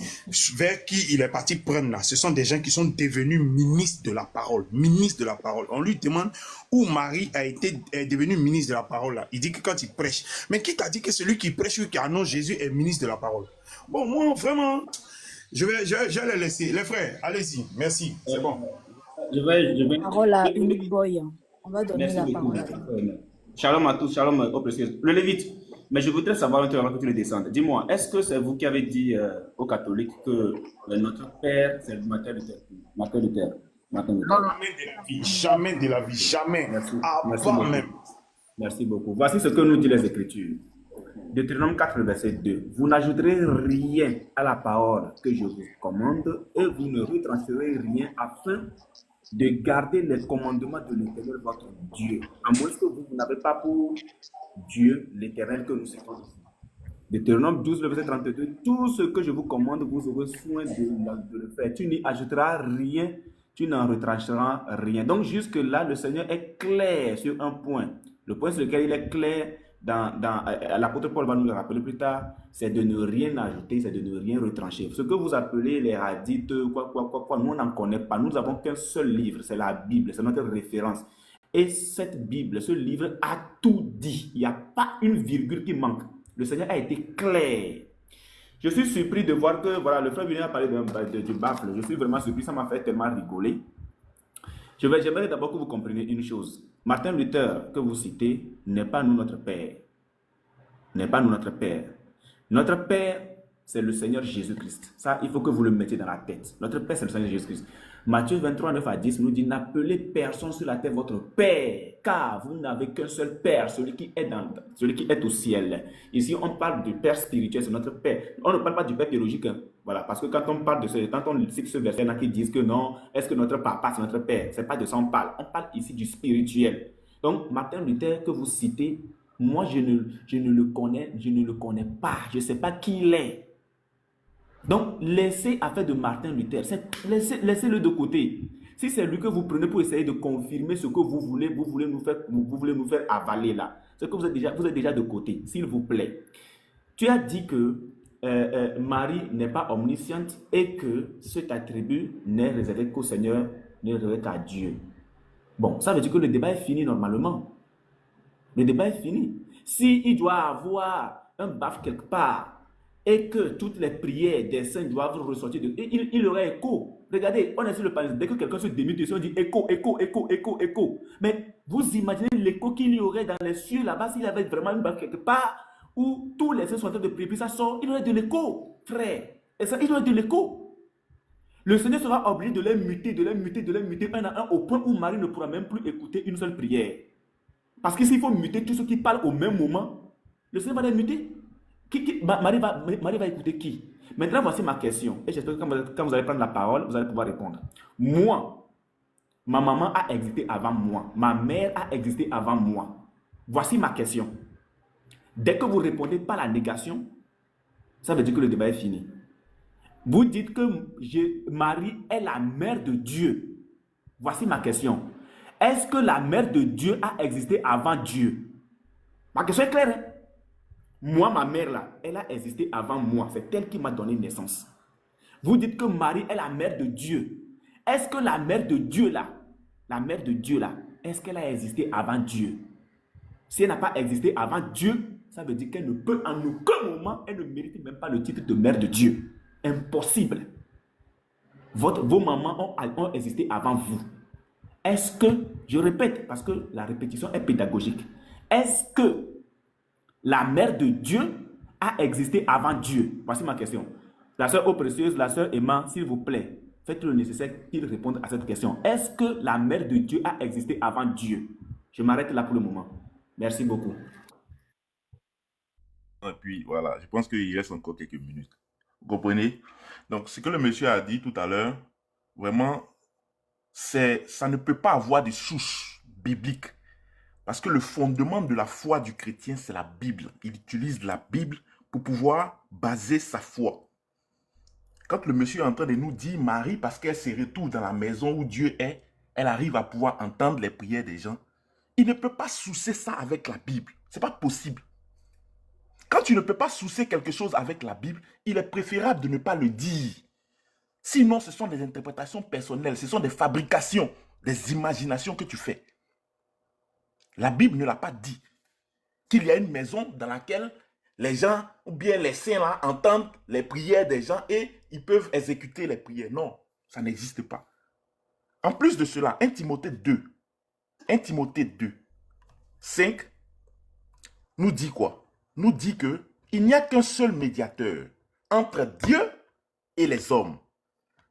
vers qui il est parti prendre là. Ce sont des gens qui sont devenus ministres de la parole. Ministres de la parole. On lui demande où Marie est devenue ministre de la parole là. Il dit que quand il prêche. Mais qui t'a dit que celui qui prêche ou qui annonce Jésus est ministre de la parole? Bon, moi, vraiment, je vais les laisser. Les frères, allez-y. Merci. C'est bon. Parole à Unique Boy. On va donner Merci la beaucoup. parole à lui. Shalom à tous, shalom aux précieuses. Le Lévite, mais je voudrais savoir un truc avant que tu le descendes. Dis-moi, est-ce que c'est vous qui avez dit aux catholiques que notre père, c'est Martin Luther? Martin Luther. Martin Luther. Jamais de la vie, jamais. Merci. Avant Merci beaucoup. même. Merci beaucoup. Voici ce que nous disent les Écritures. Deutéronome 4, verset 2. Vous n'ajouterez rien à la parole que je vous commande et vous ne retrancherez rien afin de garder les commandements de l'Éternel votre Dieu. À moins que vous n'avez pas pour Dieu l'Éternel que nous citons ici. Deutéronome 12, le verset 32. Tout ce que je vous commande, vous aurez soin de le faire. Tu n'y ajouteras rien, tu n'en retrancheras rien. Donc jusque-là, le Seigneur est clair sur un point. Le point sur lequel il est clair, l'apôtre Paul va nous le rappeler plus tard, c'est de ne rien ajouter, c'est de ne rien retrancher. Ce que vous appelez les hadiths, nous on n'en connaît pas. Nous n'avons qu'un seul livre, c'est la Bible, c'est notre référence. Et cette Bible, ce livre a tout dit. Il n'y a pas une virgule qui manque. Le Seigneur a été clair. Je suis surpris de voir que, voilà, le frère William a parlé du baffle. Je suis vraiment surpris, ça m'a fait tellement rigoler. J'aimerais d'abord que vous compreniez une chose. Martin Luther, que vous citez, n'est pas nous notre Père. N'est pas nous notre Père. Notre Père, c'est le Seigneur Jésus-Christ. Ça, il faut que vous le mettiez dans la tête. Notre Père, c'est le Seigneur Jésus-Christ. Matthieu 23, 9 à 10 nous dit, n'appelez personne sur la terre votre Père, car vous n'avez qu'un seul Père, celui qui est au ciel. Ici, on parle du Père spirituel, c'est notre Père. On ne parle pas du Père biologique. Hein. Voilà, parce que quand on parle de quand on cite ce verset, il y en a qui disent que non, est-ce que notre papa, c'est notre Père? C'est pas de ça on parle. On parle ici du spirituel. Donc, Martin Luther, que vous citez, moi, je ne le connais pas. Je ne sais pas qui il est. Donc, laissez affaire de Martin Luther. Laissez-le de côté. Si c'est lui que vous prenez pour essayer de confirmer ce que vous voulez nous faire avaler là, c'est que vous êtes déjà de côté, s'il vous plaît. Tu as dit que Marie n'est pas omnisciente et que cet attribut n'est réservé qu'au Seigneur, n'est réservé qu'à Dieu. Bon, ça veut dire que le débat est fini normalement. Le débat est fini. S'il doit avoir un baf quelque part, et que toutes les prières des saints doivent ressortir, il aurait écho. Regardez, on est sur le panel, dès que quelqu'un se démute, on dit écho, écho, écho, écho, écho. Mais vous imaginez l'écho qu'il y aurait dans les cieux là-bas s'il y avait vraiment une baffe quelque part où tous les saints sont en train de prier, puis ça sort, il aurait de l'écho, frère. Et ça, il aurait de l'écho. Le Seigneur sera obligé de les muter un à un au point où Marie ne pourra même plus écouter une seule prière. Parce que s'il faut muter tous ceux qui parlent au même moment, le Seigneur va les muter. Marie va écouter qui? Maintenant, voici ma question. Et j'espère que quand vous allez prendre la parole, vous allez pouvoir répondre. Moi, ma maman a existé avant moi. Ma mère a existé avant moi. Voici ma question. Dès que vous répondez par la négation, ça veut dire que le débat est fini. Vous dites que Marie est la mère de Dieu. Voici ma question. Est-ce que la mère de Dieu a existé avant Dieu? Ma question est claire, hein? Moi, ma mère, là, elle a existé avant moi. C'est elle qui m'a donné naissance. Vous dites que Marie est la mère de Dieu. Est-ce que la mère de Dieu, là, est-ce qu'elle a existé avant Dieu? Si elle n'a pas existé avant Dieu, ça veut dire qu'elle ne peut en aucun moment, elle ne mérite même pas le titre de mère de Dieu. Impossible. Vos mamans ont existé avant vous. Est-ce que, je répète, parce que la répétition est pédagogique, est-ce que la mère de Dieu a existé avant Dieu? Voici ma question. La sœur eau précieuse, la sœur Emma, s'il vous plaît, faites le nécessaire qu'il réponde à cette question. Est-ce que la mère de Dieu a existé avant Dieu? Je m'arrête là pour le moment. Merci beaucoup. Et puis voilà, je pense qu'il reste encore quelques minutes. Vous comprenez? Donc, ce que le monsieur a dit tout à l'heure, vraiment, ça ne peut pas avoir de source biblique. Parce que le fondement de la foi du chrétien, c'est la Bible. Il utilise la Bible pour pouvoir baser sa foi. Quand le monsieur est en train de nous dire, Marie, parce qu'elle se retrouve dans la maison où Dieu est, elle arrive à pouvoir entendre les prières des gens. Il ne peut pas soucier ça avec la Bible. Ce n'est pas possible. Quand tu ne peux pas soucier quelque chose avec la Bible, il est préférable de ne pas le dire. Sinon, ce sont des interprétations personnelles, ce sont des fabrications, des imaginations que tu fais. La Bible ne l'a pas dit. Qu'il y a une maison dans laquelle les gens, ou bien les saints là, entendent les prières des gens et ils peuvent exécuter les prières. Non, ça n'existe pas. En plus de cela, 1 Timothée 2, 1 Timothée 2, 5 nous dit quoi? Nous dit que il n'y a qu'un seul médiateur entre Dieu et les hommes.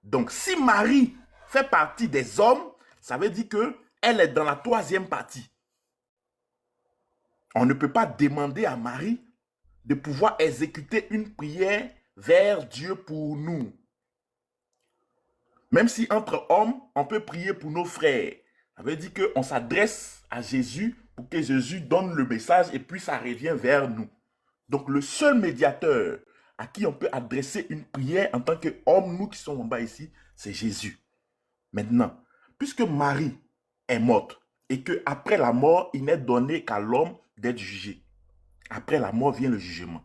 Donc, si Marie fait partie des hommes, ça veut dire qu'elle est dans la troisième partie. On ne peut pas demander à Marie de pouvoir exécuter une prière vers Dieu pour nous. Même si entre hommes, on peut prier pour nos frères. Ça veut dire qu'on s'adresse à Jésus pour que Jésus donne le message et puis ça revient vers nous. Donc le seul médiateur à qui on peut adresser une prière en tant qu'homme, nous qui sommes en bas ici, c'est Jésus. Maintenant, puisque Marie est morte et qu'après la mort, il n'est donné qu'à l'homme d'être jugé. Après la mort vient le jugement.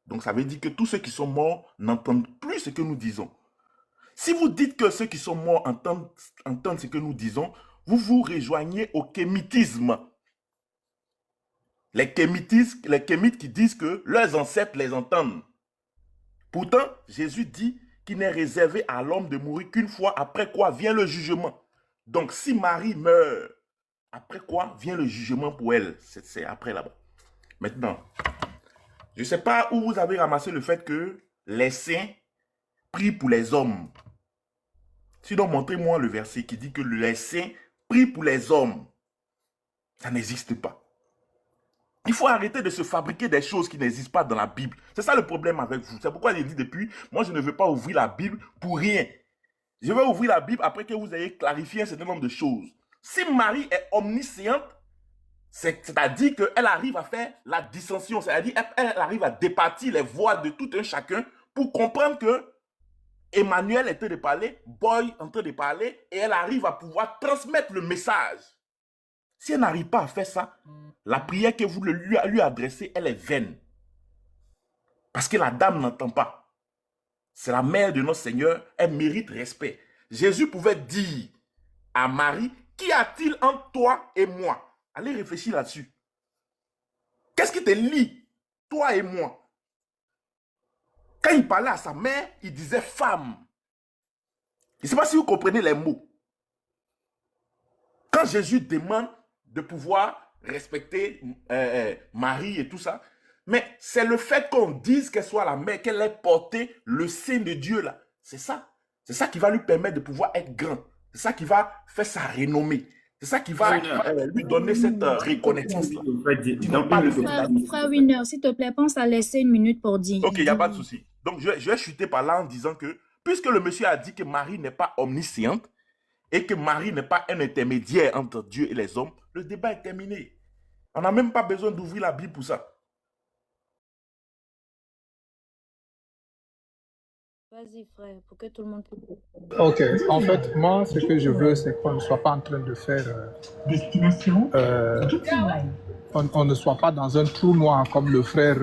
Donc ça veut dire que tous ceux qui sont morts n'entendent plus ce que nous disons. Si vous dites que ceux qui sont morts entendent ce que nous disons, vous vous rejoignez au kémitisme. Les kémites qui disent que leurs ancêtres les entendent. Pourtant, Jésus dit qu'il n'est réservé à l'homme de mourir qu'une fois, après quoi vient le jugement. Donc si Marie meurt, après quoi vient le jugement pour elle. C'est après là-bas. Maintenant, je ne sais pas où vous avez ramassé le fait que les saints prient pour les hommes. Sinon, montrez-moi le verset qui dit que les saints prient pour les hommes. Ça n'existe pas. Il faut arrêter de se fabriquer des choses qui n'existent pas dans la Bible. C'est ça le problème avec vous. C'est pourquoi j'ai dit depuis, moi je ne veux pas ouvrir la Bible pour rien. Je vais ouvrir la Bible après que vous ayez clarifié un certain nombre de choses. Si Marie est omnisciente, c'est-à-dire qu'elle arrive à faire la dissension, c'est-à-dire qu'elle arrive à départir les voix de tout un chacun pour comprendre que Emmanuel est en train de parler, Boy est en train de parler, et elle arrive à pouvoir transmettre le message. Si elle n'arrive pas à faire ça, la prière que vous lui adressez, elle est vaine. Parce que la dame n'entend pas. C'est la mère de notre Seigneur, elle mérite respect. Jésus pouvait dire à Marie, qu'y a-t-il entre toi et moi? Allez réfléchir là-dessus. Qu'est-ce qui te lie, toi et moi? Quand il parlait à sa mère, il disait femme. Je ne sais pas si vous comprenez les mots. Quand Jésus demande de pouvoir respecter Marie et tout ça, mais c'est le fait qu'on dise qu'elle soit la mère, qu'elle ait porté le sein de Dieu là. C'est ça. C'est ça qui va lui permettre de pouvoir être grand. C'est ça qui va faire sa renommée. C'est ça qui va lui donner cette reconnaissance-là. Frère Winner, s'il te plaît, pense à laisser une minute pour dire. Ok, il n'y a pas de souci. Donc, je vais chuter par là en disant que, puisque le monsieur a dit que Marie n'est pas omnisciente et que Marie n'est pas un intermédiaire entre Dieu et les hommes, le débat est terminé. On n'a même pas besoin d'ouvrir la Bible pour ça. Vas-y, frère, pour que tout le monde puisse. Ok, en fait, moi, ce que je veux, c'est qu'on ne soit pas en train de faire... on ne soit pas dans un trou noir comme le frère...